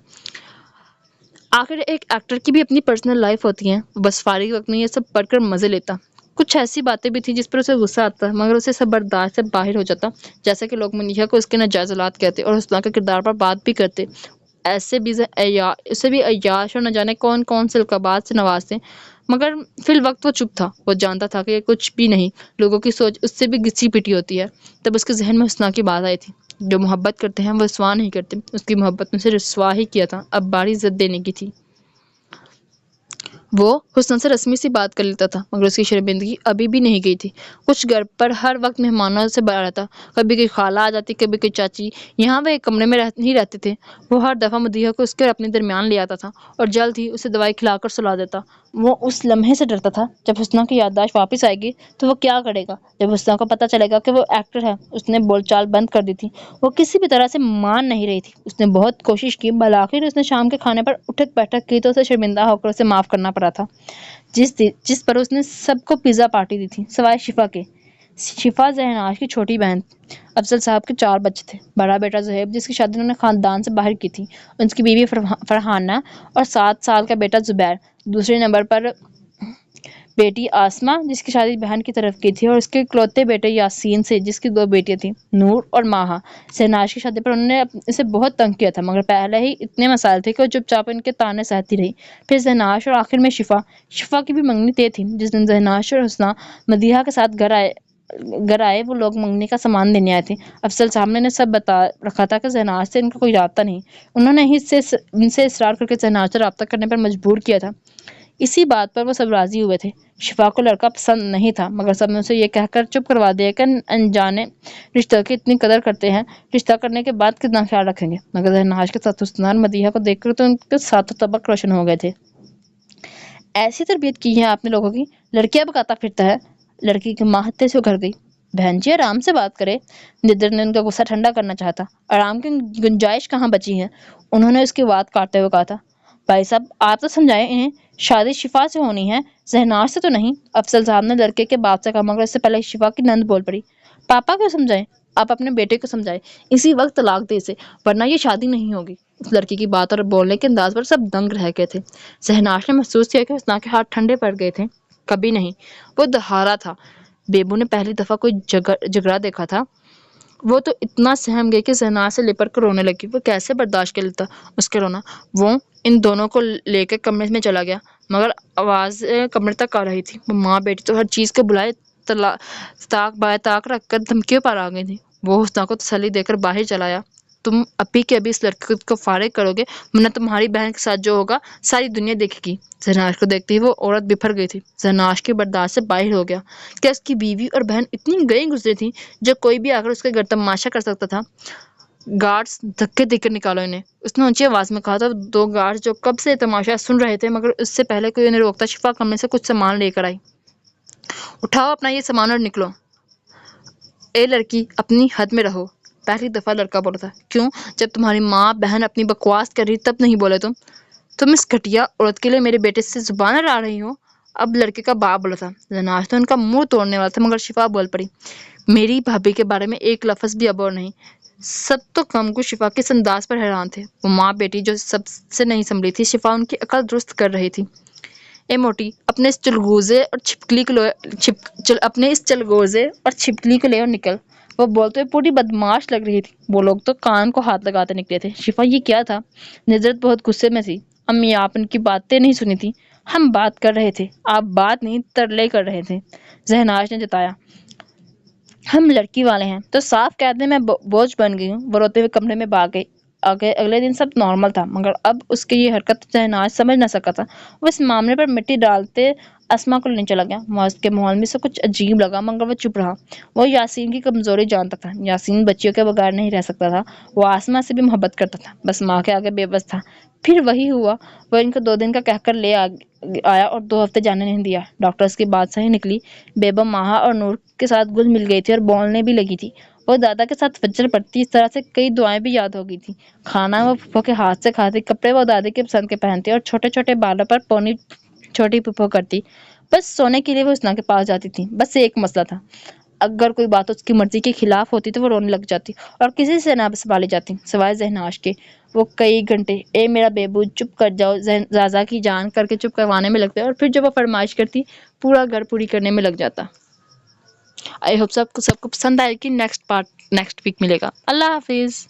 آخر ایک ایکٹر کی بھی اپنی پرسنل لائف ہوتی ہے، بس فارغ وقت میں یہ سب پڑھ کر مزے لیتا۔ کچھ ایسی باتیں بھی تھیں جس پر اسے غصہ آتا مگر اسے سب برداشت سے باہر ہو جاتا، جیسا کہ لوگ منیہا کو اس کے ناجائز اولاد کہتے اور حسنا کے کردار پر بات بھی کرتے۔ ایسے بھی اسے بھی عیاش اور نہ جانے کون کون سے القابات سے نوازتے، مگر فی الوقت وہ چپ تھا۔ وہ جانتا تھا کہ یہ کچھ بھی نہیں، لوگوں کی سوچ اس سے بھی گھسی پٹی ہوتی ہے۔ تب اس کے ذہن میں حسنا کی بات آئی تھی، جو محبت کرتے ہیں وہ رسوا نہیں کرتے، اس کی محبت میں سے رسوا ہی کیا تھا۔ اب باری عزت دینے کی تھی۔ وہ حسن سے رسمی سی بات کر لیتا تھا مگر اس کی شرمندگی ابھی بھی نہیں گئی تھی۔ کچھ گھر پر ہر وقت مہمانوں سے بھرا رہتا، کبھی کوئی خالہ آ جاتی، کبھی کوئی چاچی۔ یہاں وہ ایک کمرے میں نہیں رہتے تھے۔ وہ ہر دفعہ مدیحہ کو اس کے اور اپنے درمیان لے آتا تھا اور جلد ہی اسے دوائی کھلا کر سلا دیتا۔ وہ اس لمحے سے ڈرتا تھا جب حسنا کی یادداشت واپس آئے گی تو وہ کیا کرے گا۔ جب حسنا کو پتہ چلے گا کہ وہ ایکٹر ہے، اس نے بول چال بند کر دی تھی۔ وہ کسی بھی طرح سے مان نہیں رہی تھی۔ اس نے بہت کوشش کی، بالآخر اس نے شام کے کھانے پر اٹھک بیٹھک کی تو اسے شرمندہ ہو کر اسے معاف کرنا پڑا تھا، جس پر اس نے سب کو پیزا پارٹی دی تھی سوائے شفا کے۔ شفا زہناش کی چھوٹی بہن تھی۔ افضل صاحب کے 4 بچے تھے۔ بڑا بیٹا زہیب، جس کی شادی انہوں نے خاندان سے باہر کی تھی، ان کی بیوی فرحانہ اور 7 سال کا بیٹا زبیر۔ دوسرے نمبر پر بیٹی آسمہ، جس کی شادی بہن کی طرف کی تھی، اور اس کے اکلوتے بیٹے یاسین سے، جس کی 2 بیٹیاں تھیں، نور اور ماہا۔ زہناش کی شادی پر انہوں نے اسے بہت تنگ کیا تھا مگر پہلے ہی اتنے مسائل تھے کہ وہ چپ چاپ ان کے طعنے سہتی رہی۔ پھر زہناش اور آخر میں شفا کی بھی منگنی طے تھی۔ جس دن زہناش اور حسنا مدیحہ کے ساتھ گھر آئے وہ لوگ منگنی کا سامان دینے آئے تھے۔ افضل صاحب نے سب بتا رکھا تھا کہ زہناش سے ان کا کوئی رابطہ نہیں۔ انہوں نے ہی ان سے اصرار کر کے زہناش سے رابطہ کرنے پر مجبور کیا تھا۔ اسی بات پر وہ سب راضی ہوئے تھے۔ شفا کو لڑکا پسند نہیں تھا مگر سب نے اسے یہ کہہ کر چپ کروا دیا کہ انجانے رشتہ کی اتنی قدر کرتے ہیں، رشتہ کرنے کے بعد کتنا خیال رکھیں گے۔ مگر زہناش کے ساتھ حسنا اور مدیحہ کو دیکھ کر تو ان کے ساتھ طبق روشن ہو گئے تھے۔ ایسی تربیت کی ہے آپ نے لوگوں کی، لڑکیاں بکاتا پھرتا ہے۔ لڑکی کی ماں ہتے سے اکھڑ گئی۔ بہن جی آرام سے بات کرے۔ ندر نے ان کا غصہ ٹھنڈا کرنا چاہتا۔ آرام کی گنجائش کہاں بچی ہے، انہوں نے اس کی بات کاٹتے ہوئے کہا تھا۔ بھائی صاحب آپ تو سمجھائیں انہیں، شادی شفا سے ہونی ہے، زہناش سے تو نہیں۔ افضل صاحب نے لڑکے کے باپ سے کہا مگر اس سے پہلے شفا کی نند بول پڑی۔ پاپا کو سمجھائیں، آپ اپنے بیٹے کو سمجھائیں، اسی وقت طلاق دے اسے، ورنہ یہ شادی نہیں ہوگی۔ اس لڑکی کی بات اور بولنے کے انداز پر سب دنگ رہ گئے تھے۔ زہناش نے محسوس کیا کہ حسنا کے ہاتھ ٹھنڈے پڑ گئے تھے۔ کبھی نہیں، وہ دہارا تھا۔ بیبو نے پہلی دفعہ کوئی جھگڑا دیکھا تھا، وہ تو اتنا سہم گئی کہ زہناش سے لپٹ کر رونے لگی۔ وہ کیسے برداشت کر لیتا اس کے رونا۔ وہ ان دونوں کو لے کے کمرے میں چلا گیا مگر آواز کمرے تک آ رہی تھی۔ وہ ماں بیٹی تو ہر چیز کو بلائے تاک بائے تاک رکھ کر دھمکیوں پر آ گئی تھی۔ وہ حسنا کو تسلی دے کر باہر چلا آیا۔ تم ابھی کے ابھی اس لڑکی کو فارغ کرو گے ورنہ تمہاری بہن کے ساتھ جو ہوگا ساری دنیا دیکھے گی۔ زہناش کو دیکھتے ہی وہ عورت بفر گئی تھی۔ زہناش کی برداشت سے باہر ہو گیا۔ کیا اس کی بیوی اور بہن اتنی گئی گزری تھی جو کوئی بھی آ کر اس کے گھر تماشا کر سکتا تھا؟ گارڈز دھکے دے کر نکالو انہیں، اس نے اونچی آواز میں کہا تھا۔ 2 گارڈز جو کب سے تماشا سن رہے تھے مگر اس سے پہلے کوئی انہیں روکتا، شفا کمرے سے کچھ سامان لے کر آئی۔ اٹھاؤ اپنا یہ سامان اور نکلو۔ اے لڑکی اپنی حد میں رہو، پہلی دفعہ لڑکا بولا تھا۔ کیوں؟ جب تمہاری ماں بہن اپنی بکواس کر رہی تب نہیں بولے تم اس گھٹیا عورت کے لیے میرے بیٹے سے زبان لڑا رہی ہو؟ اب لڑکے کا باپ بولا تھا۔ زہناش تو ان کا منہ توڑنے والا تھا مگر شفا بول پڑی۔ میری بھابھی کے بارے میں ایک لفظ بھی اب اور نہیں۔ سب تو کم کو شفا کے اس انداز پر حیران تھے۔ وہ ماں بیٹی جو سب سے نہیں سنبھلی تھی، شفا ان کی عقل درست کر رہی تھی۔ اے موٹی اپنے اس چلگوزے اور چھپکلی کو لے اور نکل۔ وہ بولتے ہوئے پوری بدماش لگ رہی تھی۔ وہ لوگ تو کان کو ہاتھ لگاتے نکلے تھے۔ شفا یہ کیا تھا؟ نظرت بہت غصے میں تھی۔ امی آپ ان کی باتیں نہیں سنی تھی، ہم بات کر رہے تھے، آپ بات نہیں ترلے کر رہے تھے، زہناش نے جتایا۔ ہم لڑکی والے ہیں تو صاف کہہ دیں میں بوجھ بن گئی ہوں۔ وہ روتے ہوئے کمرے میں بھاگ گئی۔ اگلے دن سب نارمل تھا مگر اب اس کی یہ حرکت زہناش سمجھ نہ سکا تھا۔ وہ اس معاملے پر مٹی ڈالتے اسما کو لینے چلا گیا۔ اس کے ماحول میں سے کچھ عجیب لگا مگر وہ چپ رہا۔ وہ یاسین کی کمزوری جانتا تھا۔ یاسین بچیوں کے بغیر نہیں رہ سکتا تھا۔ وہ آسما سے بھی محبت کرتا تھا، بس ماں کے آگے بے بس تھا۔ پھر وہی ہوا، وہ ان کو 2 دن کا کہہ کر لے آیا اور 2 ہفتے جانے نہیں دیا۔ ڈاکٹرز کی بات صحیح نکلی۔ بیبم ماہا اور نور کے ساتھ گل مل گئی تھی اور بولنے بھی لگی تھی۔ وہ دادا کے ساتھ فجر پڑتی، اس طرح سے کئی دعائیں بھی یاد ہو گئی تھی۔ کھانا وہ پھپھو کے ہاتھ سے کھاتی، کپڑے وہ دادی کے پسند کے پہنتی اور چھوٹے چھوٹے بالوں پر پونی چھوٹی پھپھو کرتی۔ بس سونے کے لیے وہ حسنا کے پاس جاتی تھی۔ بس ایک مسئلہ تھا، اگر کوئی بات اس کی مرضی کے خلاف ہوتی تو وہ رونے لگ جاتی اور کسی سے نہ سنبھالی جاتی سوائے زہناش کے۔ وہ کئی گھنٹے اے میرا بیبو چپ کر جاؤ زازا کی جان کر کے چپ کروانے میں لگتے اور پھر جب وہ فرمائش کرتی پورا گھر پوری کرنے میں لگ جاتا۔ آئی ہوپ سب کو پسند آئے گی۔ نیکسٹ پارٹ نیکسٹ ویک ملے گا۔ اللہ حافظ۔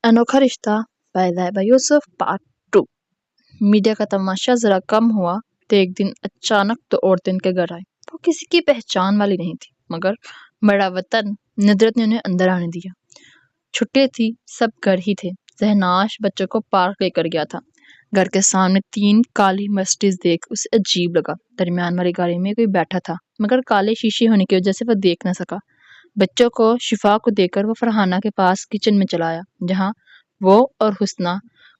انوکھا رشتہ by Laiba Yousuf part 2۔ Media کا تماشا ذرا کم ہوا تو ایک دن اچانک دو عورتیں ان کے گھر آئی۔ وہ کسی کی پہچان والی نہیں تھی مگر بڑا وطن ندرت نے انہیں اندر آنے دیا۔ چھٹی تھی، سب گھر ہی تھے۔ زہناش بچوں کو پارک لے کر گیا تھا۔ گھر کے سامنے 3 کالی مرسڈیز دیکھ اسے عجیب لگا۔ درمیان والی گاڑی میں کوئی بیٹھا تھا مگر کالے شیشے ہونے کی وجہ سے وہ دیکھ نہ سکا۔ بچوں کو شفا کو دیکھ کر وہ فرحانہ کے پاس کچن میں چلا آیا جہاں وہ اور حسنہ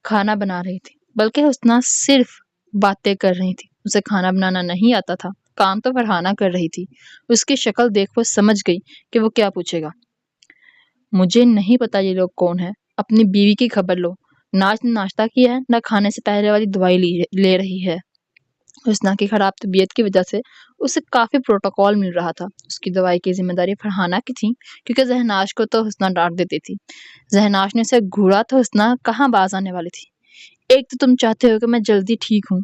کھانا بنا رہی تھی، بلکہ حسنہ صرف باتیں کر رہی تھی۔ اسے کھانا بنانا نہیں آتا تھا، کام تو فرحانہ کر رہی تھی۔ اس کی شکل دیکھ وہ سمجھ گئی کہ وہ کیا پوچھے گا۔ مجھے نہیں پتا یہ لوگ کون ہیں، اپنی بیوی کی خبر لو۔ ناشتہ کیا ہے نہ کھانے سے پہلے والی دوائی لے رہی ہے۔ حسنہ کی خراب طبیعت کی وجہ سے اسے کافی پروٹوکول مل رہا تھا۔ اس کی دوائی کی ذمہ داری فرحانہ کی تھی کیونکہ زہناش کو تو حسنہ ڈانٹ دیتی تھی۔ زہناش نے اسے گھورا تو حسنہ کہاں باز آنے والی تھی۔ ایک تو تم چاہتے ہو کہ میں جلدی ٹھیک ہوں،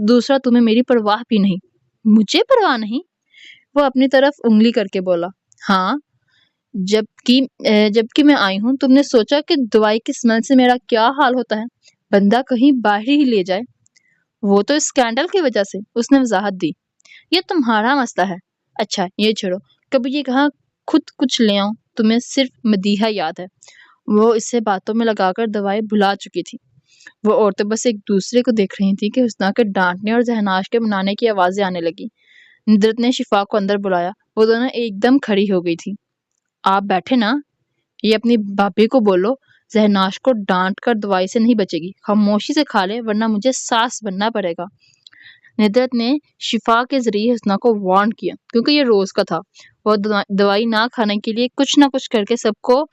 دوسرا تمہیں میری پرواہ بھی نہیں۔ مجھے پرواہ نہیں؟ وہ اپنی طرف انگلی کر کے بولا۔ ہاں، جبکہ میں آئی ہوں تم نے سوچا کہ دوائی کی سمیل سے میرا کیا حال ہوتا ہے؟ بندہ کہیں باہر ہی لے جائے۔ وہ تو اسکینڈل کی وجہ سے، اس نے وضاحت دی۔ یہ تمہارا مسئلہ ہے۔ اچھا یہ چھوڑو، کبھی یہ کہاں خود کچھ لے آؤں، تمہیں صرف مدیحہ یاد ہے۔ وہ اسے باتوں میں لگا کر دوائی بھلا چکی تھی۔ وہ عورتیں بس ایک دوسرے کو دیکھ رہی تھیں کہ حسنہ کے ڈانٹنے اور زہناش کے منانے کی آوازیں آنے لگی۔ ندرت نے شفا کو اندر بلایا۔ وہ دونوں ایک دم کھڑی ہو گئی تھی۔ آپ بیٹھے نا، یہ اپنی بھابھی کو بولو زہناش کو ڈانٹ کر دوائی سے نہیں بچے گی، خاموشی سے کھا لے ورنہ مجھے ساس بننا پڑے گا۔ ندرت نے شفا کے ذریعے حسنہ کو وارن کیا کیونکہ یہ روز کا تھا۔ وہ دوائی نہ کھانے کے لیے کچھ نہ کچھ کر کے سب کو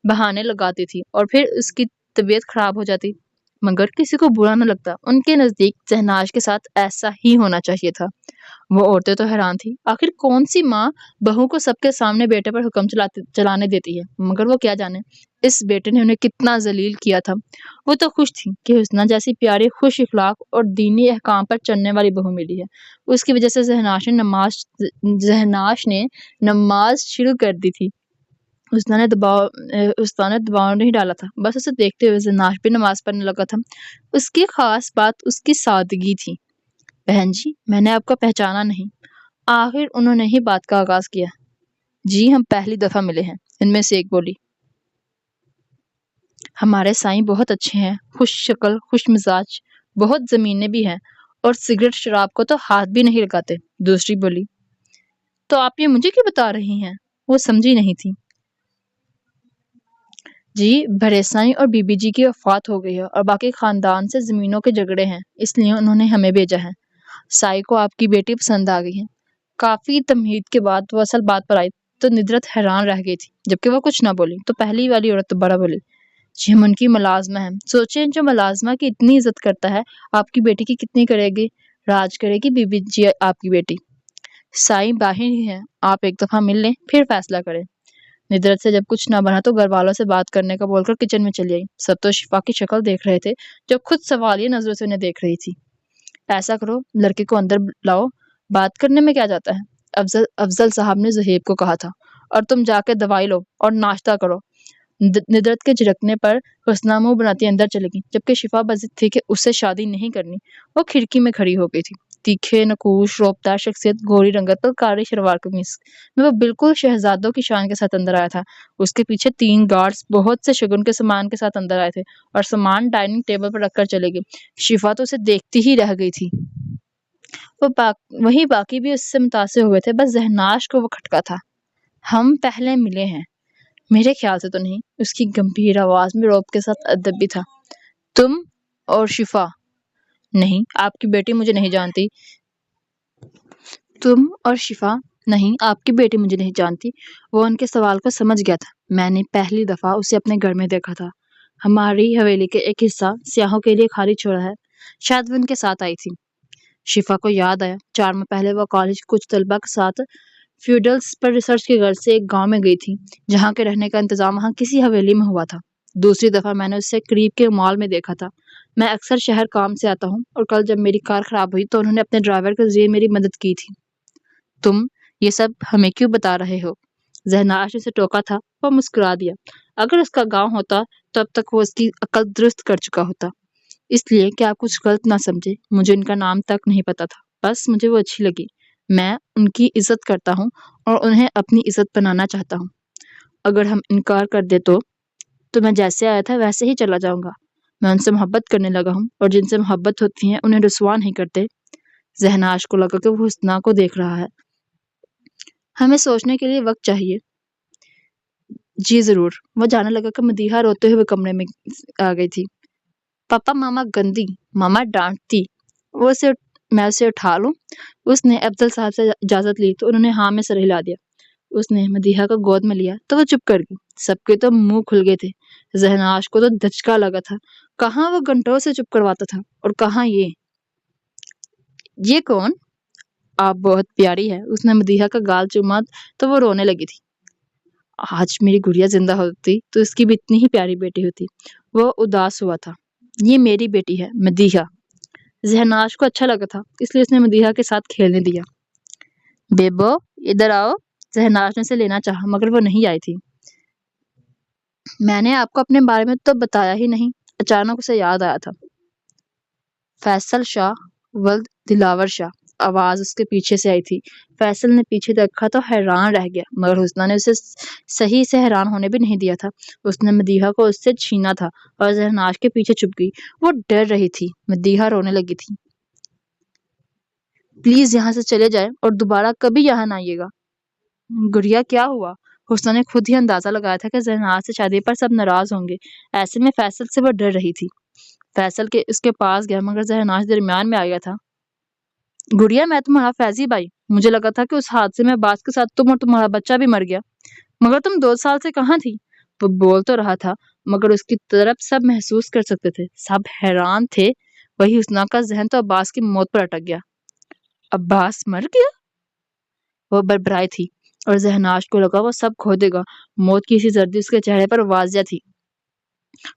بہانے لگاتی تھی اور پھر اس کی طبیعت خراب ہو جاتی مگر کسی کو برا نہ لگتا۔ ان کے نزدیک زہناش کے ساتھ ایسا ہی ہونا چاہیے تھا۔ وہ عورتیں تو حیران تھی، آخر کون سی ماں بہو کو سب کے سامنے بیٹے پر حکم چلانے دیتی ہے؟ مگر وہ کیا جانے اس بیٹے نے انہیں کتنا ذلیل کیا تھا۔ وہ تو خوش تھی کہ حسنہ جیسی پیاری، خوش اخلاق اور دینی احکام پر چلنے والی بہو ملی ہے۔ اس کی وجہ سے زہناش نے نماز شروع کر دی تھی۔ حسنہ نے دباؤ نہیں ڈالا تھا، بس اسے دیکھتے ہوئے زہناش بھی نماز پڑھنے لگا تھا۔ اس کی خاص بات اس کی سادگی تھی۔ بہن جی، میں نے آپ کو پہچانا نہیں۔ آخر انہوں نے ہی بات کا آغاز کیا۔ جی ہم پہلی دفعہ ملے ہیں، ان میں سے ایک بولی۔ ہمارے سائیں بہت اچھے ہیں، خوش شکل، خوش مزاج، بہت زمینے بھی ہیں اور سگریٹ شراب کو تو ہاتھ بھی نہیں لگاتے، دوسری بولی۔ تو آپ یہ مجھے کیوں بتا رہی ہیں؟ وہ سمجھی نہیں تھی۔ جی بڑے سائیں اور بی بی جی کی وفات ہو گئی ہے اور باقی خاندان سے زمینوں کے جھگڑے ہیں، اس لیے انہوں نے ہمیں بھیجا ہے۔ سائی کو آپ کی بیٹی پسند آ گئی ہے۔ کافی تمہید کے بعد وہ اصل بات پر آئی تو ندرت حیران رہ گئی تھی، جبکہ وہ کچھ نہ بولی تو پہلی والی عورت دوبارہ بولی۔ جی ہم ان کی ملازمہ ہیں، سوچیں جو ملازمہ کی اتنی عزت کرتا ہے آپ کی بیٹی کی کتنی کرے گی، راج کرے گی بی بی جی آپ کی بیٹی۔ سائی باہر ہی ہیں، آپ ایک دفعہ مل لیں پھر فیصلہ کریں۔ ندرت سے جب کچھ نہ بنا تو گھر والوں سے بات کرنے کا بول کر کچن میں چلی آئی۔ سب تو شفا کی شکل دیکھ رہے تھے جو خود سوالیہ نظروں سے انہیں دیکھ رہی تھی۔ ایسا کرو لڑکے کو اندر لاؤ، بات کرنے میں کیا جاتا ہے، افضل صاحب نے زہیب کو کہا تھا، اور تم جا کے دوائی لو اور ناشتہ کرو۔ ندرت کے جھڑکنے پر حسنہ منہ بناتی اندر چلے گی، جبکہ شفا بضد تھی کہ اس سے شادی نہیں کرنی۔ وہ کھڑکی میں کھڑی ہو گئی تھی۔ تیکھے نقوش روپدار شخصیت، گوری رنگت پر کاری شلوار قمیص میں وہ بالکل شہزادوں کی شان کے ساتھ اندر آیا تھا۔ اس کے پیچھے 3 گارڈز بہت سے شگن کے سامان کے ساتھ اندر آئے تھے اور سامان ڈائننگ ٹیبل پر رکھ کر چلے گئے۔ شفا تو اسے دیکھتی ہی رہ گئی تھی۔ وہی باقی بھی اس سے متاثر ہوئے تھے، بس زہناش کو وہ کھٹکا تھا۔ ہم پہلے ملے ہیں؟ میرے خیال سے تو نہیں۔ اس کی گمبھیر آواز میں روب کے ساتھ ادب بھی تھا۔ تم اور شفا؟ نہیں، آپ کی بیٹی مجھے نہیں جانتی۔ تم اور شفا؟ نہیں، آپ کی بیٹی مجھے نہیں جانتی۔ وہ ان کے سوال کو سمجھ گیا تھا۔ میں نے پہلی دفعہ اسے اپنے گھر میں دیکھا تھا۔ ہماری حویلی کے ایک حصہ سیاحوں کے لیے خالی چھوڑا ہے، شاید وہ ان کے ساتھ آئی تھی۔ شفا کو یاد آیا 4 ماہ پہلے وہ کالج کچھ طلبہ کے ساتھ فیوڈلز پر ریسرچ کی غرض سے ایک گاؤں میں گئی تھی جہاں کے رہنے کا انتظام وہاں کسی حویلی میں ہوا تھا۔ دوسری دفعہ میں نے اسے قریب کے مال میں دیکھا تھا۔ میں اکثر شہر کام سے آتا ہوں اور کل جب میری کار خراب ہوئی تو انہوں نے اپنے ڈرائیور کے ذریعے میری مدد کی تھی۔ تم یہ سب ہمیں کیوں بتا رہے ہو؟ زہناش نے اسے ٹوکا تھا۔ وہ مسکرا دیا۔ اگر اس کا گاؤں ہوتا تو اب تک وہ اس کی عقل درست کر چکا ہوتا۔ اس لیے کہ آپ کچھ غلط نہ سمجھے، مجھے ان کا نام تک نہیں پتا تھا، بس مجھے وہ اچھی لگی۔ میں ان کی عزت کرتا ہوں اور انہیں اپنی عزت بنانا چاہتا ہوں۔ اگر ہم انکار کر دے تو میں جیسے آیا تھا ویسے ہی چلا جاؤں گا۔ میں ان سے محبت کرنے لگا ہوں اور جن سے محبت ہوتی ہے انہیں رسوا نہیں کرتے۔ زہناش کو لگا کہ وہ حسنا کو دیکھ رہا ہے۔ ہمیں سوچنے کے لیے وقت چاہیے۔ جی ضرور۔ وہ جانے لگا کہ مدیحہ روتے ہوئے کمرے میں آ گئی تھی۔ پاپا ماما گندی، ماما ڈانٹتی، میں اسے اٹھا لوں؟ اس نے افضل صاحب سے اجازت لی تو انہوں نے ہاں میں سر ہلا دیا۔ اس نے مدیحہ کو گود میں لیا تو وہ چپ کر گئی۔ سب کے تو منہ کھل گئے تھے۔ زہناش کو تو دھچکا لگا تھا۔ کہاں وہ گھنٹوں سے چپ کرواتا تھا اور کہاں یہ کون؟ آپ بہت پیاری ہے۔ اس نے مدیحہ کا گال چوما تو وہ رونے لگی تھی۔ آج میری گڑیا زندہ ہوتی تو اس کی بھی اتنی ہی پیاری بیٹی ہوتی۔ وہ اداس ہوا تھا۔ یہ میری بیٹی ہے مدیحہ۔ زہناش کو اچھا لگا تھا اس لیے اس نے مدیحہ کے ساتھ کھیلنے دیا۔ بیبو ادھر آؤ۔ زہناش نے اسے لینا چاہا مگر وہ نہیں آئی تھی۔ میں نے آپ کو اپنے بارے میں تو بتایا ہی نہیں، اچانک اسے یاد آیا تھا۔ فیصل شاہ ولد دلاور شاہ، آواز اس کے پیچھے سے آئی تھی۔ فیصل نے پیچھے دیکھا تو حیران رہ گیا مگر حسنہ نے اسے صحیح سے حیران ہونے بھی نہیں دیا تھا۔ اس نے مدیحہ کو اس سے چھینا تھا اور زہناش کے پیچھے چھپ گئی۔ وہ ڈر رہی تھی۔ مدیحہ رونے لگی تھی۔ پلیز یہاں سے چلے جائیں اور دوبارہ کبھی یہاں نہ آئیے گا۔ گڑیا کیا ہوا؟ حسنہ نے خود ہی اندازہ لگایا تھا کہ زہناش سے شادی پر سب ناراض ہوں گے، ایسے میں فیصل سے وہ ڈر رہی تھی۔ فیصل اس کے پاس گیا مگر زہناش درمیان میں آ گیا تھا۔ گڑیا میں تمہارا فیضی بھائی، مجھے لگا تھا کہ اس حادثے میں عباس کے ساتھ تم اور تمہارا بچہ بھی مر گیا، مگر تم 2 سال سے کہاں تھی؟ وہ بول تو رہا تھا مگر اس کی طرف سب محسوس کر سکتے تھے، سب حیران تھے۔ وہی حسنہ کا ذہن تو عباس کی موت پر اٹک گیا۔ عباس مر گیا؟ وہ بربرائی تھی اور زہناش کو لگا وہ سب کھو دے گا۔ موت کی سی زردی اس کے چہرے پر واضح تھی۔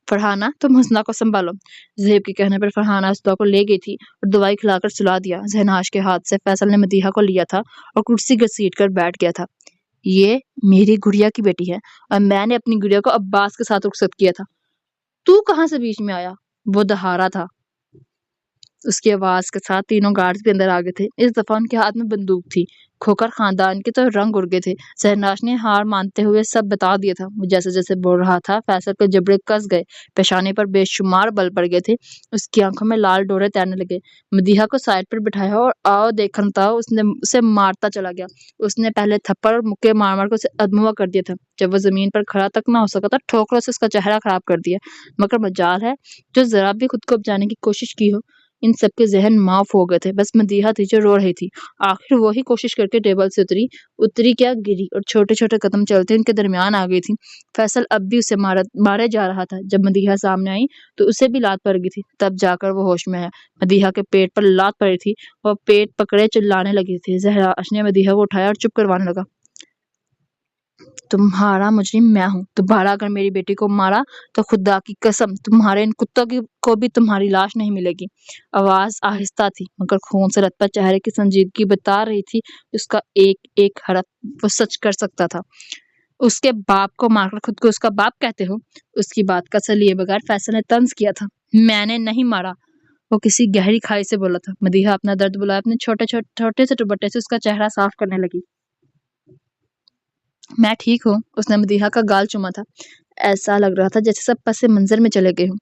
فرحانہ تم حسنہ کو سنبھالو۔ زہیب کے کہنے پر فرحانہ حسنہ کو لے گئی تھی اور دوائی کھلا کر سلا دیا۔ زہناش کے ہاتھ سے فیصل نے مدیحہ کو لیا تھا اور کرسی گھسیٹ کر بیٹھ گیا تھا۔ یہ میری گڑیا کی بیٹی ہے اور میں نے اپنی گڑیا کو عباس کے ساتھ رخصت کیا تھا۔ تو کہاں سے بیچ میں آیا؟ وہ دہارا تھا۔ اس کی آواز کے ساتھ تینوں گارڈز بھی اندر آ گئے تھے۔ اس دفعہ ان کے ہاتھ میں بندوق تھی۔ کھوکر خاندان کے تو رنگ اڑ گئے تھے۔ زہناش نے ہار مانتے ہوئے سب بتا دیا تھا۔ وہ جیسے جیسے بول رہا تھا فیصل کے جبڑے کس گئے، پیشانی پر بے شمار بل پڑ گئے تھے، اس کی آنکھوں میں لال ڈورے تیرنے لگے۔ مدیحہ کو سائڈ پر بٹھایا اور آؤ دیکھن تھا اس نے اسے مارتا چلا گیا۔ اس نے پہلے تھپڑ اور مکے مار مار کر اسے ادموا کر دیا تھا۔ جب وہ زمین پر کھڑا تک نہ ہو سکا تھا ٹھوکروں سے اس کا چہرہ خراب کر دیا۔ مگر مجال ہے جو ذرا بھی خود کو بچانے کی کوشش کی ہو۔ ان سب کے ذہن معاف ہو گئے تھے، بس مدیحہ تھی جو رو رہی تھی۔ آخر وہی کوشش کر کے ٹیبل سے اتری کیا گری اور چھوٹے چھوٹے قدم چلتے ان کے درمیان آ گئی تھی۔ فیصل اب بھی اسے مارے جا رہا تھا۔ جب مدیحہ سامنے آئی تو اسے بھی لات پڑ گئی تھی، تب جا کر وہ ہوش میں ہے۔ مدیحہ کے پیٹ پر لات پڑی تھی، وہ پیٹ پکڑے چلانے لگی تھی۔ زہناش نے مدیحہ کو اٹھایا اور چپ کروانے لگا۔ تمہارا مجرم میں ہوں، دوبارہ اگر میری بیٹی کو مارا تو خدا کی قسم تمہارے ان کتوں کو بھی تمہاری لاش نہیں ملے گی۔ آواز آہستہ تھی مگر خون سے لتپت چہرے کی سنجیدگی بتا رہی تھی اس کا ایک ایک حرف وہ سچ کر سکتا تھا۔ اس کے باپ کو مار کر خود کو اس کا باپ کہتے ہو؟ اس کی بات کا اثر لیے بغیر فیصل نے طنز کیا تھا۔ میں نے نہیں مارا، وہ کسی گہری کھائی سے بولا تھا۔ مدیحہ اپنا درد بلایا اپنے چھوٹے سے دوپٹے سے اس کا چہرہ صاف کرنے لگی۔ میں ٹھیک ہوں۔ اس نے مدیحہ کا گال چوما تھا۔ ایسا لگ رہا تھا جیسے سب پس منظر میں چلے گئے ہوں۔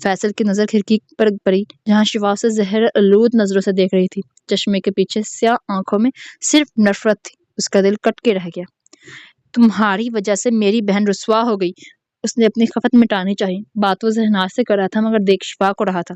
فیصل کی نظر کھڑکی پر پڑی جہاں شفا اسے زہر آلود نظروں سے دیکھ رہی تھی۔ چشمے کے پیچھے سیاہ آنکھوں میں صرف نفرت تھی۔ اس کا دل کٹ کے رہ گیا۔ تمہاری وجہ سے میری بہن رسوا ہو گئی۔ اس نے اپنی خفت مٹانی چاہی۔ بات وہ زہناش سے کر رہا تھا مگر دیکھ شفا کو رہا تھا۔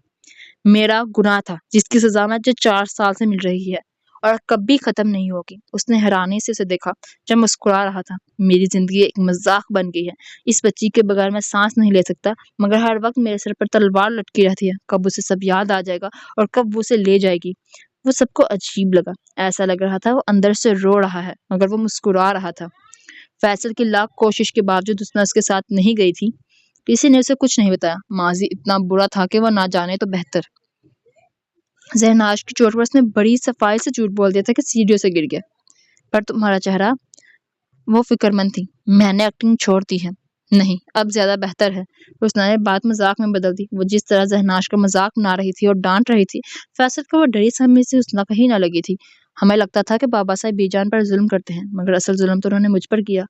میرا گناہ تھا جس کی سزا مجھے 4 سال سے مل رہی ہے اور کبھی ختم نہیں ہوگی۔ اس نے حیرانی سے اسے دیکھا جب مسکرا رہا تھا۔ میری زندگی ایک مذاق بن گئی ہے۔ اس بچی کے بغیر میں سانس نہیں لے سکتا مگر ہر وقت میرے سر پر تلوار لٹکی رہتی ہے۔ کب اسے سب یاد آ جائے گا اور کب وہ اسے لے جائے گی۔ وہ سب کو عجیب لگا۔ ایسا لگ رہا تھا وہ اندر سے رو رہا ہے مگر وہ مسکرا رہا تھا۔ فیصل کی لاکھ کوشش کے باوجود حسنہ اس کے ساتھ نہیں گئی تھی۔ کسی نے اسے کچھ نہیں بتایا۔ ماضی اتنا برا تھا کہ وہ نہ جانے تو بہتر۔ زہناش کی چوٹ پر اس نے بڑی صفائی سے جھوٹ بول دیا تھا کہ سیڑھیوں سے گر گیا۔ پر تمہارا چہرہ، وہ فکر مند تھی۔ میں نے ایکٹنگ چھوڑ دی ہے۔ نہیں، اب زیادہ بہتر ہے۔ حسنا نے بات مذاق میں بدل دی۔ وہ جس طرح زہناش کا مذاق بنا رہی تھی اور ڈانٹ رہی تھی، فیصل کو وہ ڈری سہمی سے حسنا کہیں نہ لگی تھی۔ ہمیں لگتا تھا کہ بابا صاحب بی جان پر ظلم کرتے ہیں، مگر اصل ظلم تو انہوں نے مجھ پر کیا،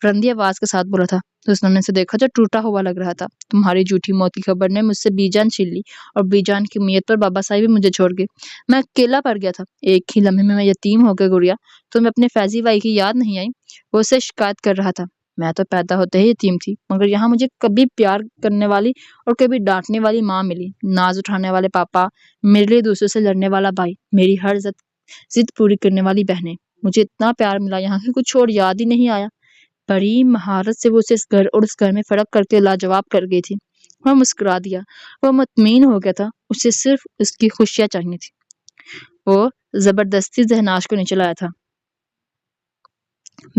رندی آواز کے ساتھ بولا تھا۔ حسنا نے اسے دیکھا جو ٹوٹا ہوا لگ رہا تھا۔ تمہاری جھوٹی موت کی خبر نے مجھ سے بی جان چھین لی، اور بی جان کی امیت پر بابا صاحب بھی مجھے چھوڑ گئے۔ میں اکیلا پڑ گیا تھا۔ ایک ہی لمحے میں یتیم ہو گیا۔ گڑیا، تمہیں اپنے فیضی بھائی کی یاد نہیں آئی؟ وہ اسے شکایت کر رہا تھا۔ میں تو پیدا ہوتے ہی یتیم تھی، مگر یہاں مجھے کبھی پیار کرنے والی اور کبھی ڈانٹنے والی ماں ملی، ناز اٹھانے والے پاپا، میرے لیے دوسروں سے لڑنے والا بھائی، میری ہر ضد پوری کرنے والی بہنیں۔ مجھے اتنا پیار ملا، یہاں کی کچھ اور یاد ہی نہیں آیا۔ بڑی مہارت سے وہ اسے اس گھر اور اس گھر میں فرق کر کے لاجواب کر گئی تھی۔ وہ مسکرا دیا۔ وہ مطمئن ہو گیا تھا۔ اسے صرف اس کی خوشیاں چاہیے تھی۔ وہ زبردستی زہناش کو نیچے لایا تھا۔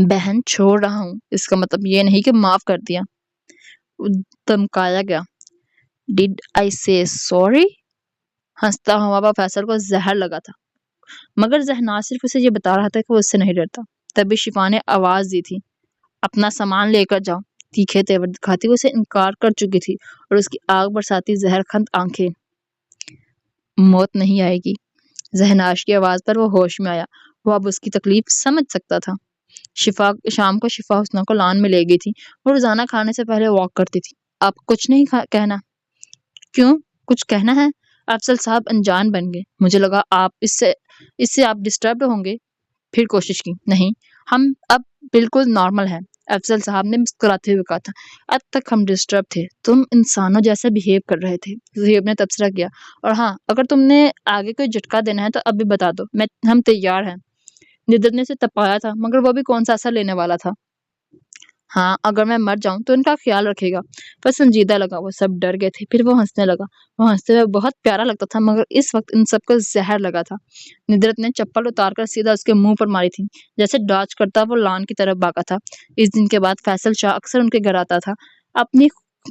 بہن، چھوڑ رہا ہوں، اس کا مطلب یہ نہیں کہ معاف کر دیا۔ دمکایا گیا۔ ڈڈ آئی سے سوری؟ ہنستا ہوا وہ فیصل کو زہر لگا تھا، مگر زہناش صرف اسے یہ بتا رہا تھا کہ وہ اس سے نہیں ڈرتا۔ تبھی شفا نے آواز دی تھی، اپنا سامان لے کر جاؤ۔ تیکھے تیور دکھاتی وہ اسے انکار کر چکی تھی، اور اس کی آگ برساتی زہر خند آنکھیں۔ موت نہیں آئے گی۔ زہناش کی آواز پر وہ ہوش میں آیا۔ وہ اب اس کی تکلیف سمجھ سکتا تھا۔ شام کو شفا حسنا کو لان میں لے گئی تھی۔ وہ روزانہ کھانے سے پہلے واک کرتی تھی۔ آپ کچھ نہیں کہنا؟ کیوں؟ کچھ کہنا ہے؟ افضل صاحب انجان بن گئے۔ مجھے لگا آپ اس سے آپ ڈسٹربڈ ہوں گے۔ پھر کوشش کی۔ نہیں، ہم اب بالکل نارمل ہیں، افضل صاحب نے مسکراتے ہوئے کہا تھا۔ اب تک ہم ڈسٹرب تھے، تم انسانوں جیسا بہیو کر رہے تھے، زہیب نے تبصرہ کیا۔ اور ہاں، اگر تم نے آگے کوئی جھٹکا دینا ہے تو اب بھی بتا دو، ہم تیار ہیں۔ ندرت نے اسے تپایا تھا، مگر وہ بھی کون سا اثر لینے والا تھا۔ ہاں، اگر میں مر جاؤں تو ان کا خیال رکھے گا۔ پر سنجیدہ لگا۔ وہ سب ڈر گئے تھے۔ پھر وہ ہنسنے لگا۔ وہ ہنستے ہوئے بہت پیارا لگتا تھا، مگر اس وقت ان سب کو زہر لگا تھا۔ ندرت نے چپل اتار کر سیدھا اس کے منہ پر ماری تھی۔ جیسے ڈاج کرتا وہ لان کی طرف بھاگا تھا۔ اس دن کے بعد فیصل شاہ اکثر ان کے گھر آتا تھا۔ اپنی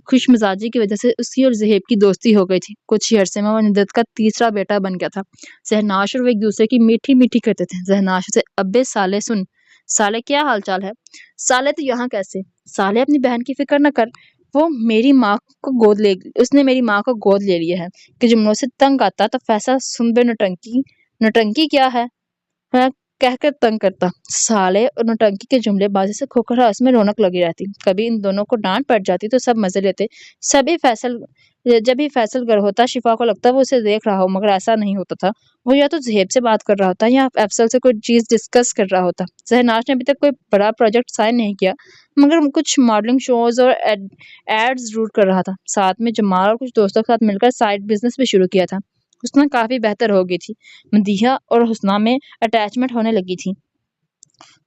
خوش مزاجی کی وجہ سے اس کی اور زہیب کی دوستی ہو گئی تھی۔ کچھ ہی عرصے میں وہ ندرت کا تیسرا بیٹا بن گیا تھا۔ زہناش اور وہ ایک دوسرے کی میٹھی میٹھی کرتے تھے۔ زہناش اسے ابے سالے سن، سالے کیا حال چال ہے؟ سالے تو یہاں کیسے؟ سالے اپنی بہن کی فکر نہ کر، وہ میری ماں کو گود لے اس نے میری ماں کو گود لے لیا ہے۔ کہ جملوں سے تنگ آتا تو فیصل سن بے نٹنکی کیا ہے کہہ کر تنگ کرتا۔ سالے اور نٹنکی کے جملے بازی سے کھوکھرا اس میں رونق لگی رہتی۔ کبھی ان دونوں کو ڈانٹ پڑ جاتی تو سب مزے لیتے۔ جب ہی فیصل گھر ہوتا، شفا کو لگتا وہ اسے دیکھ رہا ہو، مگر ایسا نہیں ہوتا تھا۔ وہ یا تو زہیب سے بات کر رہا ہوتا یا افضل سے کوئی چیز ڈسکس کر رہا ہوتا۔ زہناش نے ابھی تک کوئی بڑا پروجیکٹ سائن نہیں کیا، مگر کچھ ماڈلنگ شوز اور ایڈز ضرور کر رہا تھا۔ ساتھ میں جمال اور کچھ دوستوں کے ساتھ مل کر سائیڈ بزنس بھی شروع کیا تھا۔ حسنا کافی بہتر ہو گئی تھی۔ مدیحہ اور حسنا میں اٹیچمنٹ ہونے لگی تھی۔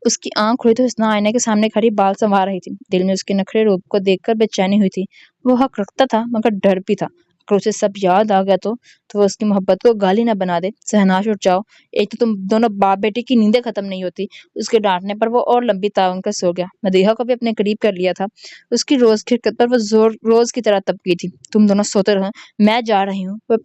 اس کی آنکھ کھلی تو حسنا آئینے کے سامنے کھڑی بال سنوار رہی تھی۔ دل میں اس کے نخرے روپ کو دیکھ کر بے چینی ہوئی تھی۔ وہ حق رکھتا تھا، مگر ڈر بھی تھا۔ اگر اسے سب یاد آ گیا تو وہ اس کی محبت کو گالی نہ بنا دے۔ زہناش اٹھ جاؤ، ایک تو تم دونوں باپ بیٹی کی نیندیں ختم نہیں ہوتی۔ اس کے ڈانٹنے پر وہ اور لمبی تاون کر سو گیا۔ مدیحہ کو بھی اپنے قریب کر لیا تھا۔ اس کی روز کی حرکت پر وہ روز کی طرح تپ گئی تھی۔ تم دونوں سوتے رہو، میں جا رہی ہوں۔ وہ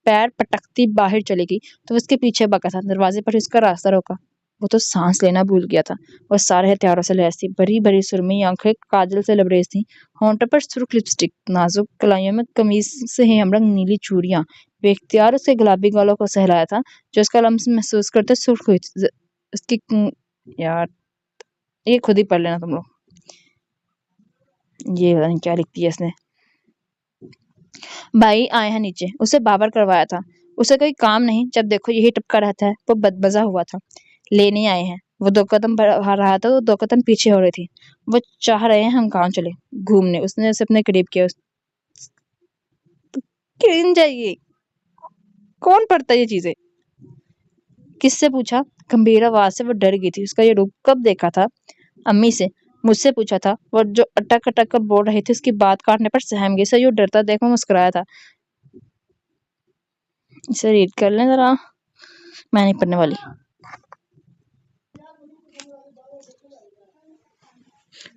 پیر پٹکتی باہر چلی گئی تو اس کے پیچھے بھاگا تھا۔ دروازے پر اس کا راستہ روکا۔ وہ تو سانس لینا بھول گیا تھا۔ وہ سارے ہتھیاروں سے لیس تھی۔ بڑی بڑی سرمئی آنکھیں کاجل سے لبریز تھیں، ہونٹوں پر سرخ لپسٹک، نازک کلائیوں میں قمیص سے ہم رنگ نیلی چوڑیاں۔ بے اختیار اس کے گلابی گالوں کو سہلایا تھا، جو اس کا لمس محسوس کرتے سرخ ہوئی تھی۔ اس کی یار، یہ خود ہی پڑھ لینا تم لوگ، یہ پتہ نہیں کیا لکھتی ہے اس نے۔ بھائی آئے ہیں نیچے، اسے بابر کروایا تھا۔ اسے کوئی کام نہیں، جب دیکھو یہی ٹپکا رہتا ہے۔ وہ بدمزہ ہوا تھا۔ لینے آئے ہیں۔ وہ 2 قدم بڑھا رہا تھا تو 2 قدم پیچھے ہو رہی تھی۔ وہ چاہ رہے ہیں ہم کہاں چلے گھومنے۔ اس نے اسے اپنے قریب کیا۔ کیوں جائیے؟ کون پڑھتا ہے یہ چیزیں؟ کس سے پوچھا؟ گمبھیر آواز سے وہ ڈر گئی تھی۔ اس کا یہ روپ کب دیکھا تھا؟ امی سے، مجھ سے پوچھا تھا۔ وہ جو اٹک اٹک کر بول رہی تھی، اس کی بات کاٹنے پر سہم گئی۔ اسے یوں ڈرتا دیکھ وہ مسکرایا تھا۔ اسے ریڈ کر لیں ذرا، میں نہیں پڑھنے والی۔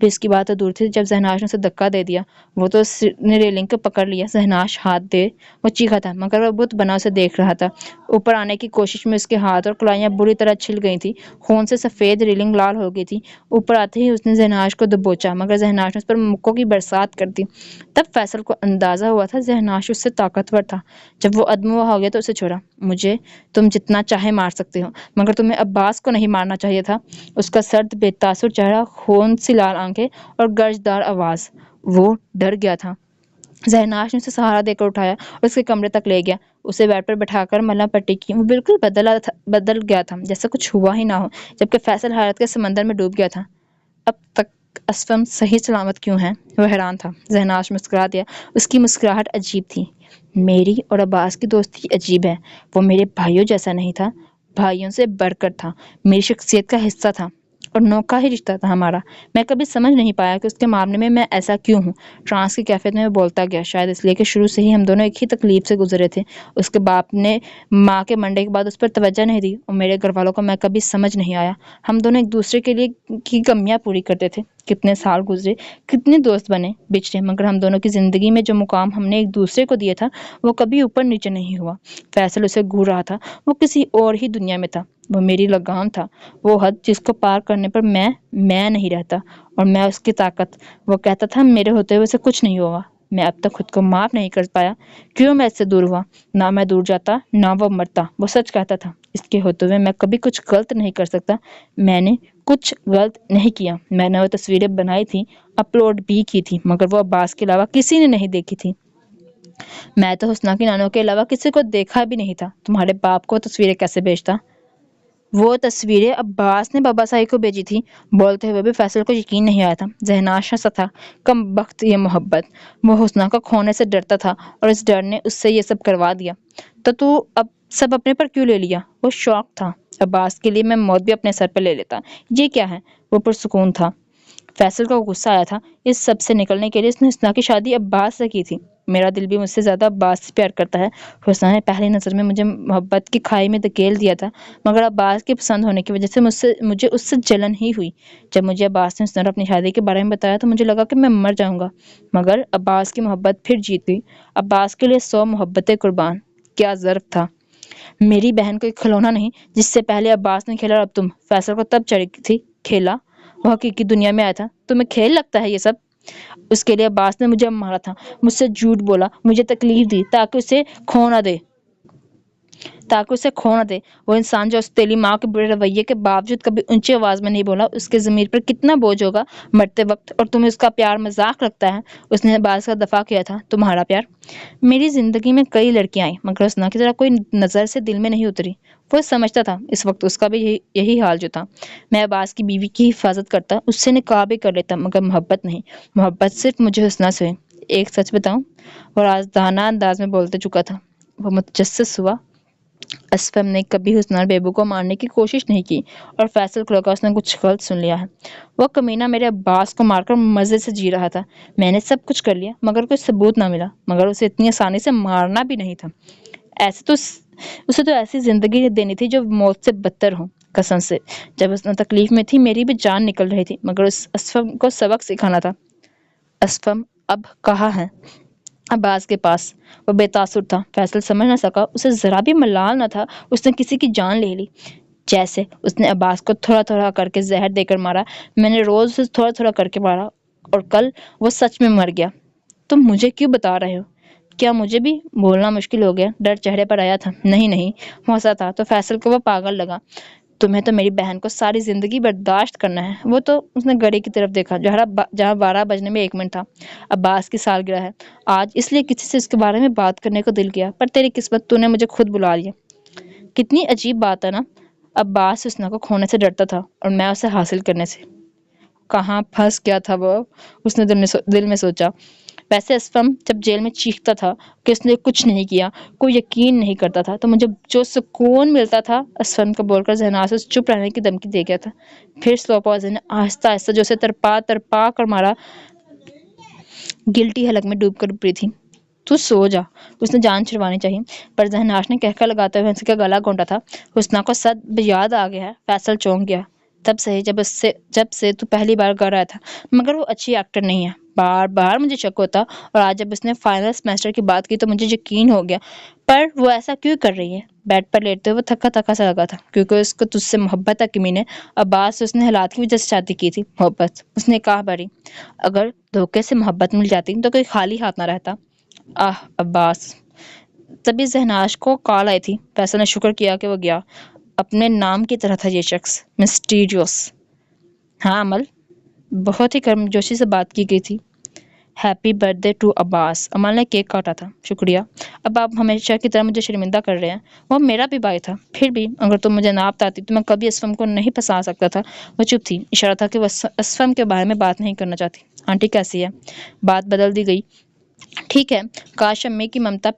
بھی اس کی بات تو دور تھی جب زہناش نے اسے دھکا دے دیا، وہ تو اس نے ریلنگ کو پکڑ لیا۔ زہناش ہاتھ دے وہ چیخا تھا، مگر وہ بت بنا اسے دیکھ رہا تھا۔ اوپر آنے کی کوشش میں اس کے ہاتھ اور کلائیاں بری طرح چھل گئی تھی، خون سے سفید ریلنگ لال ہو گئی تھی۔ اوپر آتے ہی اس نے زہناش کو دبوچا، مگر زہناش نے اس پر مکوں کی برسات کر دی۔ تب فیصل کو اندازہ ہوا تھا زہناش اس سے طاقتور تھا۔ جب وہ ادموا ہو گیا تو اسے چھوڑا۔ مجھے تم جتنا چاہے مار سکتے ہو، مگر تمہیں عباس کو نہیں مارنا چاہیے تھا۔ اس کا سرد بے تاثر چہرہ، خون سی لال آنکھیں اور گرجدار آواز۔ وہ ڈر گیا تھا۔ زہناش نے اسے سہارا دے کر اٹھایا اور اس کے کمرے تک لے گیا۔ اسے بیڈ پر بٹھا کر ملہم پٹی کی۔ وہ بالکل بدل گیا تھا، جیسا کچھ ہوا ہی نہ ہو، جبکہ فیصل حیرت کے سمندر میں ڈوب گیا تھا۔ اب تک اسفم صحیح سلامت کیوں ہے؟ وہ حیران تھا۔ زہناش مسکرا دیا۔ اس کی مسکراہٹ عجیب تھی۔ میری اور عباس کی دوستی عجیب ہے۔ وہ میرے بھائیوں جیسا نہیں تھا، بھائیوں سے بڑھ کر تھا، میری شخصیت کا حصہ تھا اور نوکا ہی رشتہ تھا ہمارا۔ میں کبھی سمجھ نہیں پایا کہ اس کے معاملے میں ایسا کیوں ہوں۔ ٹرانس کی کیفیت میں بولتا گیا، شاید اس لیے کہ شروع سے ہی ہم دونوں ایک ہی تکلیف سے گزرے تھے۔ اس کے باپ نے ماں کے مرنے کے بعد اس پر توجہ نہیں دی اور میرے گھر والوں کو میں کبھی سمجھ نہیں آیا۔ ہم دونوں ایک دوسرے کے لیے کی کمیاں پوری کرتے تھے۔ کتنے سال گزرے، کتنے دوست بنے، بچھڑے، مگر ہم دونوں کی زندگی میں جو مقام ہم نے ایک دوسرے کو دیا تھا وہ کبھی اوپر نیچے نہیں ہوا۔ فیصل اسے گھور رہا تھا، وہ کسی اور ہی دنیا میں تھا۔ وہ میری لگام تھا، وہ حد جس کو پار کرنے پر میں نہیں رہتا، اور میں اس کی طاقت۔ وہ کہتا تھا میرے ہوتے ہوئے اسے کچھ نہیں ہوگا۔ میں اب تک خود کو معاف نہیں کر پایا۔ کیوں میں اس سے دور ہوا؟ نہ میں دور جاتا، نہ وہ مرتا۔ وہ سچ کہتا تھا، اس کے ہوتے ہوئے میں کبھی کچھ غلط نہیں کر سکتا۔ میں نے کچھ غلط نہیں کیا۔ میں نے وہ تصویریں بنائی تھی، اپلوڈ بھی کی تھی، مگر وہ عباس کے علاوہ کسی نے نہیں دیکھی تھی۔ میں تو حسنہ کی نانوں کے علاوہ کسی کو دیکھا بھی نہیں تھا۔ تمہارے باپ کو تصویریں کیسے بھیجتا؟ وہ تصویریں عباس نے بابا صاحب کو بھیجی تھی۔ بولتے ہوئے بھی فیصل کو یقین نہیں آیا تھا۔ زہناش ہنسا تھا۔ کم بخت یہ محبت! وہ حسنہ کو کھونے سے ڈرتا تھا اور اس ڈر نے اس سے یہ سب کروا دیا۔ تو اب سب اپنے پر کیوں لے لیا؟ وہ شوق تھا۔ عباس کے لیے میں موت بھی اپنے سر پر لے لیتا۔ یہ کیا ہے؟ وہ پرسکون تھا۔ فیصل کو غصہ آیا تھا۔ اس سب سے نکلنے کے لیے اس نے حسنہ کی شادی عباس سے کی تھی۔ میرا دل بھی مجھ سے زیادہ عباس سے پیار کرتا ہے۔ حسنہ نے پہلی نظر میں مجھے محبت کی کھائی میں دھکیل دیا تھا، مگر عباس کے پسند ہونے کی وجہ سے مجھے اس سے جلن ہی ہوئی۔ جب مجھے عباس نے حسنہ اپنی شادی کے بارے میں بتایا تو مجھے لگا کہ میں مر جاؤں گا، مگر عباس کی محبت پھر جیت گئی۔ عباس کے لیے 100 محبتیں قربان۔ کیا ظرف تھا! میری بہن کو ایک کھلونا نہیں جس سے پہلے عباس نے کھیلا اور اب تم۔ فیصل کو تب چڑھی تھی کھیلا، وہ حقیقی دنیا میں آیا تھا۔ تمہیں کھیل لگتا ہے یہ سب؟ اس کے لیے عباس نے مجھے مارا تھا، مجھ سے جھوٹ بولا، مجھے تکلیف دی تاکہ اسے کھو نہ دے۔ وہ انسان جو اس تیلی ماں کے برے رویے کے باوجود کبھی اونچی آواز میں نہیں بولا، اس کے ضمیر پر کتنا بوجھ ہوگا مرتے وقت۔ اور تمہیں اس کا پیار مذاق لگتا ہے؟ اس نے عباس کا دفاع کیا تھا۔ تمہارا پیار؟ میری زندگی میں کئی لڑکیاں آئیں، مگر حسنہ کی طرح کوئی نظر سے دل میں نہیں اتری۔ وہ سمجھتا تھا اس وقت اس کا بھی یہی حال جو تھا۔ میں عباس کی بیوی کی حفاظت کرتا، اس سے نکاح بھی کر لیتا، مگر محبت نہیں۔ محبت صرف مجھے حسنہ سے ہوئی۔ ایک سچ بتاؤں؟ وہ رازدانہ انداز میں بولتے چکا تھا۔ وہ متجسس ہوا۔ اسفم نے کبھی حسنہ اور بیبو کو مارنے کی کوشش نہیں کی، اور فیصل کو لگا اس نے کچھ غلط سن لیا ہے۔ وہ کمینہ میرے عباس کو مار کر مزے سے جی رہا تھا۔ میں نے سب کچھ کر لیا، مگر کوئی ثبوت نہ ملا، مگر اسے اتنی آسانی سے مارنا بھی نہیں تھا۔ اسے تو ایسی زندگی دینی تھی جو موت سے بدتر ہو۔ قسم سے جب حسنہ تکلیف میں تھی میری بھی جان نکل رہی تھی، مگر اس اسفم کو سبق سکھانا تھا۔ اسفم اب کہاں ہے؟ عباس کے پاس۔ وہ بے تاثر تھا۔ فیصل سمجھ نہ سکا، اسے ذرا بھی ملال نہ تھا اس نے کسی کی جان لے لی۔ جیسے اس نے عباس کو تھوڑا تھوڑا کر کے زہر دے کر مارا، میں نے روز اسے تھوڑا تھوڑا کر کے مارا، اور کل وہ سچ میں مر گیا۔ تم مجھے کیوں بتا رہے ہو؟ کیا مجھے بھی؟ بولنا مشکل ہو گیا۔ ڈر چہرے پر آیا تھا۔ نہیں، وہ ہنسا تھا تو فیصل کو وہ پاگل لگا۔ تمہیں تو میری بہن کو ساری زندگی برداشت کرنا ہے۔ وہ تو اس نے گھڑی کی طرف دیکھا جہاں 12 بجنے میں 1 منٹ تھا۔ عباس کی سالگرہ ہے آج، اس لیے کسی سے اس کے بارے میں بات کرنے کو دل کیا، پر تیری قسمت تو نے مجھے خود بلا لیا۔ کتنی عجیب بات ہے نا! عباس حسنہ کو کھونے سے ڈرتا تھا اور میں اسے حاصل کرنے سے۔ کہاں پھنس گیا تھا وہ، اس نے دل میں سوچا۔ ویسے اسفم جب جیل میں چیختا تھا کہ اس نے کچھ نہیں کیا، کوئی یقین نہیں کرتا تھا، تو مجھے جو سکون ملتا تھا۔ اسفم کو بول کر زہناش سے چپ رہنے کی دھمکی دے گیا تھا۔ پھر سلو پوائزن نے آہستہ آہستہ جو اسے تڑپا کر مارا، گلٹی حلق میں ڈوب کر اوپری تھی۔ تو سو جا، اس نے جان چھڑوانی چاہی، پر زہناش نے کہکہ لگاتے ہوئے اس کا گلا گھونٹا تھا۔ حسنہ کو سب یاد آ گیا ہے۔ فیصل چونک گیا۔ تب سے جب سے تو پہلی بار کر رہا تھا، مگر وہ اچھی ایکٹر نہیں ہے، بار بار مجھے شک ہوتا، اور آج جب اس نے فائنل سیمیسٹر کی بات کی تو مجھے یقین ہو گیا۔ پر وہ ایسا کیوں کر رہی ہے؟ بیڈ پر لیٹتے ہوئے تھکا تھکا سا لگا تھا، کیونکہ اس کو تجھ سے محبت ہے کمی نے۔ عباس سے اس نے حالات کی وجہ سے شادی کی تھی، محبت، اس نے کہا بھری، اگر دھوکے سے محبت مل جاتی تو کوئی خالی ہاتھ نہ رہتا۔ عباس۔ تبھی ذہناش کو کال آئی تھی۔ فیصل نے شکر کیا کہ وہ گیا، اپنے نام کی طرح تھا یہ شخص، مسٹیریوس۔ ہاں عمل، بہت ہی گرمجوشی سے بات کی گئی تھی۔ ہیپی برتھ ڈے ٹو عباس۔ عمل نے کیک کاٹا تھا۔ شکریہ، اب آپ ہمیشہ کی طرح مجھے شرمندہ کر رہے ہیں، وہ میرا بھی بھائی تھا، پھر بھی اگر تم مجھے نہ بتاتی تو میں کبھی اسفم کو نہیں پھنسا سکتا تھا۔ وہ چپ تھی، اشارہ تھا کہ وہ اسفم کے بارے میں بات نہیں کرنا چاہتی۔ آنٹی کیسی ہے؟ بات بدل دی گئی۔ ٹھیک ہے، کاش امی کی ممتا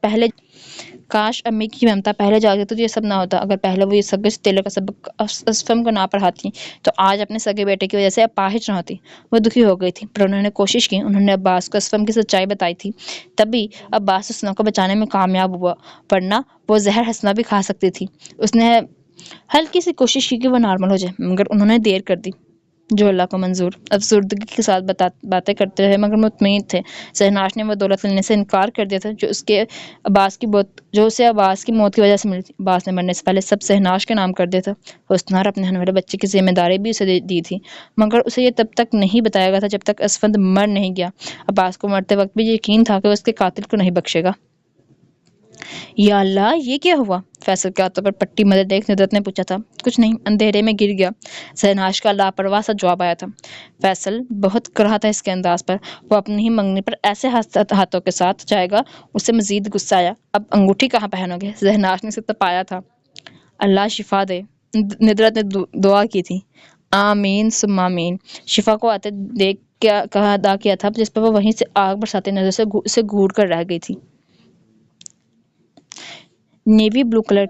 پہلے جاگتی تو یہ سب نہ ہوتا۔ اگر پہلے وہ یہ سگے تیلے کا سبق اسفم کو نہ پڑھاتی تو آج اپنے سگے بیٹے کی وجہ سے اپاہج نہ ہوتی۔ وہ دکھی ہو گئی تھی، پر انہوں نے کوشش کی، انہوں نے عباس کو اسفم کی سچائی بتائی تھی، تبھی عباس حسنہ کو بچانے میں کامیاب ہوا، ورنہ وہ زہر حسنہ بھی کھا سکتی تھی۔ اس نے ہلکی سی کوشش کی کہ وہ نارمل ہو جائے، مگر انہوں نے دیر کر دی، جو اللہ کو منظور۔ افسردگی کے ساتھ باتیں کرتے رہے مگر مطمئن تھے۔ ذہناش نے وہ دولت لینے سے انکار کر دیا تھا جو اسے عباس کی موت کی وجہ سے ملی تھی۔ عباس نے مرنے سے پہلے سب ذہناش کے نام کر دیا تھا۔ حسنہ اور اپنے ہونے والے بچے کی ذمہ داری بھی اسے دی تھی، مگر اسے یہ تب تک نہیں بتایا گیا تھا جب تک اسفند مر نہیں گیا۔ عباس کو مرتے وقت بھی یقین تھا کہ وہ اس کے قاتل کو نہیں بخشے گا۔ یا اللہ، یہ کیا ہوا؟ فیصل کے ہاتھوں پر پٹی مدد ایک ندرت نے پوچھا تھا۔ کچھ نہیں، اندھیرے میں گر گیا، ذہناش کا لاپرواہ سا جواب آیا تھا۔ فیصل بہت کراہ تھا اس کے انداز پر، وہ اپنی ہی منگنی پر ایسے ہاتھوں کے ساتھ جائے گا، اسے مزید غصہ آیا۔ اب انگوٹھی کہاں پہنو گے؟ ذہناش نے اسے تپایا تھا۔ اللہ شفا دے، ندرت نے دعا کی تھی۔ آمین ثم آمین۔ شفا کو آتے دیکھ کہا ادا کیا تھا، جس پر وہ وہیں سے آگ برساتی نظر سے اسے گھور کر رہ گئی تھی۔ نیوی بلو کلر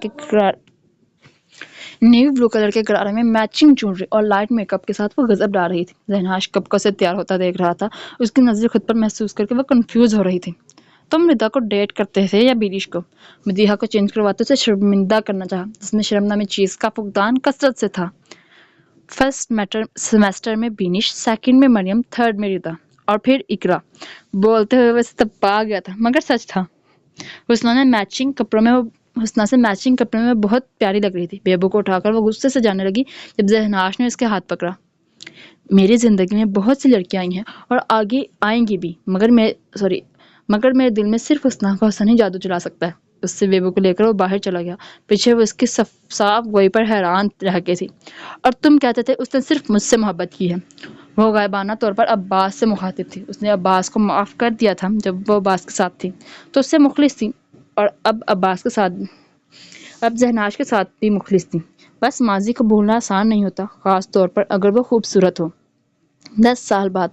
کے غرارے میں میچنگ جولری اور لائٹ میک اپ کے ساتھ وہ غضب ڈال رہی تھی۔ ذہناش کب کو سے تیار ہوتا دیکھ رہا تھا، اس کی نظریں خود پر محسوس کر کے وہ کنفیوز ہو رہی تھی۔ تم مدیحہ کو ڈیٹ کرتے تھے یا بیریش کو؟ مدیحہ کو چینج کرواتے اسے شرمندہ کرنا چاہا، جس میں شرم نامی چیز کا فقدان کثرت سے تھا۔ فرسٹ سیمیسٹر میں بینش، سیکنڈ میں مریم، تھرڈ میں ردا، اور پھر اقرا۔ بولتے ہوئے ویسے تپا گیا تھا، مگر سچ تھا۔ حسنہ سے میچنگ کپڑے میں بہت پیاری لگ رہی تھی۔ بیبو کو اٹھا کر وہ غصے سے جانے لگی جب ذہناش نے اس کے ہاتھ پکڑا۔ میری زندگی میں بہت سی لڑکیاں آئی ہیں اور آگے آئیں گی بھی، مگر میرے دل میں صرف حسنہ کا حسن ہی جادو چلا سکتا ہے۔ اس سے بیبو کو لے کر وہ باہر چلا گیا۔ پیچھے وہ اس کی صاف گوئی پر حیران رہ گئی تھی۔ اور تم کہتے تھے اس نے صرف مجھ سے محبت کی ہے؟ وہ غائبانہ طور پر عباس سے مخاطب تھی۔ اس نے عباس کو معاف کر دیا تھا جب وہ عباس کے ساتھ تھی تو اس سے مخلص تھی، اور اب ذہناش کے ساتھ بھی مخلص تھی۔ بس ماضی کو بھولنا آسان نہیں ہوتا، خاص طور پر اگر وہ خوبصورت ہو۔ 10 سال بعد۔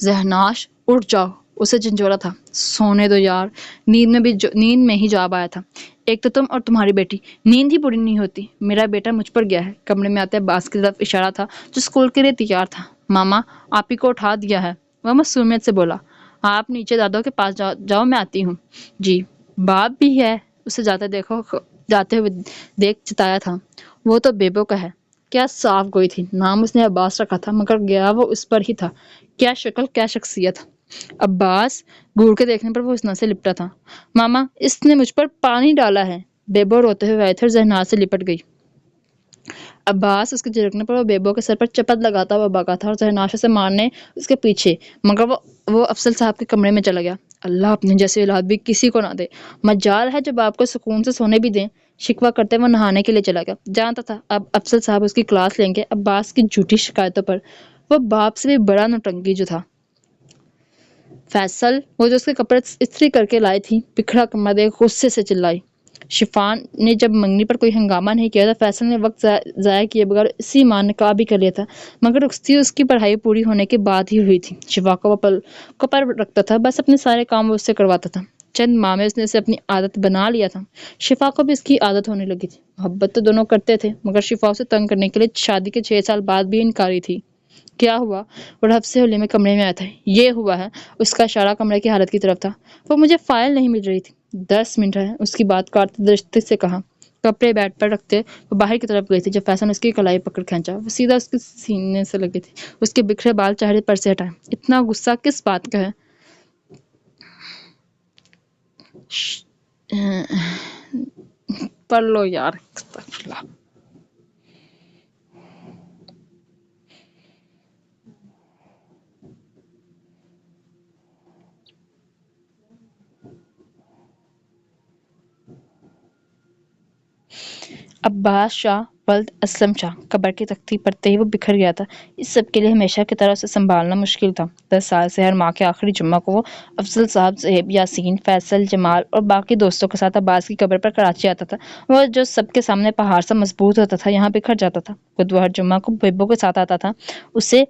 ذہناش اٹھ جاؤ، اسے جھنجھوڑا تھا۔ سونے دو یار، نیند میں ہی جواب آیا تھا۔ ایک تو تم اور تمہاری بیٹی، نیند ہی پوری نہیں ہوتی۔ میرا بیٹا مجھ پر گیا ہے۔ کمرے میں آتے عباس کی طرف اشارہ تھا جو اسکول کے لیے تیار تھا۔ ماما، آپ ہی کو اٹھا دیا ہے، وہ معصومیت سے بولا۔ آپ نیچے دادوں کے پاس جاؤ، میں آتی ہوں۔ جی۔ باپ بھی ہے، اسے جاتے ہوئے دیکھ چتایا تھا۔ وہ تو بیبو کا ہے۔ کیا صاف گوئی تھی، نام اس نے عباس رکھا تھا، مگر گیا وہ اس پر ہی تھا۔ کیا شکل، کیا شخصیت۔ عباس گھور کے دیکھنے پر وہ حسنہ سے لپٹا تھا۔ ماما، اس نے مجھ پر پانی ڈالا ہے۔ بیبو روتے ہوئے آئے تھے اور ذہناش سے لپٹ گئی۔ عباس اس کے جھڑکنے پر وہ بیبو کے سر پر چپت لگاتا ہوا بھاگا تھا اور ذہناش اسے مارنے اس کے پیچھے، مگر وہ افضل صاحب کے کمرے میں چلا گیا۔ اللہ اپنے جیسی اولاد بھی کسی کو نہ دے، مجال ہے جب آپ کو سکون سے سونے بھی دیں۔ شکوہ کرتے وہ نہانے کے لیے چلا گیا، جانتا تھا اب افضل صاحب اس کی کلاس لیں گے عباس کی جھوٹی شکایتوں پر۔ وہ باپ سے بھی بڑا نوٹنکی جو تھا۔ فیصل، وہ جو اس کے کپڑے استری کر کے لائی تھی، بکھرا کمر دیکھ غصے سے چلائی۔ شفان نے جب منگنی پر کوئی ہنگامہ نہیں کیا تھا، فیصل نے وقت ضائع کیے بغیر اسی ماں نے نکاح بھی کر لیا تھا، مگر رخصتی اس کی پڑھائی پوری ہونے کے بعد ہی ہوئی تھی۔ شفا کو وہ پل پر رکھتا تھا، بس اپنے سارے کام وہ اس سے کرواتا تھا۔ چند ماہ میں اس نے اسے اپنی عادت بنا لیا تھا۔ شفا کو بھی اس کی عادت ہونے لگی تھی۔ محبت تو دونوں کرتے تھے، مگر شفا اسے تنگ کرنے کے لیے شادی کے 6 سال بعد بھی انکاری تھی۔ کیا ہوا؟ وہ رب سے ہولے میں کمرے میں آیا تھا۔ یہ ہوا ہے، اس کا اشارہ کمرے کی حالت کی طرف تھا۔ وہ مجھے فائل نہیں مل رہی تھی۔ 10 منٹ ہے، اس کی بات کاٹتے درستی سے کہا۔ کپڑے بیڈ پر رکھتے وہ باہر کی طرف گئی تھی جب فیصل نے اس کی کلائی پکڑ کھینچا۔ وہ سیدھا اس کے سینے سے لگی تھی، اس کے بکھرے بال چہرے پر سے ہٹائے۔ اتنا غصہ کس بات کا ہے؟ پڑھ لو یار۔ استغفراللہ۔ عباس شاہ ولد اسلم شاہ قبر کی تختی پڑھتے ہی وہ بکھر گیا تھا۔ اس سب کے لیے ہمیشہ کی طرح اسے سنبھالنا مشکل تھا۔ 10 سال سے ہر ماہ کے آخری جمعہ کو وہ افضل صاحب، زہیب، یاسین، فیصل، جمال اور باقی دوستوں کے ساتھ عباس کی قبر پر کراچی آتا تھا۔ وہ جو سب کے سامنے پہاڑ سا مضبوط ہوتا تھا، یہاں بکھر جاتا تھا۔ خود وہ ہر جمعہ کو بیبو کے ساتھ آتا تھا۔ اس نے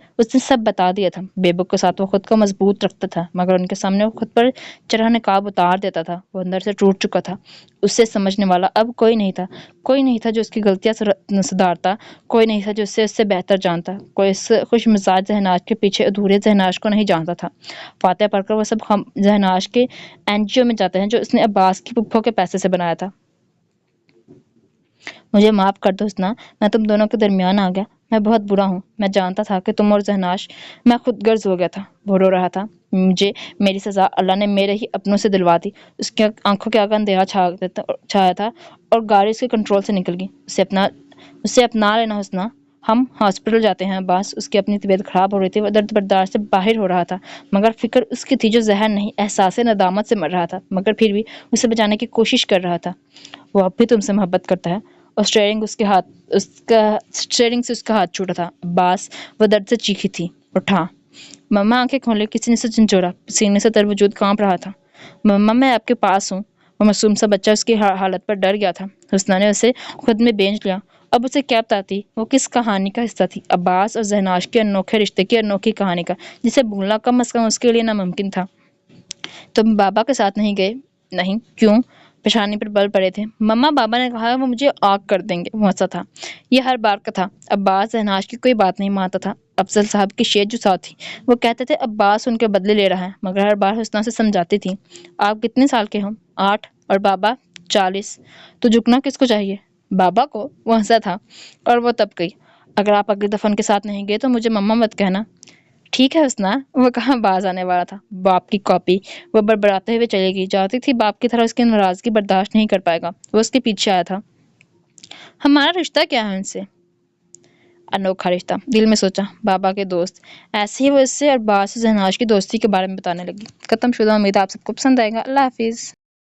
سب بتا دیا تھا۔ بیبو کے ساتھ وہ خود کو مضبوط رکھتا تھا، مگر ان کے سامنے وہ خود پر چڑھا نقاب اتار دیتا تھا۔ وہ اندر سے ٹوٹ چکا تھا۔ اسے سمجھنے والا اب کوئی نہیں تھا۔ کوئی نہیں تھا جو اس کی غلطیاں سدھارتا، کوئی نہیں تھا جو اس سے بہتر جانتا، کوئی اس خوش مزاج ذہناش کے پیچھے ادھورے ذہناش کو نہیں جانتا تھا۔ فاتحہ پڑھ کر وہ سب ذہناش کے NGO میں جاتے ہیں جو اس نے عباس کی پھپھو کے پیسے سے بنایا تھا۔ مجھے معاف کر دو حسنہ، میں تم دونوں کے درمیان آ گیا۔ میں بہت برا ہوں۔ میں جانتا تھا کہ تم اور ذہناش، میں خود غرض ہو گیا تھا۔ وہ رو رہا تھا۔ مجھے میری سزا اللہ نے میرے ہی اپنوں سے دلوا دی۔ اس کی آنکھوں کے آگے اندھیرا چھایا تھا اور گاڑی اس کے کنٹرول سے نکل گئی۔ اسے اپنا لینا حسنہ۔ ہم ہاسپٹل جاتے ہیں عباس۔ اس کی اپنی طبیعت خراب ہو رہی تھی، وہ درد برداشت سے باہر ہو رہا تھا، مگر فکر اس کی تھی جو زہر نہیں، احساس ندامت سے مر رہا تھا، مگر پھر بھی اسے بچانے کی کوشش کر رہا تھا۔ وہ اب بھی تم سے محبت کرتا ہے۔ اور اسٹیئرنگ سے اس کا ہاتھ چھوٹا تھا۔ عباس، وہ درد سے چیخی تھی۔ اٹھا۔ مما آنکھیں کھولے، کسی نے اسے جھنجھوڑا، سینے سے تر وجود کانپ رہا تھا۔ مما میں آپ کے پاس ہوں۔ وہ معصوم سا بچہ اس کی حالت پر ڈر گیا تھا۔ حسنہ نے اسے خود میں بینچ لیا۔ اب اسے کیا بتاتی وہ کس کہانی کا حصہ تھی؟ عباس اور ذہناش کے انوکھے رشتے کی انوکھی کہانی کا، جسے بھولنا کم از کم اس کے لیے ناممکن تھا۔ تم بابا کے ساتھ نہیں گئے؟ نہیں۔ کیوں؟ پیشانی پر بل پڑے تھے۔ مما، بابا نے کہا وہ مجھے آگ کر دیں گے۔ وہ ہنسا تھا۔ یہ ہر بار کا تھا۔ عباس ذہناش کی کوئی بات نہیں مانتا تھا۔ افضل صاحب کی شیخ جو ساتھ تھی، وہ کہتے تھے عباس ان کے بدلے لے رہا ہے، مگر ہر بار حسنہ سے سمجھاتی تھی، آپ کتنے سال کے ہوں؟ 8۔ اور بابا 40۔ تو جھکنا کس کو چاہیے؟ بابا کو۔ وہ ہنسا تھا اور وہ تب گئی۔ اگر آپ اگلی دفعہ ان کے ساتھ نہیں گئے تو مجھے مما مت کہنا۔ ٹھیک ہے حسنہ۔ وہ کہاں باز آنے والا تھا؟ باپ کی کاپی۔ وہ بڑبڑاتے ہوئے چلے گی، جاتی تھی باپ کی طرح اس کی ناراضگی برداشت نہیں کر پائے گا۔ وہ اس کے پیچھے آیا تھا۔ ہمارا رشتہ کیا ہے ان سے؟ انوکھا رشتہ، دل میں سوچا، بابا کے دوست۔ ایسے ہی وہ اس سے اور عباس ذہناش کی دوستی کے بارے میں بتانے لگی۔ ختم شدہ۔ امید آپ سب کو پسند آئے گا۔ اللہ حافظ۔